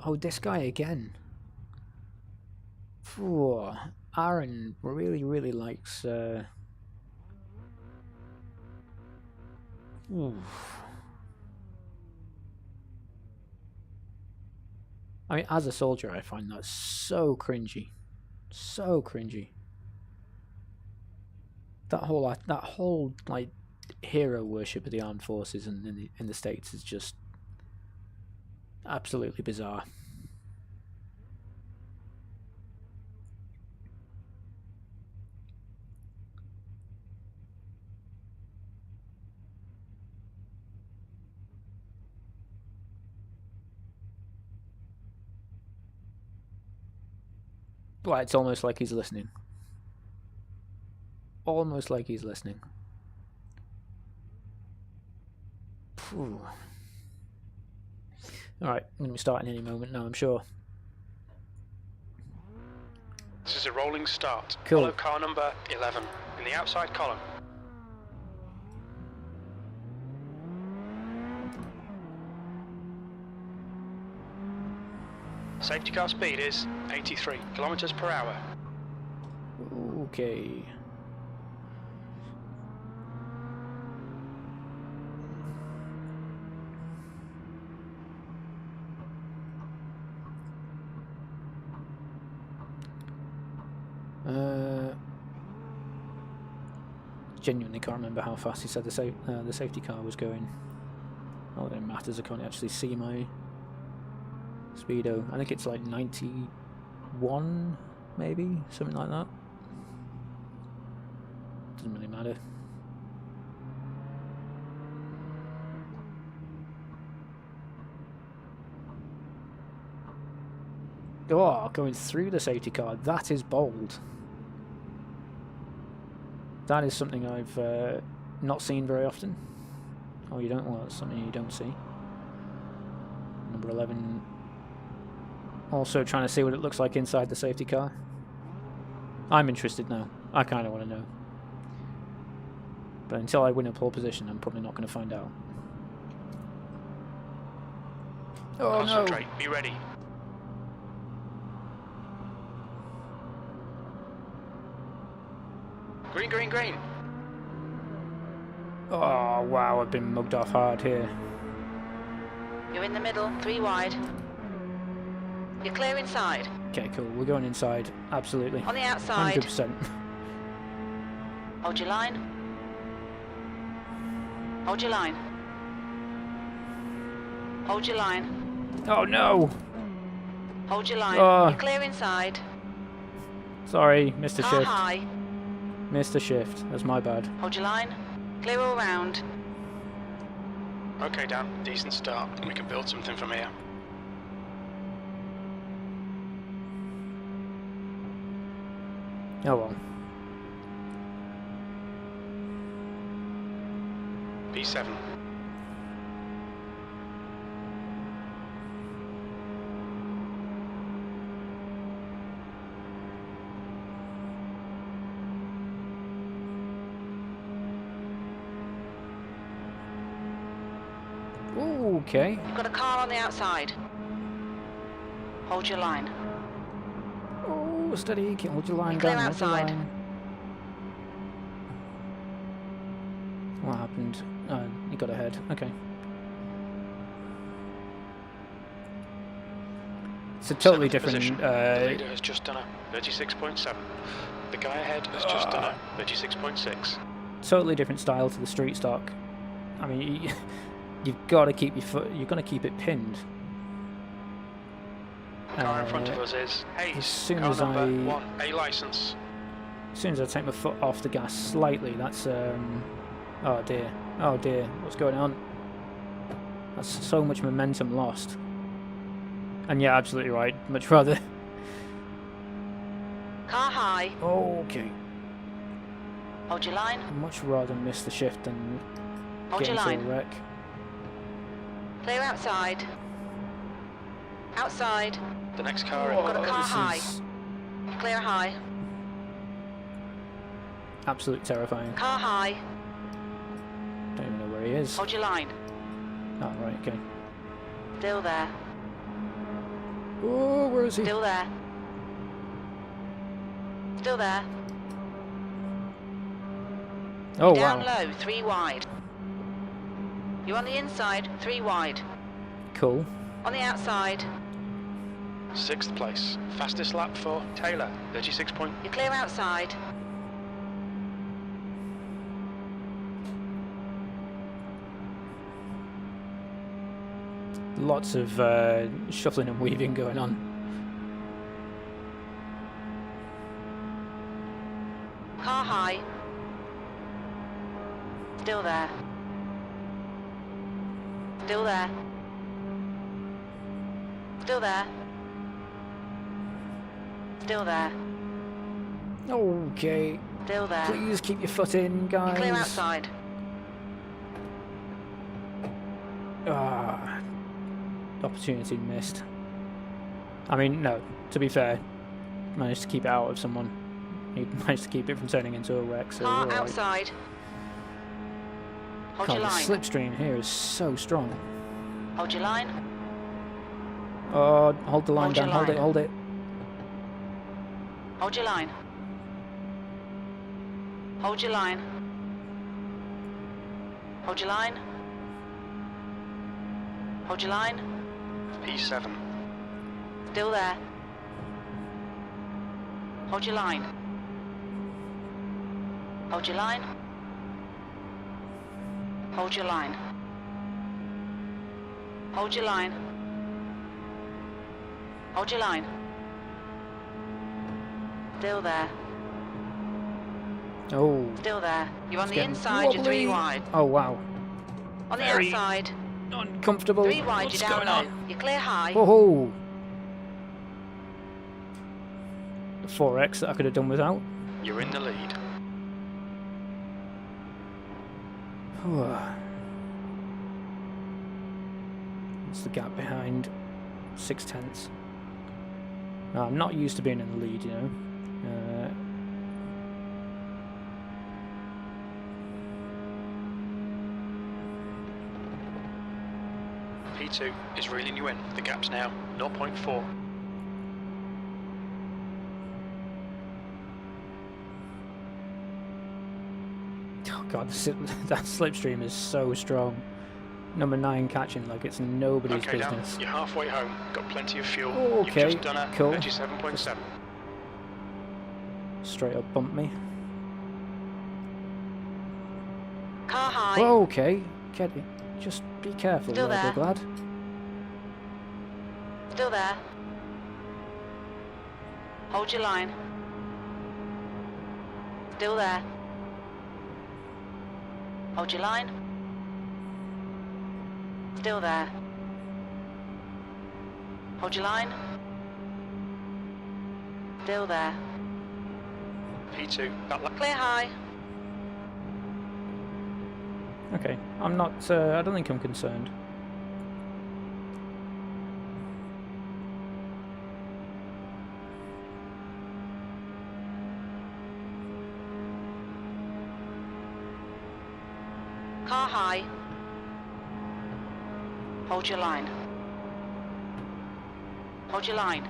Oh, this guy again. Ooh, Aaron really likes. I mean, as a soldier, I find that so cringy, so cringy. That whole like hero worship of the armed forces in the States is just absolutely bizarre. Well, it's almost like he's listening. Almost like he's listening. Alright, I'm going to be starting any moment now, I'm sure. This is a rolling start. Cool. Follow car number 11 in the outside column. Safety car speed is 83 kilometers per hour. Okay. Genuinely can't remember how fast he said the safety car was going. Not that it matters, I can't actually see my speedo. I think it's like 91, maybe? Something like that. Doesn't really matter. Oh, going through the safety car. That is bold. That is something I've not seen very often. Oh, you don't? Well, it's something you don't see. Number 11. Also trying to see what it looks like inside the safety car. I'm interested now. I kind of want to know. But until I win a pole position, I'm probably not going to find out. Oh Concentrate. no! Be ready. Green, green, green. Oh wow, I've been mugged off hard here. You're in the middle, 3 wide. You're clear inside. Okay, cool. We're going inside. Absolutely. On the outside. 100%. Hold your line. Hold your line. Hold your line. Oh no! Hold your line. Oh. You're clear inside. Sorry, Mr. Car Shift. high. Mr. Shift. That's my bad. Hold your line. Clear all round. Okay, Dan. Decent start. We can build something from here. Oh well. P7. Ooh, okay. You've got a car on the outside. Hold your line. Oh, steady. Hold your line, You're clear Dan. Hold your outside. line. What happened? You got ahead. Okay. It's a totally different. Position. The leader has just done a 36.7. The guy ahead has just done a 36.6. Totally different style to the street stock. I mean, you've got to keep your foot. You're going to keep it pinned. The car in front of us is Hayes. As soon car as number I- 1, A license. As soon as I take my foot off the gas slightly, that's oh dear. Oh dear. What's going on? That's so much momentum lost. And yeah, absolutely right. Much rather. Car high. Okay. Hold your line. Much rather miss the shift than Hold get your into a line. wreck. Clear outside. Outside. The next car in. Got a car this high. is Clear high. absolutely terrifying. Car high. Don't even know where he is. Hold your line. Oh right, okay. Still there. Oh, where is he? Still there. Still there. Oh Down wow. low, 3 wide. You're on the inside, 3 wide. Cool. On the outside. 6th place. Fastest lap for Taylor. 36 point. You're clear outside. Lots of shuffling and weaving going on. Car high. Still there. Still there. Still there. Still there. Okay. Still there. Please keep your foot in, guys. Clear outside. Ah, opportunity missed. I mean, no, to be fair, managed to keep it out of someone. He managed to keep it from turning into a wreck, so Car we're all right. outside. Hold God, your the line. slipstream here is so strong. Hold your line. Oh, hold the line Hold your down, hold line. it, hold it. Hold your line. Hold your line. Hold your line. Hold your line. P7. Still there. Hold your line. Hold your line. Hold your line. Hold your line. Hold your line. Still there. Oh, Still there. You're on it's the getting inside, you're 3 wobbly. wide. Oh wow, On the Very- outside, uncomfortable. 3 wide, What's you're down going low. on? You're clear high. Oh, 4x that I could have done without. You're in the lead. What's the gap behind? 6/10. No, I'm not used to being in the lead, you know. P2 is reeling you in. The gap's now 0.4. Oh god, that slipstream is so strong. Number 9 catching like it's nobody's okay, business. Dan, you're halfway home. Got plenty of fuel. Oh, okay, You've just done a cool. 37.7. Straight up bump me. Car high. Oh, okay, get it. Just be careful, Still there, there. big lad. Still there. Hold your line. Still there. Hold your line. Still there. Hold your line. Still there. P2, that lap. Clear high. Okay, I'm not. I don't think I'm concerned. Car high. Hold your line. Hold your line.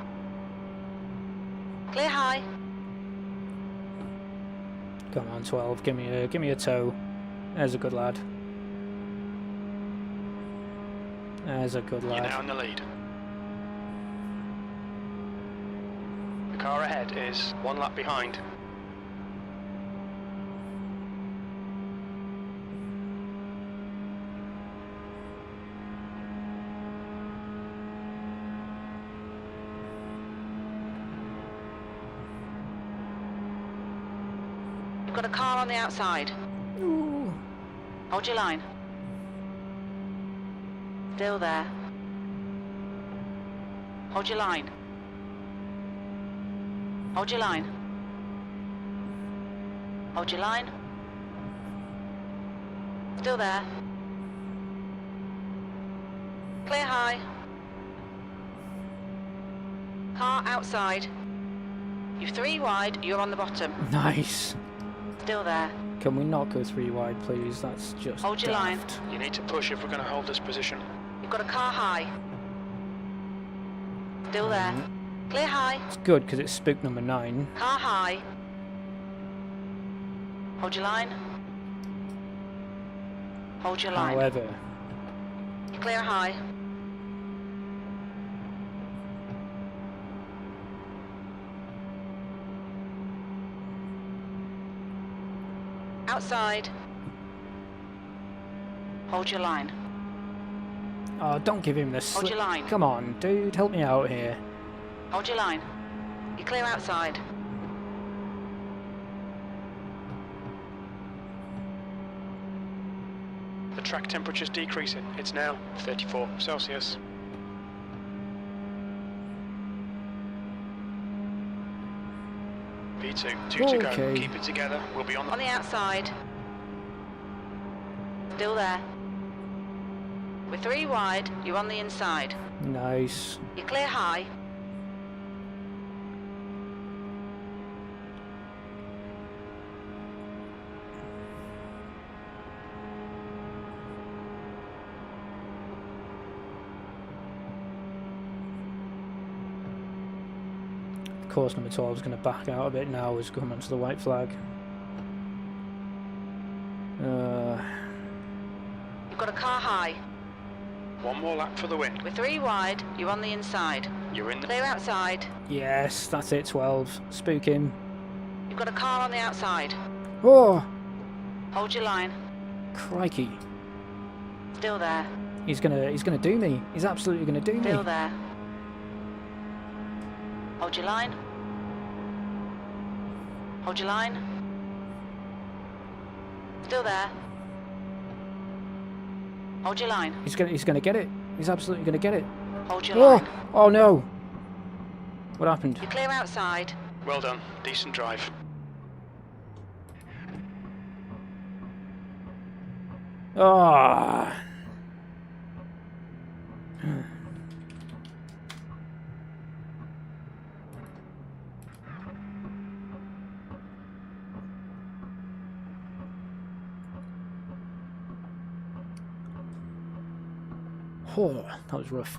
Clear high. Come on, 12. Give me a toe. There's a good lad. There's a good You're lad. now in the lead. The car ahead is 1 lap behind. You've got a car on the outside. Ooh. Hold your line. Still there. Hold your line. Hold your line. Hold your line. Still there. Clear high. Car outside. You're 3 wide, you're on the bottom. Nice. Still there. Can we not go 3 wide, please? That's just Hold your line. daft. You need to push if we're going to hold this position. You've got a car high. Still there. Clear high. It's good because it's spook number 9. Car high. Hold your line. Hold your line. However, Clear high. Outside. Hold your line. oh, don't give him this. Hold your line. Come on, dude, help me out here. Hold your line. You're clear outside. The track temperature's decreasing. It's now 34 Celsius. P2, 2 to go. Okay. Keep it together. We'll be on On the... the outside. Still there. We're 3 wide, you're on the inside. Nice. You're clear high. Of course, number 12 is going to back out a bit now as we come onto the white flag. You've got a car high. 1 more lap for the win. We're 3 wide, you're on the inside. You're in the... Clear outside. Yes, that's it, 12. Spook him. You've got a car on the outside. Oh, Hold your line. crikey. Still there. He's gonna do me. He's absolutely gonna do me. Still there. Hold your line. Hold your line. Still there. Hold your line. He's gonna get it. He's absolutely gonna get it. Hold your Oh, line. oh no. What happened? You're clear outside. Well done. Decent drive. Ah. Oh, that was rough.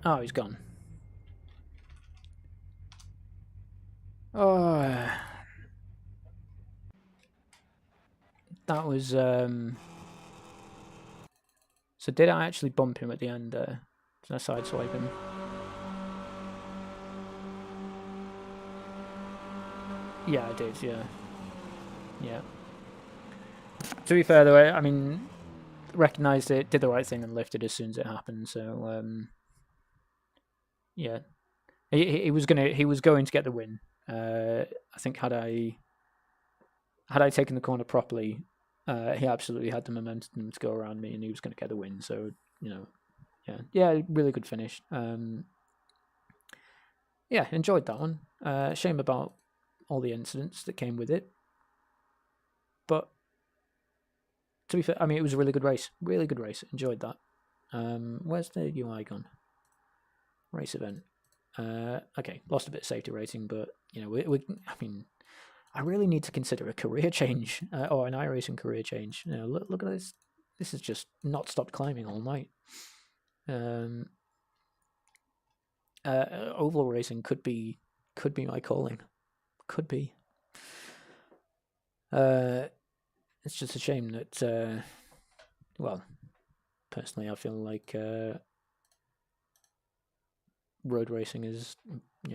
Oh, he's gone. Oh, that was. So did I actually bump him at the end? Did I sideswipe him? Yeah, I did. Yeah. Yeah. To be fair, though, I mean, recognised it, did the right thing, and lifted as soon as it happened. So, yeah, he was going to get the win. I think had I taken the corner properly, he absolutely had the momentum to go around me, and he was going to get the win. So, yeah, really good finish. Yeah, enjoyed that one. Shame about all the incidents that came with it, but to be fair, I mean, it was a really good race. Really good race. Enjoyed that. Where's the UI gone? Race event. Okay, lost a bit of safety rating, but I mean, I really need to consider a career change or an iRacing career change. Look at this. This has just not stopped climbing all night. Oval racing could be my calling. Could be. It's just a shame that. Well, personally, I feel like road racing is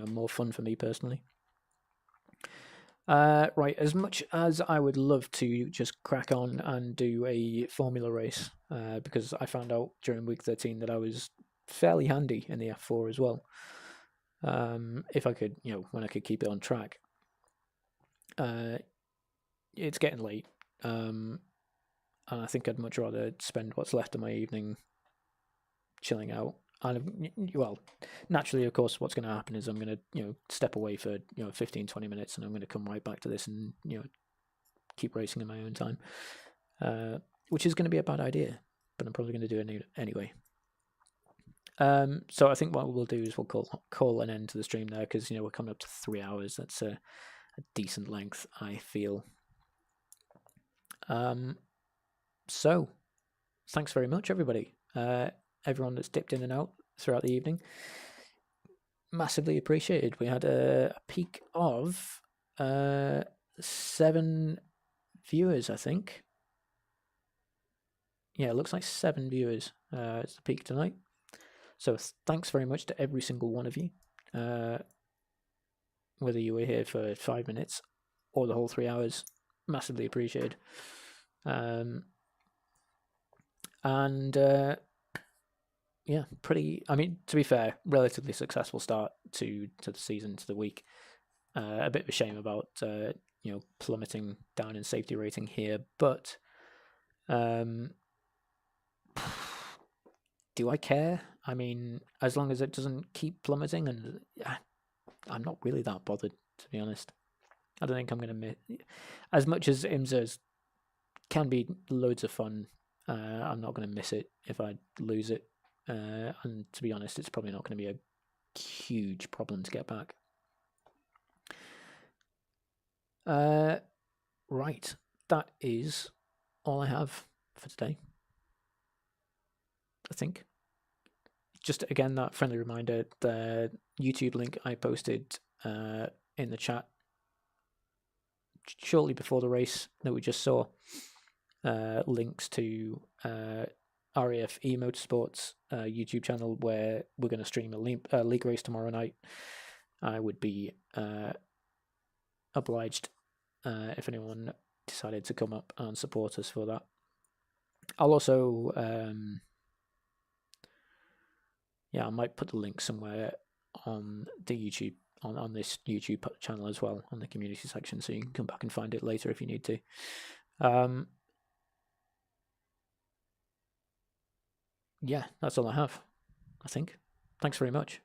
more fun for me personally. Right, as much as I would love to just crack on and do a formula race, because I found out during week 13 that I was fairly handy in the F4 as well. If I could, when I could keep it on track. It's getting late, and I think I'd much rather spend what's left of my evening chilling out. And well, naturally, of course, what's going to happen is I'm going to step away for 15-20 minutes, and I'm going to come right back to this and keep racing in my own time, which is going to be a bad idea, but I'm probably going to do it anyway. So I think what we'll do is we'll call an end to the stream there, because we're coming up to 3 hours. That's a decent length, I feel. So thanks very much, everybody. Everyone that's dipped in and out throughout the evening, massively appreciated. We had a peak of 7 viewers, I think. Yeah, it looks like 7 viewers. It's the peak tonight. So thanks very much to every single one of you. Whether you were here for 5 minutes or the whole 3 hours, massively appreciated. Yeah, I mean, to be fair, relatively successful start to the season, to the week. A bit of a shame about plummeting down in safety rating here, but do I care? I mean, as long as it doesn't keep plummeting, and I'm not really that bothered, to be honest. I don't think I'm going to miss, as much as IMSA can be loads of fun. I'm not going to miss it if I lose it. And to be honest, it's probably not going to be a huge problem to get back. Right, that is all I have for today, I think. Just again, that friendly reminder, the YouTube link I posted in the chat shortly before the race that we just saw, links to RAF eMotorsports YouTube channel, where we're going to stream a league race tomorrow night. I would be obliged if anyone decided to come up and support us for that. I'll also I might put the link somewhere on the YouTube on this YouTube channel as well, on the community section, so you can come back and find it later if you need to. Yeah, that's all I have, I think. Thanks very much.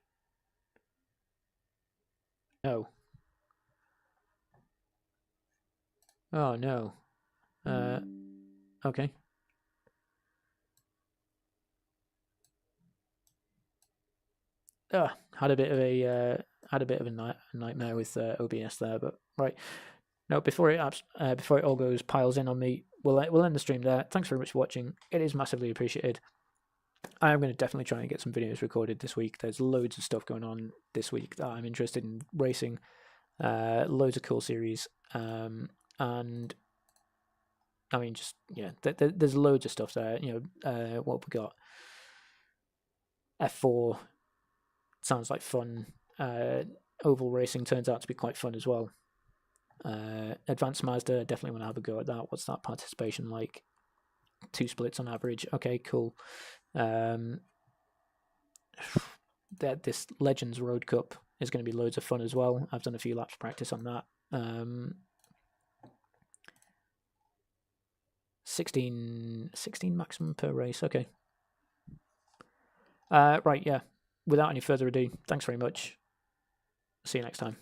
No. Oh, no. Okay. Had a bit of a nightmare with OBS there, but right. No, before it all piles in on me, we'll end the stream there. Thanks very much for watching. It is massively appreciated. I am going to definitely try and get some videos recorded this week. There's loads of stuff going on this week that I'm interested in racing. Loads of cool series. And I mean, just, yeah, there's loads of stuff there. What we got? F4 sounds like fun. Oval racing turns out to be quite fun as well. Advanced Mazda, definitely want to have a go at that. What's that participation like? 2 splits on average. Okay, cool. This Legends Road Cup is going to be loads of fun as well. I've done a few laps practice on that. 16 maximum per race. Okay. Right, yeah. Without any further ado, thanks very much. See you next time.